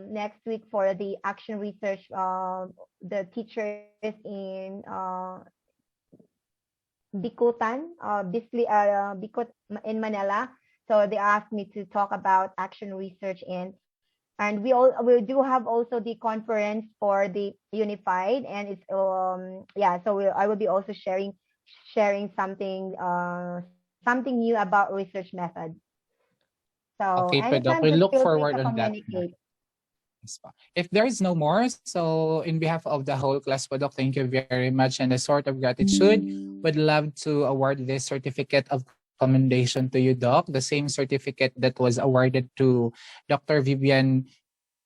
next week for the action research. The teachers in Bikutan, Bikut in Manila. So they asked me to talk about action research and we do have also the conference for the unified, and it's so I will be also sharing something new about research methods. So okay, Doc, anytime we just look feel free forward to on that. communicate. If there is no more, so in behalf of the whole class, po, Doc, thank you very much. And a sort of gratitude, would love to award this certificate of commendation to you, Doc. The same certificate that was awarded to Dr. Vivian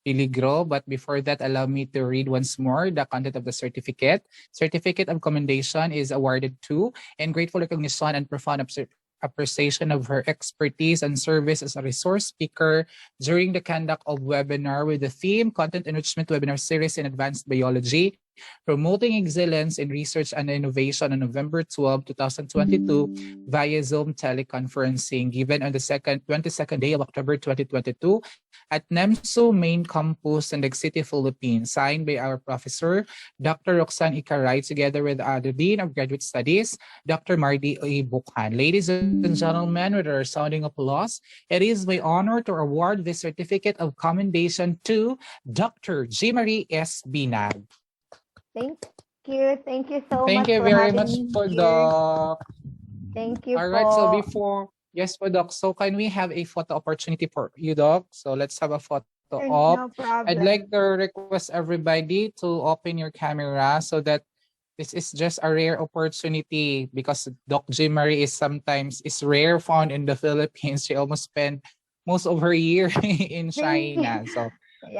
Piligro. But before that, allow me to read once more the content of the certificate. Certificate of commendation is awarded to and grateful recognition and profound appreciation of her expertise and service as a resource speaker during the conduct of webinar with the theme Content Enrichment Webinar Series in Advanced Biology, Promoting Excellence in Research and Innovation on November 12, 2022 via Zoom teleconferencing given on the 22nd day of October 2022 at NEMSU Main Campus in the City, Philippines, signed by our professor, Dr. Roxanne Icaray, together with the Dean of Graduate Studies, Dr. Marty A. Bukhan. Ladies and gentlemen, with our sounding applause, it is my honor to award this certificate of commendation to Dr. G. Marie S. Binag. Thank you. Thank you so much. Thank you for very having much me for here. Doc. Thank you. All right, so before, yes, for Doc, so can we have a photo opportunity for you, Doc? So let's have a photo op. No problem. I'd like to request everybody to open your camera so that this is just a rare opportunity because Doc J. Marie is rare found in the Philippines. She almost spent most of her year in China. So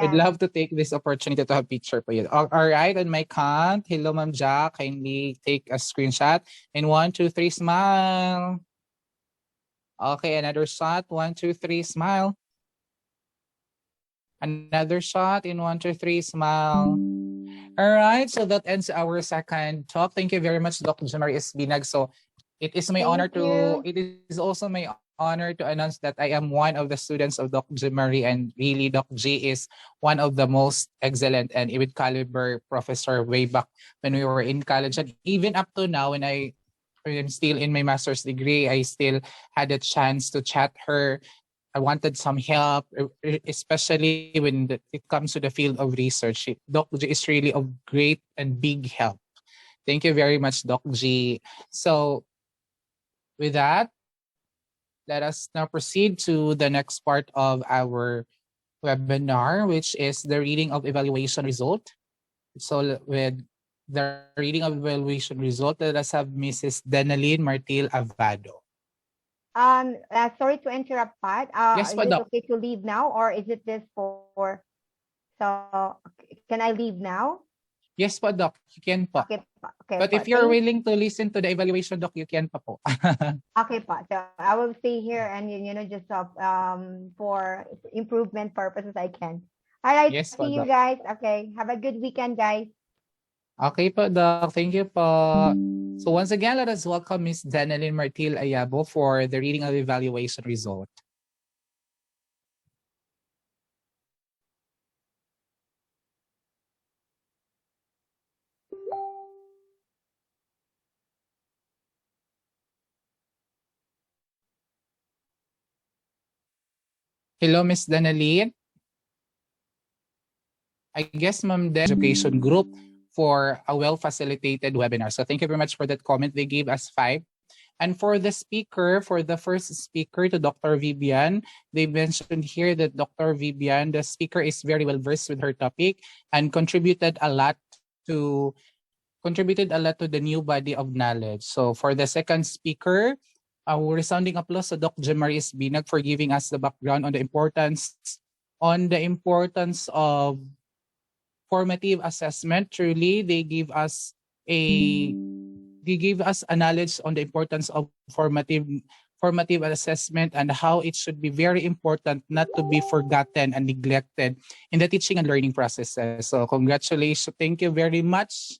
we'd love to take this opportunity to have picture for you. All right, on my count. Hello, Ma'am Jack. Kindly take a screenshot. And 1, 2, 3, smile. Okay, another shot. 1, 2, 3, smile. Another shot in 1, 2, 3, smile. All right, so that ends our second talk. Thank you very much, Dr. Jamari S. Binag. So It is my honor Thank to, you. it is also my honor to announce that I am one of the students of Doc G Marie, and really Doc G is one of the most excellent and with caliber professor way back when we were in college, and even up to now when I'm still in my master's degree, I still had a chance to chat her. I wanted some help, especially when it comes to the field of research. Doc G is really of great and big help. Thank you very much, Doc G. So with that, let us now proceed to the next part of our webinar, which is the reading of evaluation result. So with the reading of evaluation result, let us have Mrs. Denaline Martil Avado. Sorry to interrupt, Pat. Yes, Is po, it Doc. okay to leave now, or is it this for? So can I leave now? Yes po, Doc. You can po. Okay, okay, But if you're willing to listen to the evaluation, Doc, you can pa po. Okay, pa. So I will stay here and just for improvement purposes I can. All right, Yes po, see you Doc. guys. Okay, have a good weekend, guys. Okay po, Doc. Thank you po. So once again, let us welcome Ms. Denaline Martil Ayabo for the reading of evaluation result. Hello, Ms. Denaline. I guess, Ma'am, the education group for a well-facilitated webinar. So thank you very much for that comment. They gave us 5. And for the speaker, for the first speaker to Dr. Vivian, they mentioned here that Dr. Vivian, the speaker, is very well versed with her topic and contributed a lot to the new body of knowledge. So for the second speaker, our resounding applause to Dr. Jemaris Binag for giving us the background on the importance of formative assessment. Truly, a they give us a knowledge on the importance of formative assessment and how it should be very important not to be forgotten and neglected in the teaching and learning processes. So congratulations. Thank you very much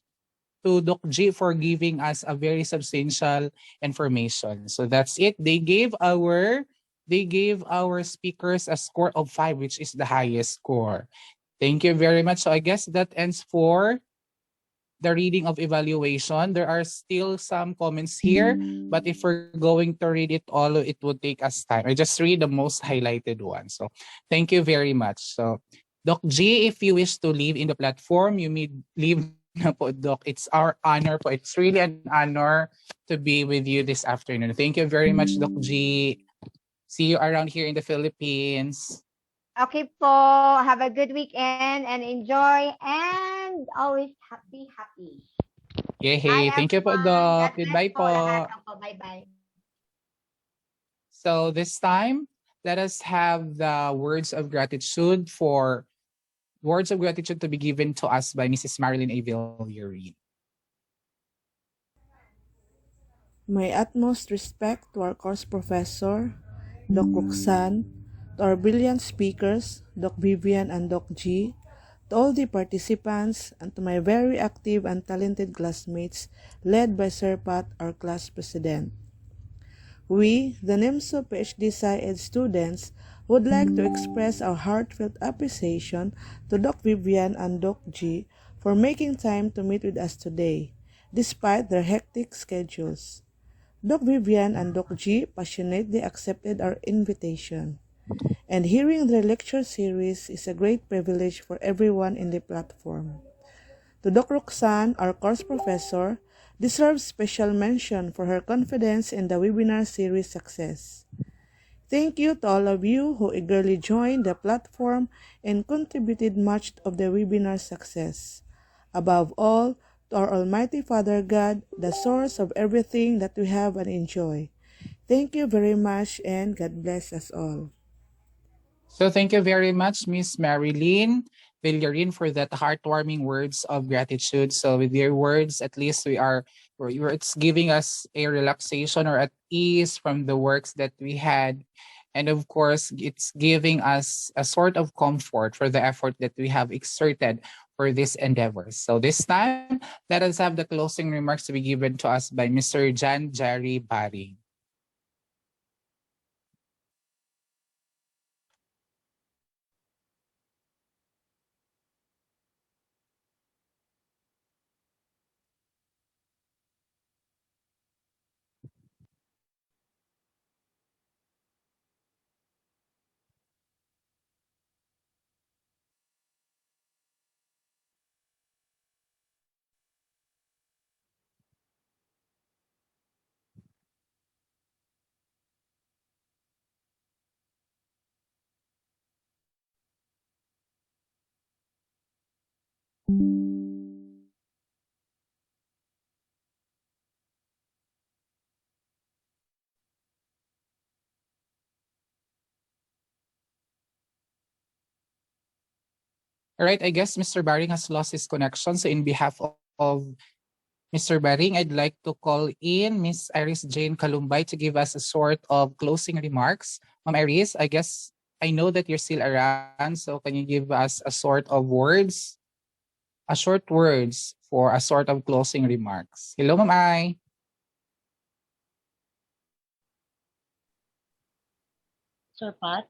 to Doc G for giving us a very substantial information. So that's it. They gave our speakers a score of 5, which is the highest score. Thank you very much. So I guess that ends for the reading of evaluation. There are still some comments here, but if we're going to read it all, it would take us time. I just read the most highlighted ones. So thank you very much. So Doc G, if you wish to leave in the platform, you may leave na po, Doc. It's our honor po. It's really an honor to be with you this afternoon. Thank you very much, Doc G. See you around here in the Philippines. Okay po. Have a good weekend and enjoy and always happy. Yay. Thank you po, Doc. Goodbye po. Bye-bye. So this time, let us have the words of gratitude to be given to us by Mrs. Marilyn A. Villarine. My utmost respect to our course professor, Doc Roxanne, to our brilliant speakers, Doc Vivian and Doc G, to all the participants, and to my very active and talented classmates led by Sir Pat, our class president. We, the NEMSU PhD Sci-Ed students, would like to express our heartfelt appreciation to Doc Vivian and Doc G for making time to meet with us today, despite their hectic schedules. Doc Vivian and Doc G passionately accepted our invitation, and hearing their lecture series is a great privilege for everyone in the platform. To Doc Roxanne, our course professor, deserves special mention for her confidence in the webinar series success. Thank you to all of you who eagerly joined the platform and contributed much of the webinar success. Above all, to our Almighty Father God, the source of everything that we have and enjoy. Thank you very much and God bless us all. So thank you very much, Miss Marilyn Villarin, for that heartwarming words of gratitude. So with your words, at least it's giving us a relaxation or at ease from the works that we had. And of course, it's giving us a sort of comfort for the effort that we have exerted for these endeavors. So this time, let us have the closing remarks to be given to us by Mr. Jan Jerry Barry. All right, I guess Mr. Baring has lost his connection. So in behalf of Mr. Baring, I'd like to call in Miss Iris Jane Kalumbay to give us a sort of closing remarks. Ma'am Iris, I guess I know that you're still around, so can you give us a sort of words, a short words for a sort of closing remarks? Hello, Ma'am I. Sir Pat,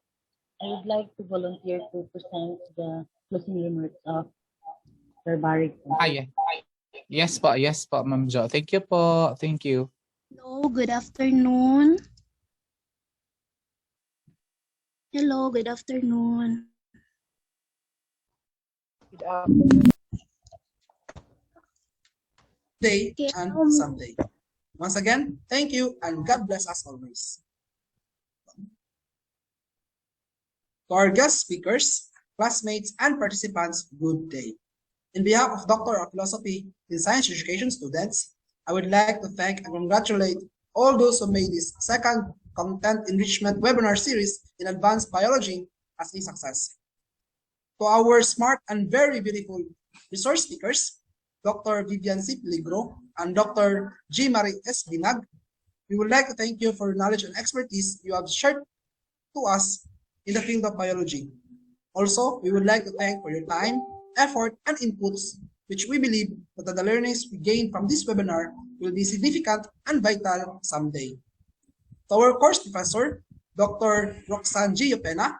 I would like to volunteer to present the closing remarks of Sir Barry. Yeah. Yes po, Ma'am Jo. Thank you po. Thank you. Hello, good afternoon. Hello, good afternoon. Good afternoon. Day and someday. Once again, thank you and God bless us always. To our guest speakers, classmates, and participants, good day. In behalf of Doctor of Philosophy in Science Education students, I would like to thank and congratulate all those who made this second content enrichment webinar series in advanced biology as a success. To our smart and very beautiful resource speakers, Dr. Vivian C. Peligro and Dr. G. Marie S. Binag, we would like to thank you for your knowledge and expertise you have shared to us in the field of biology. Also, we would like to thank for your time, effort, and inputs, which we believe that the learnings we gain from this webinar will be significant and vital someday. To our course professor, Dr. Roxanne G. Yopena,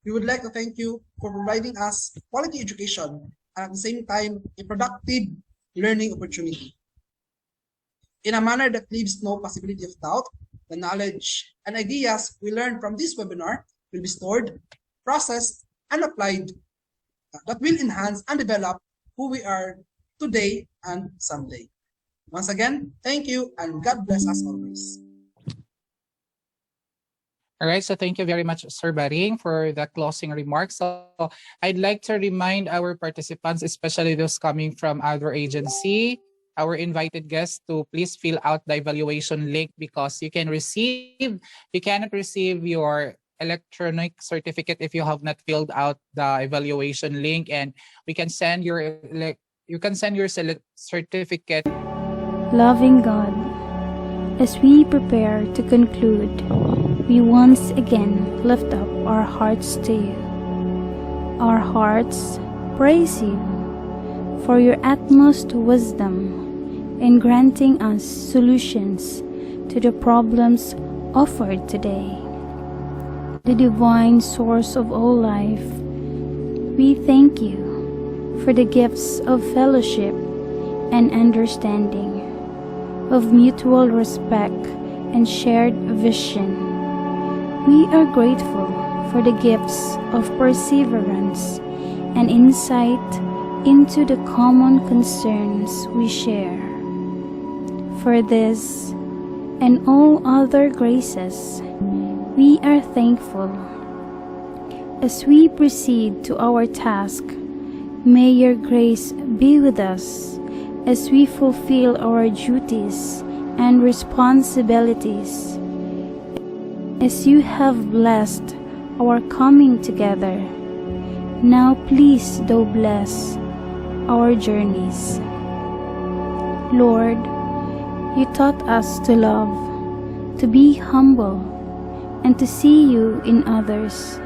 we would like to thank you for providing us quality education and at the same time a productive learning opportunity. In a manner that leaves no possibility of doubt, the knowledge and ideas we learned from this webinar will be stored, processed, and applied that will enhance and develop who we are today and someday. Once again, thank you and God bless us always. All right, so thank you very much, Sir Baring, for the closing remarks. So I'd like to remind our participants, especially those coming from other agency, our invited guests, to please fill out the evaluation link because you cannot receive your electronic certificate if you have not filled out the evaluation link, and you can send your certificate. Loving God, as we prepare to conclude, we once again lift up our hearts to you. Our hearts praise you for your utmost wisdom in granting us solutions to the problems offered today. The divine source of all life, we thank you for the gifts of fellowship and understanding, of mutual respect and shared vision. We are grateful for the gifts of perseverance and insight into the common concerns we share. For this and all other graces, we are thankful. As we proceed to our task, may your grace be with us as we fulfill our duties and responsibilities. As you have blessed our coming together, now please do bless our journeys. Lord, you taught us to love, to be humble, and to see you in others.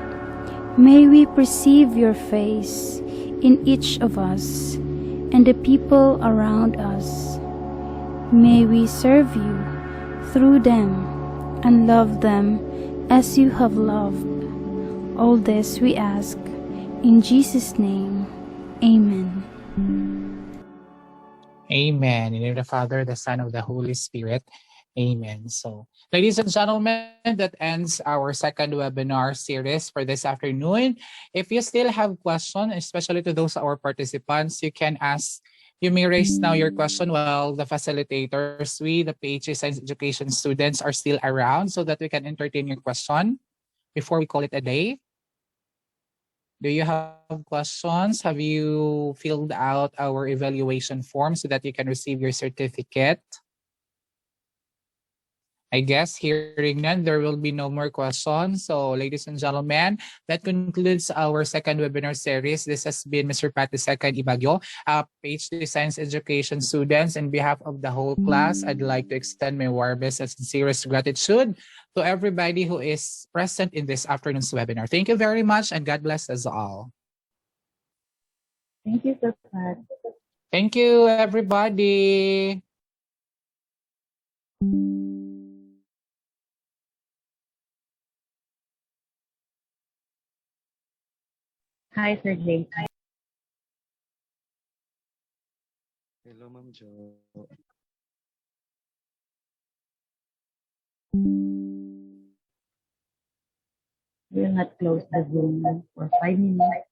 May we perceive your face in each of us and the people around us. May we serve you through them and love them as you have loved. All this we ask in Jesus' name. Amen. Amen. In the name of the Father, the Son, of the Holy Spirit. Amen. So, ladies and gentlemen, that ends our second webinar series for this afternoon. If you still have questions, especially to those our participants, you can ask. You may raise now your question while the facilitators, we, the PHA Science Education students, are still around so that we can entertain your question before we call it a day. Do you have questions? Have you filled out our evaluation form so that you can receive your certificate? I guess hearing none, there will be no more questions. So, ladies and gentlemen, that concludes our second webinar series. This has been Mr. Patty Second Ibagyo, PhD Science Education students. On behalf of the whole class, I'd like to extend my warmest and sincerest gratitude to everybody who is present in this afternoon's webinar. Thank you very much, and God bless us all. Thank you, Sir Pat. Thank you, everybody. Hi, Sir James. Hello, Ma'am Jo. We'll not close the Zoom for 5 minutes.